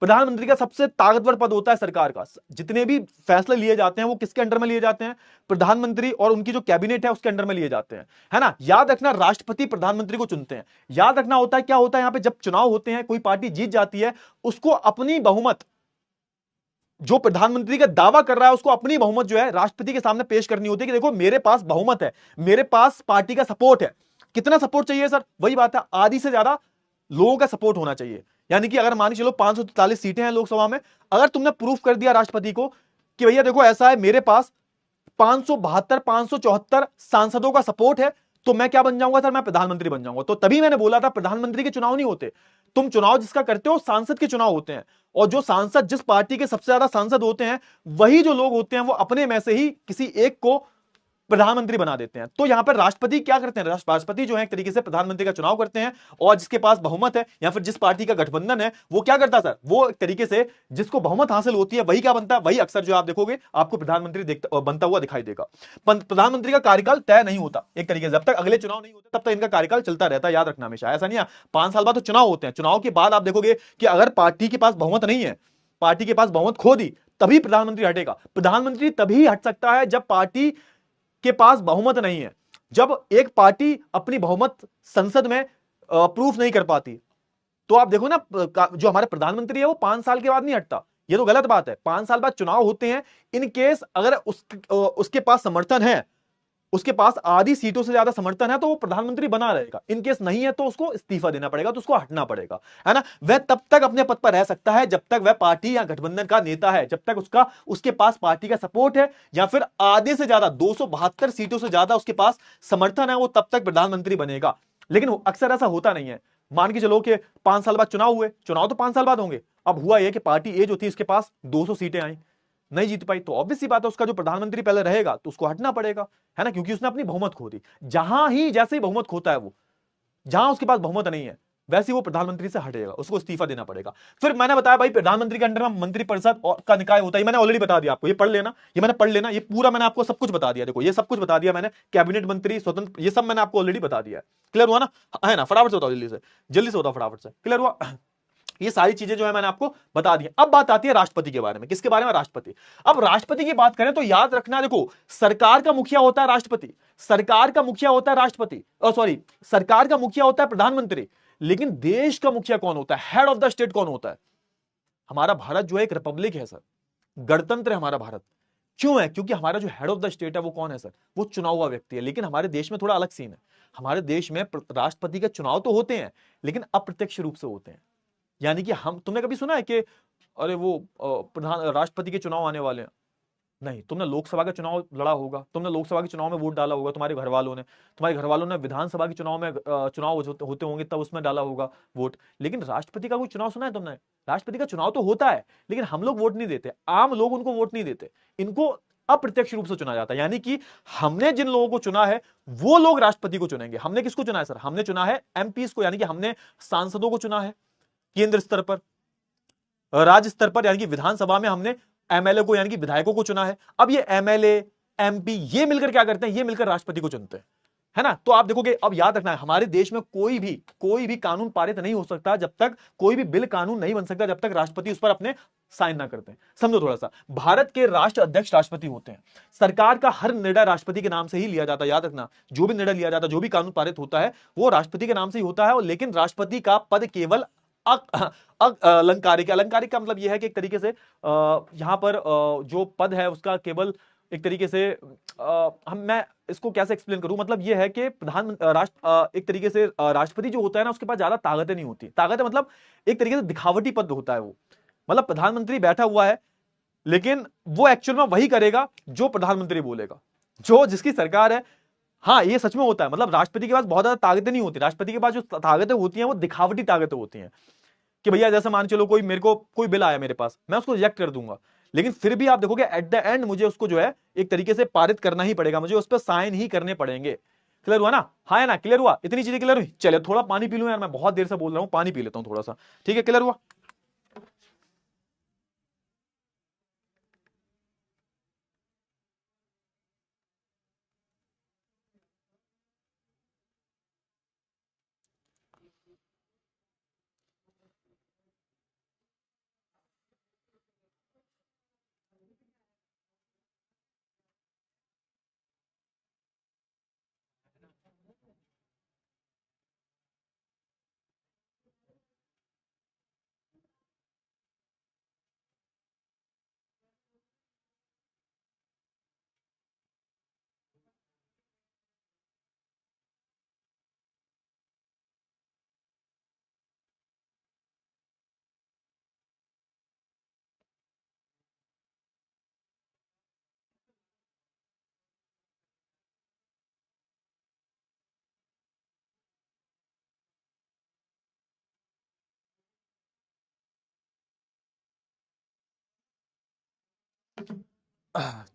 प्रधानमंत्री का सबसे ताकतवर पद होता है सरकार का। जितने भी फैसले लिए जाते हैं वो किसके अंडर में लिए जाते हैं? प्रधानमंत्री और उनकी जो कैबिनेट है उसके अंडर में लिए जाते हैं, है ना? याद रखना, राष्ट्रपति प्रधानमंत्री को चुनते हैं। याद रखना होता है क्या होता है यहां पे, जब चुनाव होते हैं, कोई पार्टी जीत जाती है, उसको अपनी बहुमत, जो प्रधानमंत्री का दावा कर रहा है, उसको अपनी बहुमत जो है राष्ट्रपति के सामने पेश करनी होती है कि देखो मेरे पास बहुमत है, मेरे पास पार्टी का सपोर्ट है। कितना सपोर्ट चाहिए सर? वही बात है, आधी से ज्यादा लोगों का सपोर्ट होना चाहिए। यानी कि अगर मान के चलो 543 सीटें हैं लोकसभा में, अगर तुमने प्रूफ कर दिया राष्ट्रपति को कि भैया देखो ऐसा है, मेरे पास 572 574 सांसदों का सपोर्ट है, तो मैं क्या बन जाऊंगा सर? मैं प्रधानमंत्री बन जाऊंगा। तो तभी मैंने बोला था प्रधानमंत्री के चुनाव नहीं होते, तुम चुनाव जिसका करते हो सांसद के चुनाव होते हैं। और जो सांसद, जिस पार्टी के सबसे ज्यादा सांसद होते हैं, वही जो लोग होते हैं वो अपने में से ही किसी एक को प्रधानमंत्री बना देते हैं। तो यहां पर राष्ट्रपति क्या करते हैं? राष्ट्रपति जो है एक तरीके से प्रधानमंत्री का चुनाव करते हैं, और जिसके पास बहुमत है या फिर जिस पार्टी का गठबंधन है वो क्या करता है सर? वो एक तरीके से जिसको बहुमत हासिल होती है वही क्या बनता है? वही अक्सर जो आप देखोगे आपको प्रधानमंत्री बनता हुआ दिखाई देगा। प्रधानमंत्री का कार्यकाल तय नहीं होता एक तरीके से, जब तक अगले चुनाव नहीं होते तब तक इनका कार्यकाल चलता रहता है। याद रखना हमेशा, ऐसा नहीं है 5 साल बाद तो चुनाव होते हैं, चुनाव के बाद आप देखोगे कि अगर पार्टी के पास बहुमत नहीं है, पार्टी के पास बहुमत खो दी, तभी प्रधानमंत्री हटेगा। प्रधानमंत्री तभी हट सकता है जब पार्टी के पास बहुमत नहीं है। जब एक पार्टी अपनी बहुमत संसद में प्रूफ नहीं कर पाती, तो आप देखो ना, जो हमारे प्रधानमंत्री है वो 5 साल के बाद नहीं हटता। ये तो गलत बात है। 5 साल बाद चुनाव होते हैं। इन केस अगर उसके पास समर्थन है, उसके पास आधी सीटों से ज्यादा समर्थन है तो वो प्रधानमंत्री बना रहेगा। इनकेस नहीं है तो उसको इस्तीफा देना पड़ेगा, तो उसको हटना पड़ेगा, है ना। वह तब तक अपने पद पर रह सकता है जब तक वह पार्टी या गठबंधन का नेता है, जब तक उसके पास पार्टी का सपोर्ट है या फिर आधे से ज्यादा 272 सीटों से ज्यादा उसके पास समर्थन है, वो तब तक प्रधानमंत्री बनेगा। लेकिन अक्सर ऐसा होता नहीं है। मान के चलो कि 5 साल बाद चुनाव हुए, चुनाव तो 5 साल बाद होंगे। अब हुआ यह कि पार्टी ए जो थी उसके पास 200 सीटें आई, नहीं जीत पाई, तो ऑब्वियस सी बात है उसका जो प्रधानमंत्री पहले रहेगा तो उसको हटना पड़ेगा, है ना, क्योंकि उसने अपनी बहुमत खो दी। जहां ही जैसे ही बहुमत खोता है वो, जहां उसके पास बहुमत नहीं है वैसे ही वो प्रधानमंत्री से हटेगा, उसको इस्तीफा देना पड़ेगा। फिर मैंने बताया भाई प्रधानमंत्री के अंडर में मंत्रिपरिषद का निकाय होता है, मैंने ऑलरेडी बता दिया आपको, ये पढ़ लेना, ये मैंने पढ़ लेना, ये पूरा मैंने आपको सब कुछ बता दिया। देखो ये सब कुछ बता दिया मैंने, कैबिनेट मंत्री, स्वतंत्र, ये सब मैंने आपको ऑलरेडी बता दिया है। क्लियर हुआ ना, है ना। फटाफट से बताओ, जल्दी से बताओ, फटाफट से। क्लियर हुआ। ये सारी चीजें जो है मैंने आपको बता दी। अब बात आती है राष्ट्रपति के बारे में। किसके बारे में? राष्ट्रपति। अब राष्ट्रपति की बात करें तो याद रखना, देखो सरकार का मुखिया होता है राष्ट्रपति, सरकार का मुखिया होता है राष्ट्रपति, सॉरी सरकार का मुखिया होता है प्रधानमंत्री, लेकिन देश का मुखिया कौन होता है, हेड ऑफ द स्टेट कौन होता है? हमारा भारत जो है एक रिपब्लिक है सर, गणतंत्र है हमारा भारत। क्यों है? क्योंकि हमारा जो हेड ऑफ द स्टेट है वो कौन है सर? वो चुना हुआ व्यक्ति है। लेकिन हमारे देश में थोड़ा अलग सीन है। हमारे देश में राष्ट्रपति के चुनाव तो होते हैं लेकिन अप्रत्यक्ष रूप से होते हैं। यानी कि हम, तुमने कभी सुना है कि अरे वो प्रधान राष्ट्रपति के चुनाव आने वाले हैं? नहीं। तुमने लोकसभा का चुनाव लड़ा होगा, तुमने लोकसभा के चुनाव में वोट डाला होगा, तुम्हारे घर वालों ने विधानसभा के चुनाव में चुनाव होते होंगे तब उसमें डाला होगा वोट। लेकिन राष्ट्रपति का कोई चुनाव सुना है तुमने? राष्ट्रपति का चुनाव तो होता है लेकिन हम लोग वोट नहीं देते, आम लोग उनको वोट नहीं देते, इनको अप्रत्यक्ष रूप से चुना जाता है। यानी कि हमने जिन लोगों को चुना है वो लोग राष्ट्रपति को चुनेंगे। हमने किसको चुना है सर? हमने चुना है एमपीज को, यानी कि हमने सांसदों को चुना है केंद्र स्तर पर, राज्य स्तर पर यानी कि विधानसभा में हमने एमएलए को यानी कि विधायकों को चुना है। अब ये एमएलए एमपी ये मिलकर क्या करते हैं? ये मिलकर राष्ट्रपति को चुनते हैं, है ना। तो आप देखोगे, अब याद रखना है हमारे देश में कोई भी कानून पारित नहीं हो सकता जब तक, कोई भी बिल कानून नहीं बन सकता जब तक राष्ट्रपति उस पर अपने साइन ना करते हैं। समझो थोड़ा सा, भारत के राष्ट्र अध्यक्ष राष्ट्रपति होते हैं। सरकार का हर निर्णय राष्ट्रपति के नाम से ही लिया जाता है। याद रखना, जो भी निर्णय लिया जाता है, जो भी कानून पारित होता है वो राष्ट्रपति के नाम से ही होता है। लेकिन राष्ट्रपति का पद केवल अलंकारिक, अलंकारिक का मतलब यह है कि एक तरीके से यहां पर जो पद है उसका केवल एक तरीके से मैं इसको कैसे एक्सप्लेन करूं, मतलब यह है कि एक तरीके से राष्ट्रपति जो होता है ना उसके पास ज्यादा ताकतें नहीं होती। ताकतें मतलब एक तरीके से दिखावटी पद होता है वो, मतलब प्रधानमंत्री बैठा हुआ है लेकिन वो एक्चुअल में वही करेगा जो प्रधानमंत्री बोलेगा, जो जिसकी सरकार है। हाँ ये सच में होता है, मतलब राष्ट्रपति के पास बहुत ज्यादा ताकतें नहीं होती। राष्ट्रपति के पास जो ताकतें होती हैं वो दिखावटी ताकतें होती हैं कि भैया जैसे मान चलो कोई मेरे को कोई बिल आया मेरे पास, मैं उसको रिजेक्ट कर दूंगा, लेकिन फिर भी आप देखोगे एट द एंड मुझे उसको जो है एक तरीके से पारित करना ही पड़ेगा, मुझे उस पर साइन ही करने पड़ेंगे। क्लियर हुआ ना? हाँ है ना? क्लियर हुआ? इतनी चीजें क्लियर हुई? चलिए थोड़ा पानी पी लूं यार, मैं बहुत देर से बोल रहा हूं, पानी पी लेता हूं थोड़ा सा। ठीक है, क्लियर हुआ?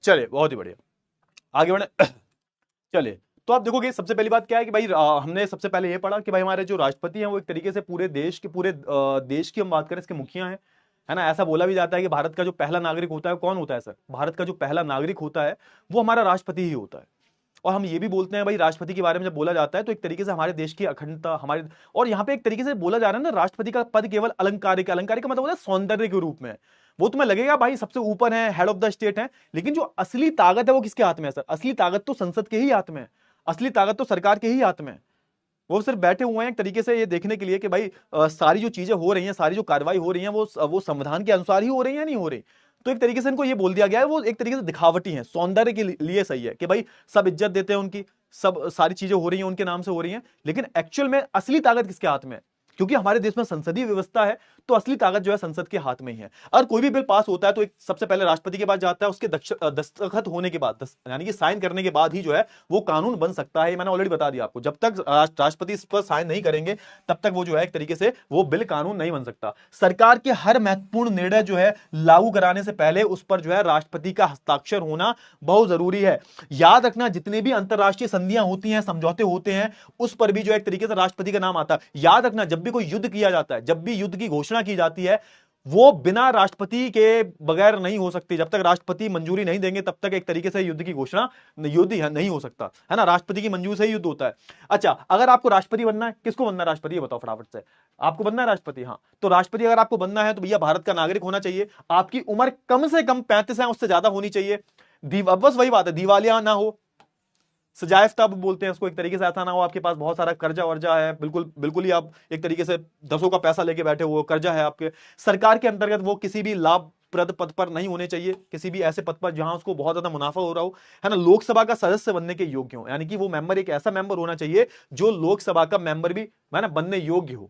चलिए बहुत ही बढ़िया, आगे बढ़े। चलिए, तो आप देखोगे सबसे पहली बात क्या है कि भाई हमने सबसे पहले ये पढ़ा कि भाई हमारे जो राष्ट्रपति हैं वो एक तरीके से पूरे देश के, पूरे देश की हम बात करें इसके मुखिया हैं, है ना। ऐसा बोला भी जाता है कि भारत का जो पहला नागरिक होता है कौन होता है सर? भारत का जो पहला नागरिक होता है वो हमारा राष्ट्रपति ही होता है। और हम ये भी बोलते हैं भाई राष्ट्रपति के बारे में जब बोला जाता है तो एक तरीके से हमारे देश की अखंडता, हमारे, और यहाँ पे एक तरीके से बोला जा रहा है ना राष्ट्रपति का पद केवल अलंकारिक, अलंकारिक का मतलब होता है सौंदर्य के रूप में। वो तुम्हें लगेगा भाई सबसे ऊपर है, हेड ऑफ द स्टेट है, लेकिन जो असली ताकत है वो किसके हाथ में है सर? असली ताकत तो संसद के ही हाथ में है, असली ताकत तो सरकार के ही हाथ में है। वो सिर्फ बैठे हुए हैं एक तरीके से ये देखने के लिए कि भाई सारी जो चीजें हो रही हैं, सारी जो कार्रवाई हो रही हैं वो संविधान के अनुसार ही हो रही है या नहीं हो रही। तो एक तरीके से इनको ये बोल दिया गया है वो एक तरीके से दिखावटी है, सौंदर्य के लिए सही है कि भाई सब इज्जत देते हैं उनकी, सब सारी चीजें हो रही हैं उनके नाम से हो रही हैं, लेकिन एक्चुअल में असली ताकत किसके हाथ में है? क्योंकि हमारे देश में संसदीय व्यवस्था है, तो असली ताकत जो है संसद के हाथ में ही है। अगर कोई भी बिल पास होता है तो एक सबसे पहले राष्ट्रपति के पास जाता है, उसके दस्तखत होने के बाद, यानी कि साइन करने के बाद ही जो है वो कानून बन सकता है। मैंने ऑलरेडी बता दिया आपको, जब तक राष्ट्रपति इस पर साइन नहीं करेंगे तब तक वो जो है एक तरीके से वो बिल कानून नहीं बन सकता। सरकार के हर महत्वपूर्ण निर्णय जो है लागू कराने से पहले उस पर जो है राष्ट्रपति का हस्ताक्षर होना बहुत जरूरी है। याद रखना, जितने भी अंतरराष्ट्रीय संधियां होती हैं, समझौते होते हैं, उस पर भी जो एक तरीके से राष्ट्रपति का नाम आता है। याद रखना, जब भी कोई युद्ध किया जाता है, जब भी युद्ध की घोषणा की जाती है, वो बिना राष्ट्रपति के बगैर नहीं हो सकती। जब तक राष्ट्रपति मंजूरी नहीं देंगे तब तक एक तरीके से युद्ध की घोषणा युद्ध नहीं हो सकता है ना, राष्ट्रपति की मंजूरी से ही युद्ध होता है। अच्छा, अगर आपको राष्ट्रपति बनना है, किसको बनना है राष्ट्रपति, ये बताओ फटाफट से। आपको बनना है राष्ट्रपति, हाँ, तो राष्ट्रपति अगर आपको बनना है तो भैया भारत का नागरिक होना चाहिए, आपकी उम्र कम से कम 35 है, उससे ज्यादा होनी चाहिए, बस वही बात है, दिवालिया ना हो, सजायफ्ता बोलते हैं उसको, एक तरीके से ऐसा ना हो आपके पास बहुत सारा कर्जा वर्जा है, बिल्कुल बिल्कुल ही आप एक तरीके से दसों का पैसा लेके बैठे हो, कर्जा है आपके। सरकार के अंतर्गत वो किसी भी लाभप्रद पद पर नहीं होने चाहिए, किसी भी ऐसे पद पर जहां उसको बहुत ज्यादा मुनाफा हो रहा हो, है ना। लोकसभा का सदस्य बनने के योग्य हो, यानी कि वो मेंबर एक ऐसा मेंबर होना चाहिए जो लोकसभा का मेंबर भी है ना बनने योग्य हो,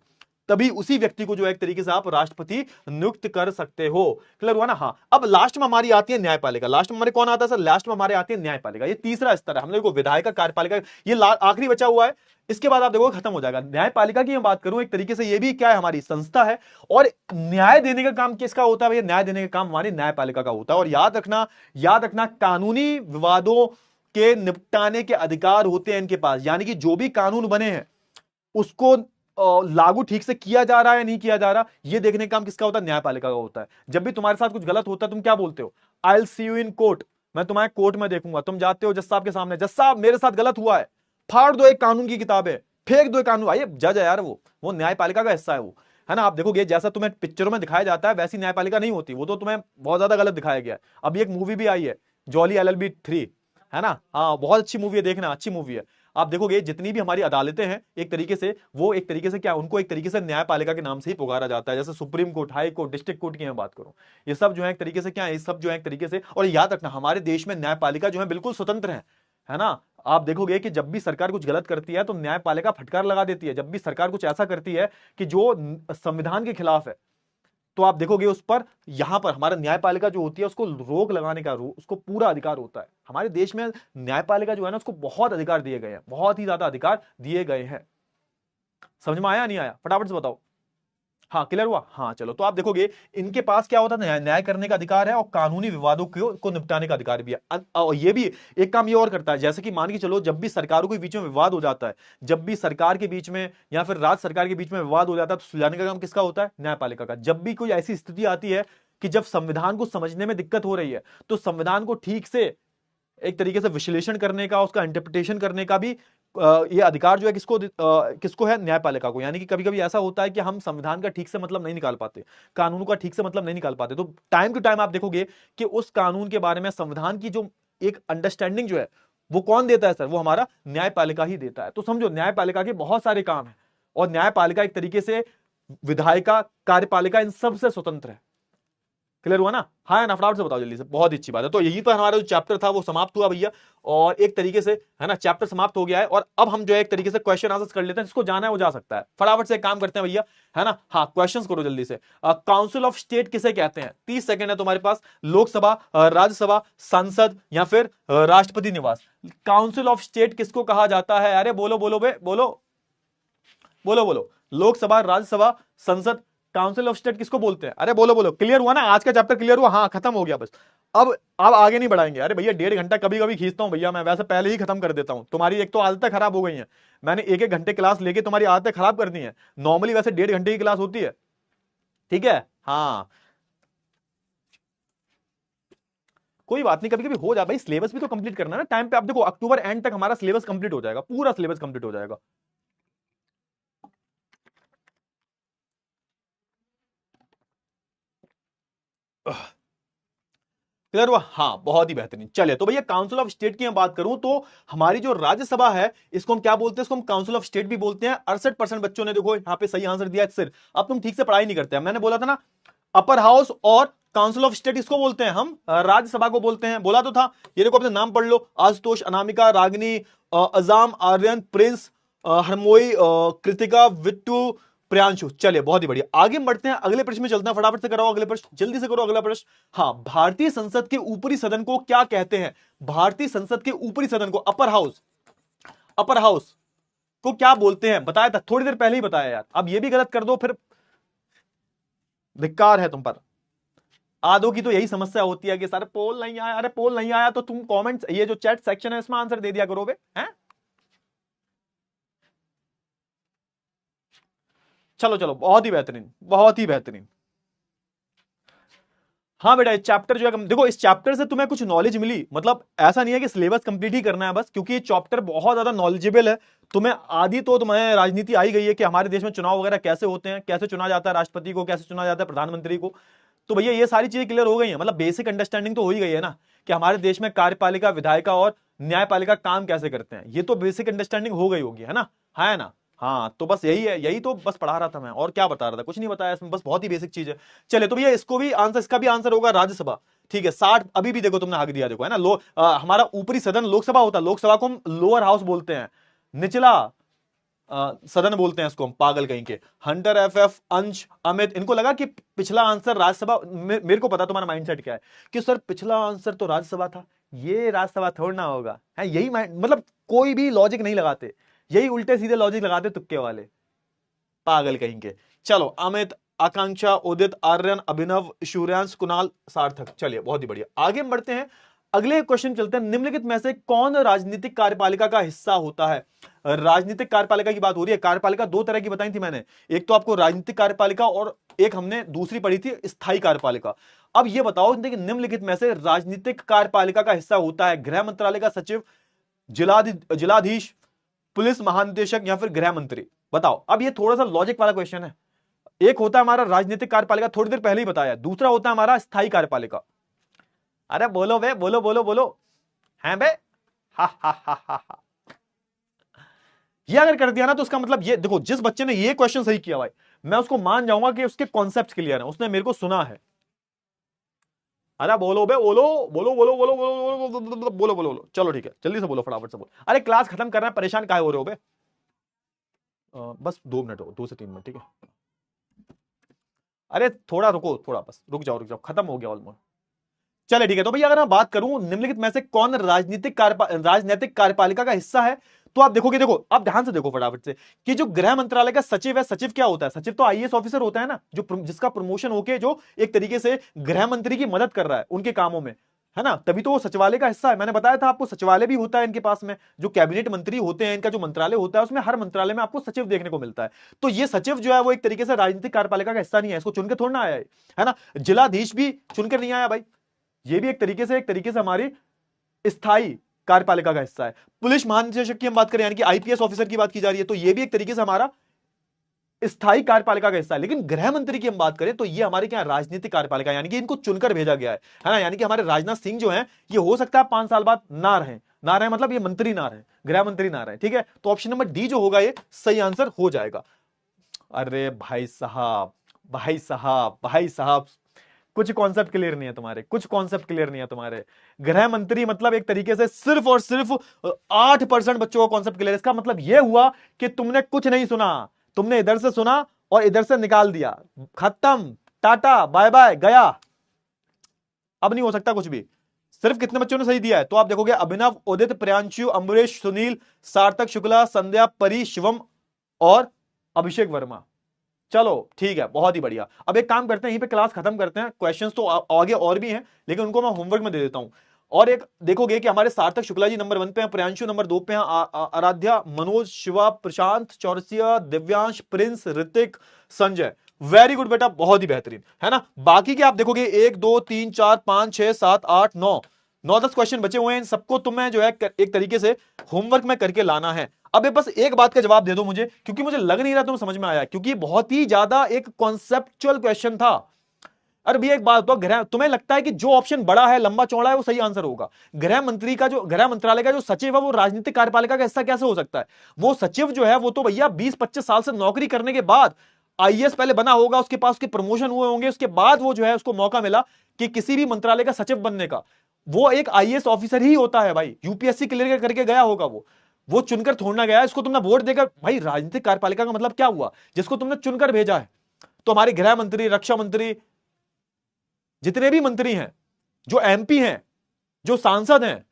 तभी उसी व्यक्ति को जो है एक तरीके से आप राष्ट्रपति नियुक्त कर सकते हो। क्लियर हुआ ना। हाँ, अब लास्ट में हमारी आती है न्यायपालिका। लास्ट में हमारे कौन आता है सर? लास्ट में हमारे आती है न्यायपालिका। ये तीसरा स्तर है, हमने देखो विधायिका, कार्यपालिका, ये आखिरी बचा हुआ है, इसके बाद आप देखो खत्म हो जाएगा। न्यायपालिका की मैं बात करूं, एक तरीके से ये भी क्या है, हमारी संस्था है, और न्याय देने का काम किसका होता है भैया? न्याय देने का काम हमारी न्यायपालिका का होता है। और याद रखना कानूनी विवादों के निपटाने के अधिकार होते हैं इनके पास, यानी कि जो भी कानून बने हैं उसको लागू ठीक से किया जा रहा है या नहीं किया जा रहा, ये देखने का काम किसका होता है? न्यायपालिका का होता है। जब भी तुम्हारे साथ कुछ गलत होता है तुम क्या बोलते हो? I will see you in court, मैं तुम्हारे कोर्ट में देखूंगा। तुम जाते हो जज साहब के सामने, जज साहब मेरे साथ गलत हुआ है, फाड़ दो एक कानून की किताब है, फेंक दो एक कानून। आइए, जज है यार, वो न्यायपालिका का हिस्सा है वो, है ना। आप देखोगे जैसा तुम्हें पिक्चरों में दिखाया जाता है वैसी न्यायपालिका नहीं होती, वो तो तुम्हें बहुत ज्यादा गलत दिखाया गया है। अभी एक मूवी भी आई है जॉली LLB 3, है ना, हाँ बहुत अच्छी मूवी है, देखना अच्छी मूवी है। आप देखोगे जितनी भी हमारी अदालतें हैं एक तरीके से वो एक तरीके से क्या, उनको एक तरीके से न्यायपालिका के नाम से ही पुकारा जाता है। जैसे supreme court, high court, district court की मैं बात करूं, ये सब जो है एक तरीके से क्या है, ये सब जो है एक तरीके से। और याद रखना हमारे देश में न्यायपालिका जो है बिल्कुल स्वतंत्र है ना। आप देखोगे कि जब भी सरकार कुछ गलत करती है तो न्यायपालिका फटकार लगा देती है। जब भी सरकार कुछ ऐसा करती है कि जो संविधान के खिलाफ है, तो आप देखोगे उस पर, यहां पर हमारा न्यायपालिका जो होती है उसको रोक लगाने का उसको पूरा अधिकार होता है। हमारे देश में न्यायपालिका जो है ना उसको बहुत अधिकार दिए गए हैं, बहुत ही ज्यादा अधिकार दिए गए हैं। समझ में आया नहीं आया? फटाफट से बताओ। हाँ, क्लियर हुआ? हाँ चलो, तो आप देखोगे इनके पास क्या होता है, न्याय करने का अधिकार है और कानूनी विवादों को निपटाने का अधिकार भी है। और ये भी एक काम ये और करता है, जैसे कि मान के चलो जब भी सरकारों के बीच में विवाद हो जाता है, जब भी सरकार के बीच में या फिर राज्य सरकार के बीच में विवाद हो जाता है तो सुलझाने का काम किसका होता है? न्यायपालिका का। जब भी कोई ऐसी स्थिति आती है कि जब संविधान को समझने में दिक्कत हो रही है तो संविधान को ठीक से एक तरीके से विश्लेषण करने का, उसका इंटरप्रिटेशन करने का भी ये अधिकार जो है किसको है? न्यायपालिका को। यानी कि कभी कभी ऐसा होता है कि हम संविधान का ठीक से मतलब नहीं निकाल पाते, कानून का ठीक से मतलब नहीं निकाल पाते, तो टाइम टू टाइम आप देखोगे कि उस कानून के बारे में, संविधान की जो एक अंडरस्टैंडिंग जो है वो कौन देता है सर? वो हमारा न्यायपालिका ही देता है। तो समझो न्यायपालिका के बहुत सारे काम है और न्यायपालिका एक तरीके से विधायिका, कार्यपालिका इन सबसे स्वतंत्र है। क्लियर हुआ ना? हाँ ना, फटाफट से बताओ जल्दी से, बहुत अच्छी बात है। तो यही पर हमारा जो चैप्टर था वो समाप्त हुआ भैया, और एक तरीके से है ना चैप्टर समाप्त हो गया है। और अब हम जो है एक तरीके से क्वेश्चन आंसर कर लेते हैं, जिसको जाना है वो जा सकता है। फटाफट से एक काम करते हैं भैया, है ना। हाँ, क्वेश्चंस करो जल्दी से। काउंसिल ऑफ स्टेट किसे कहते हैं? 30 सेकंड है तुम्हारे पास। लोकसभा, राज्यसभा, संसद या फिर राष्ट्रपति निवास। काउंसिल ऑफ स्टेट किसको कहा जाता है? अरे बोलो बोलो बे, बोलो बोलो बोलो। लोकसभा, राज्यसभा, संसद, काउंसिल ऑफ स्टेट किसको बोलते हैं? अरे बोलो बोलो। क्लियर हुआ ना? आज का चैप्टर क्लियर हुआ? हाँ, खत्म हो गया बस। अब आगे नहीं बढ़ाएंगे। अरे भैया 1.5 घंटा कभी कभी खींचता हूं भैया मैं, वैसे पहले ही खत्म कर देता हूं। तुम्हारी एक तो आदतें खराब हो गई हैं, मैंने 1-1 घंटे क्लास लेके तुम्हारी आदतें खराब कर दी हैं। नॉर्मली वैसे 1.5 घंटे की क्लास होती है, ठीक है। हाँ कोई बात नहीं, कभी कभी हो जाए भाई, सिलेबस भी तो कंप्लीट करना है ना टाइम पे। आप देखो अक्टूबर एंड तक हमारा सिलेबस कंप्लीट हो जाएगा, पूरा सिलेबस कंप्लीट हो जाएगा। क्लियर हुआ? हाँ, बहुत ही बेहतरीन। चलिए, तो भैया काउंसिल ऑफ स्टेट की मैं बात करूं तो हमारी जो राज्यसभा है इसको हम क्या बोलते हैं? इसको हम काउंसिल ऑफ स्टेट भी बोलते हैं। 68% बच्चों ने देखो यहाँ पे सही आंसर दिया है। सिर्फ अब तुम ठीक से पढ़ाई नहीं करते हैं। मैंने बोला था ना अपर हाउस और काउंसिल ऑफ स्टेट इसको बोलते हैं हम, राज्यसभा को बोलते हैं, बोला तो था। ये देखो अपने नाम पढ़ लो, आशुतोष, अनामिका, रागिनी, अजाम, आर्यन, प्रिंस, हरमोई, कृतिका, विट्टू, प्रियांशु। चलिए बहुत ही बढ़िया, आगे बढ़ते हैं, अगले प्रश्न में चलते हैं, फटाफट से कराओ अगले प्रश्न, जल्दी से करो अगला प्रश्न। हाँ, भारतीय संसद के ऊपरी सदन को क्या कहते हैं? भारतीय संसद के ऊपरी सदन को, अपर हाउस, अपर हाउस को क्या बोलते हैं? बताया था थोड़ी देर पहले ही बताया यार, अब ये भी गलत कर दो फिर धिक्कार है तुम पर। आधों की तो यही समस्या होती है कि सर पोल नहीं आया, अरे पोल नहीं आया तो तुम कमेंट्स, ये जो चैट सेक्शन है इसमें आंसर दे दिया करो बे, हैं? चलो चलो, बहुत ही बेहतरीन, बहुत ही बेहतरीन। हाँ बेटा, इस चैप्टर जो है, देखो इस चैप्टर से तुम्हें कुछ नॉलेज मिली, मतलब ऐसा नहीं है कि सिलेबस कंप्लीट ही करना है बस, क्योंकि ये चैप्टर बहुत ज्यादा नॉलेजेबल है। तुम्हें आदि तो तुम्हें राजनीति आई गई है कि हमारे देश में चुनाव वगैरह कैसे होते हैं, कैसे चुना जाता है राष्ट्रपति को, कैसे चुना जाता है प्रधानमंत्री को। तो भैया ये सारी चीजें क्लियर हो गई हैं, मतलब बेसिक अंडरस्टैंडिंग तो हो ही गई है ना, कि हमारे देश में कार्यपालिका, विधायिका और न्यायपालिका काम कैसे करते हैं, ये तो बेसिक अंडरस्टैंडिंग हो गई होगी, है ना? है ना? हाँ, तो बस यही है, यही तो बस पढ़ा रहा था मैं, और क्या बता रहा था, कुछ नहीं बताया इसमें, बस बहुत ही बेसिक चीज है। चले तो भैया इसको भी आंसर, इसका भी आंसर होगा राज्यसभा। ठीक है, 60 अभी भी देखो तुमने हक दिया, देखो है ना, हमारा ऊपरी सदन लोकसभा होता है, लोकसभा को हम लोअर हाउस बोलते हैं, निचला सदन बोलते हैं इसको हम, पागल कहीं के। हंटर, एफ, अंश, अमित, इनको लगा कि पिछला आंसर राज्यसभा, मेरे को पता तुम्हारा माइंडसेट क्या है, कि सर पिछला आंसर तो राज्यसभा था, ये राज्यसभा थोड़ा होगा, है यही मतलब कोई भी लॉजिक नहीं लगाते, यही उल्टे सीधे लॉजिक लगाते तुक्के वाले, पागल कहीं के। चलो, अमित, आकांक्षा, उदित, आर्यन, अभिनव, सूर्यांश, कुणाल, सार्थक। चलिए बहुत ही बढ़िया, आगे बढ़ते हैं, अगले क्वेश्चन चलते हैं। निम्नलिखित में से कौन राजनीतिक कार्यपालिका का हिस्सा होता है? राजनीतिक कार्यपालिका की बात हो रही है। कार्यपालिका दो तरह की बताई थी मैंने, एक तो आपको राजनीतिक कार्यपालिका और एक हमने दूसरी पढ़ी थी स्थायी कार्यपालिका। अब ये बताओ, देखिए निम्नलिखित में से राजनीतिक कार्यपालिका का हिस्सा होता है गृह मंत्रालय का सचिव, जिलाधीश, पुलिस महानिदेशक या फिर गृह मंत्री? बताओ। अब ये थोड़ा सा लॉजिक वाला क्वेश्चन है। एक होता है हमारा राजनीतिक कार्यपालिका, थोड़ी देर पहले ही बताया, दूसरा होता है हमारा स्थायी कार्यपालिका। अरे बोलो बे, बोलो बोलो बोलो, हैं बे? हा हा हा हा हा। ये अगर कर दिया ना तो उसका मतलब, ये देखो जिस बच्चे ने ये क्वेश्चन सही किया भाई, मैं उसको मान जाऊंगा कि उसके कॉन्सेप्ट क्लियर है, उसने मेरे को सुना है। अरे बोलो बे, बोलो बोलो बोलो बोलो बोलो बोलो बोलो बोलो, चलो ठीक है, जल्दी से बोलो, फटाफट से बोलो। अरे क्लास खत्म करना है, परेशान काहे हो रहे हो बे? बस 2 मिनट हो, 2 से 3 मिनट, ठीक है। अरे थोड़ा रुको, थोड़ा बस रुक जाओ, रुक जाओ, खत्म हो गया ऑलमोस्ट। चले ठीक है, तो भैया अगर मैं बात करूं निम्नलिखित में से कौन राजनीतिक कार्यपालिका का हिस्सा है, तो आप देखोगे, देखो आप ध्यान से देखो फटाफट से, कि जो गृह मंत्रालय का सचिव है, सचिव क्या होता है? सचिव तो आईएएस ऑफिसर होता है ना, जो जिसका प्रमोशन होके जो एक तरीके से गृह मंत्री की मदद कर रहा है उनके कामों में, है ना, तभी तो वो सचिवालय का हिस्सा है। मैंने बताया था आपको, सचिवालय भी होता है इनके पास में, जो कैबिनेट मंत्री होते हैं, इनका जो मंत्रालय होता है उसमें हर मंत्रालय में आपको सचिव देखने को मिलता है। तो ये सचिव जो है वो एक तरीके से राजनीतिक कार्यपालिका का हिस्सा नहीं है, इसको चुनकर थोड़ा ना आया है ना। जिलाधीश भी चुनकर नहीं आया भाई, ये भी एक तरीके से हमारी स्थायी कार्यपालिका का हिस्सा है। पुलिस महानिदेशक की हम बात करें, यानी कि आईपीएस ऑफिसर की बात की जा रही है, तो ये भी एक तरीके से हमारा स्थायी कार्यपालिका का हिस्सा है। लेकिन गृह मंत्री की हम बात करें तो ये हमारे क्या राजनीतिक कार्यपालिका, यानी कि इनको चुनकर भेजा गया है ना। यानी कि हमारे राजनाथ सिंह जो है, ये हो सकता है 5 साल बाद ना रहे, मतलब ये मंत्री ना रहे, गृह मंत्री ना रहे, ठीक है। तो ऑप्शन नंबर डी जो होगा ये सही आंसर हो जाएगा। अरे भाई साहब, भाई साहब, भाई साहब, कुछ कॉन्सेप्ट क्लियर नहीं है तुम्हारे, कुछ कॉन्सेप्ट क्लियर नहीं है तुम्हारे। गृह मंत्री मतलब एक तरीके से सिर्फ और सिर्फ 8% बच्चों का कॉन्सेप्ट क्लियर। इसका मतलब यह हुआ कि तुमने कुछ नहीं सुना, तुमने इधर से सुना और इधर से निकाल दिया, खत्म, टाटा बाय बाय, गया। अब नहीं हो सकता कुछ भी। सिर्फ कितने बच्चों ने सही दिया है? तो आप देखोगे अभिनव, उदित, प्रियांशु, अम्बरीश, सुनील, सार्थक शुक्ला, संध्या, परी, शिवम और अभिषेक वर्मा। चलो ठीक है, बहुत ही बढ़िया। अब एक काम करते हैं, यहीं पे क्लास खत्म करते हैं। क्वेश्चंस तो आगे और भी हैं, लेकिन उनको मैं होमवर्क में दे देता हूं। और एक देखोगे कि हमारे सार्थक शुक्ला जी नंबर 1 पे हैं, प्रियांशु नंबर 2 पे हैं, Aaradhya, Manoj, Shiva, Prashant, Chaurasia, Divyansh, Prince, Hrithik, Sanjay. Very good बेटा, बहुत ही बेहतरीन, है ना। बाकी के आप देखोगे 1 2 3 4 5 6 7 8 9 9-10 क्वेश्चन बचे हुए हैं। इन सबको तुम्हें जो है एक तरीके से होमवर्क में करके लाना है। अब बस एक बात का जवाब दे दो मुझे, क्योंकि मुझे लग नहीं रहा तुम समझ में आया, क्योंकि बहुत ही ज्यादा एक कॉन्सेप्चुअल क्वेश्चन था। अरे भैया एक बात तो, गृह, तुम्हें लगता है कि जो ऑप्शन बड़ा है, लंबा चौड़ा है, वो सही आंसर होगा? गृह मंत्रालय का जो सचिव है वो राजनीतिक कार्यपालिका का हिस्सा कैसे हो सकता है? वो सचिव जो है वो तो भैया 20-25 साल से नौकरी करने के बाद आईएएस पहले बना होगा, उसके पास उसके प्रमोशन हुए होंगे, उसके बाद वो जो है उसको मौका मिला कि किसी भी मंत्रालय का सचिव बनने का। वो एक आईएएस ऑफिसर ही होता है भाई, यूपीएससी क्लियर करके गया होगा वो चुनकर थोड़ना गया है। इसको तुमने वोट देकर, भाई राजनीतिक कार्यपालिका का मतलब क्या हुआ, जिसको तुमने चुनकर भेजा है। तो हमारे गृह मंत्री, रक्षा मंत्री, जितने भी मंत्री हैं, जो एमपी हैं, जो सांसद हैं,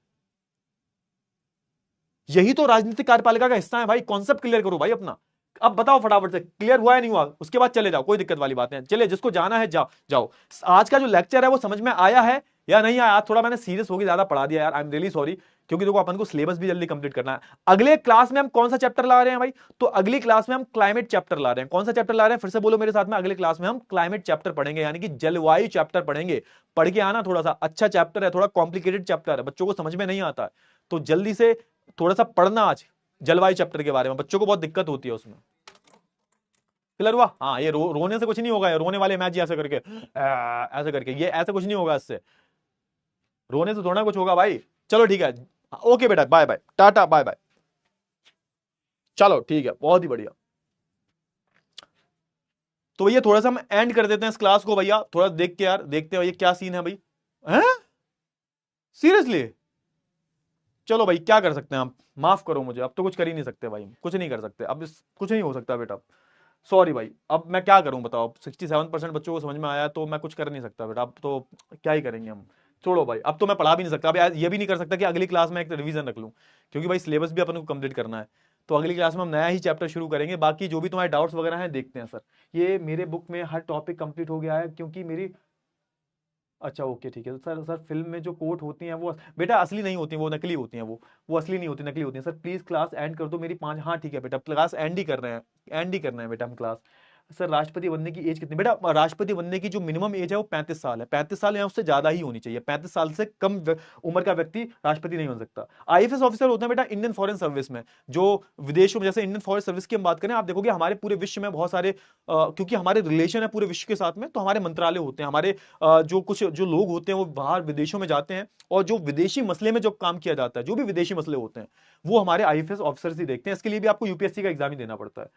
यही तो राजनीतिक कार्यपालिका का हिस्सा है भाई। कॉन्सेप्ट क्लियर करो भाई अपना। अब बताओ फटाफट से, क्लियर हुआ है नहीं हुआ, उसके बाद चले जाओ, कोई दिक्कत वाली बात नहीं। चले, जिसको जाना है जाओ जाओ। आज का जो लेक्चर है वो समझ में आया है या नहीं आया? थोड़ा मैंने सीरियस होकर ज्यादा पढ़ा दिया यार, आई एम रियली सॉरी। क्योंकि देखो अपन को सिलेबस भी जल्दी कंप्लीट करना है। अगले क्लास में हम कौन सा चैप्टर ला रहे हैं भाई? तो अगली क्लास में हम क्लाइमेट चैप्टर ला रहे हैं। कौन सा चैप्टर ला रहे हैं, फिर से बोलो मेरे साथ में। अगले क्लास में हम क्लाइमेट चैप्टर पढ़ेंगे, यानी कि जलवायु चैप्टर पढ़ेंगे। पढ़ के आना, थोड़ा सा अच्छा चैप्टर है, थोड़ा कॉम्प्लिकेटेड चैप्टर है, बच्चों को समझ में नहीं आता है, तो जल्दी से थोड़ा सा पढ़ना आज जलवायु चैप्टर के बारे में। बच्चों को बहुत दिक्कत होती है उसमें। क्लियर हुआ? हाँ, ये रोने से कुछ नहीं होगा, रोने वाले मैच ऐसे करके ऐसे करके, ये ऐसे कुछ नहीं होगा इससे, रोने से थोड़ा कुछ होगा भाई। चलो ठीक है, ओके बेटा, bye bye, tata, bye bye. चलो ठीक है, बहुत ही बढ़िया। तो भैया थोड़ा सा हम एंड कर देते हैं इस क्लास को भैया। थोड़ा देख के यार, देखते हैं भैया क्या सीन है भाई। हैं? सीरियसली? चलो भाई, क्या कर सकते हैं हम, माफ करो मुझे, अब तो कुछ कर ही नहीं सकते भाई, कुछ नहीं कर सकते अब, कुछ नहीं हो सकता बेटा। सॉरी भाई, अब मैं क्या करूं बताओ। 67% बच्चों को समझ में आया तो मैं कुछ कर नहीं सकता बेटा, अब तो क्या ही करेंगे हम। छोड़ो भाई, अब तो मैं पढ़ा भी नहीं सकता। अब ये भी नहीं कर सकता कि अगली क्लास में एक रिवीजन रख लूं, क्योंकि भाई सिलेबस भी अपन को कंप्लीट करना है। तो अगली क्लास में हम नया ही चैप्टर शुरू करेंगे। बाकी जो भी तुम्हारे डाउट्स वगैरह हैं देखते हैं सर। ये मेरे बुक में हर टॉपिक कंप्लीट हो गया है, क्योंकि मेरी, अच्छा ओके ठीक है सर। सर फिल्म में जो कोट होती हैं वो बेटा असली नहीं होती हैं, वो नकली होती हैं। वो असली नहीं होती, नकली होती हैं। सर प्लीज क्लास एंड कर दो मेरी 5, हाँ ठीक है बेटा, क्लास एंड ही कर रहे हैं, एंड ही करना है बेटा हम क्लास। सर राष्ट्रपति बनने की एज कितनी? बेटा राष्ट्रपति बनने की जो मिनिमम एज है वो 35 साल है। 35 साल या उससे ज्यादा ही होनी चाहिए। 35 साल से कम उम्र का व्यक्ति राष्ट्रपति नहीं बन सकता। आईएफएस ऑफिसर होते हैं बेटा इंडियन फॉरेन सर्विस में, जो विदेशों में, जैसे इंडियन फॉरेन सर्विस की हम बात करें, आप देखोगे हमारे पूरे विश्व में बहुत सारे क्योंकि हमारे रिलेशन है पूरे विश्व के साथ में, तो हमारे मंत्रालय होते हैं। हमारे जो कुछ जो लोग होते हैं वो बाहर विदेशों में जाते हैं, और जो विदेशी मसले में जो काम किया जाता है, जो भी विदेशी मसले होते हैं, वो हमारे आईएफएस ऑफिसर्स ही देखते हैं। इसके लिए भी आपको यूपीएससी का एग्जाम ही देना पड़ता है।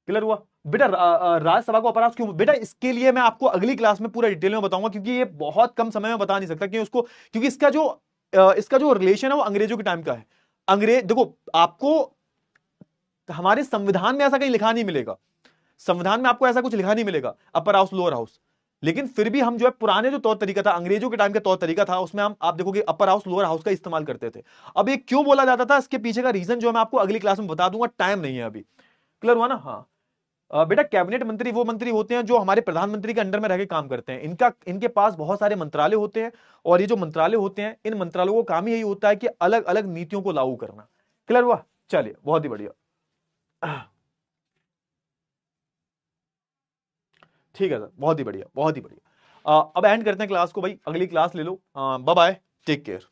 क्लियर हुआ बेटा? राज्यसभा को अपराध क्यों? बेटा इसके लिए मैं आपको अगली क्लास में पूरा डिटेल में बताऊंगा, क्योंकि ये बहुत कम समय में बता नहीं सकता कि उसको, क्योंकि इसका जो रिलेशन है वो अंग्रेजों के टाइम का है। अंग्रेज देखो, आपको हमारे संविधान में ऐसा कहीं लिखा नहीं मिलेगा, संविधान में आपको ऐसा कुछ लिखा नहीं मिलेगा अपर हाउस लोअर हाउस। लेकिन फिर भी हम जो है पुराने जो तौर तरीका था, अंग्रेजों के टाइम का तौर तरीका था, उसमें हम आप देखोगे अपर हाउस लोअर हाउस का इस्तेमाल करते थे। अब ये क्यों बोला जाता था, इसके पीछे का रीजन जो है मैं आपको अगली क्लास में बता दूंगा, टाइम नहीं है अभी। क्लियर हुआ ना? हाँ बेटा, कैबिनेट मंत्री वो मंत्री होते हैं जो हमारे प्रधानमंत्री के अंडर में रह के काम करते हैं। इनके पास बहुत सारे मंत्रालय होते हैं, और ये जो मंत्रालय होते हैं, इन मंत्रालयों को काम यही होता है कि अलग अलग नीतियों को लागू करना। क्लियर हुआ? चलिए, बहुत ही बढ़िया। ठीक है सर, बहुत ही बढ़िया, बहुत ही बढ़िया। अब एंड करते हैं क्लास को भाई, अगली क्लास ले लो। Bye bye, take care.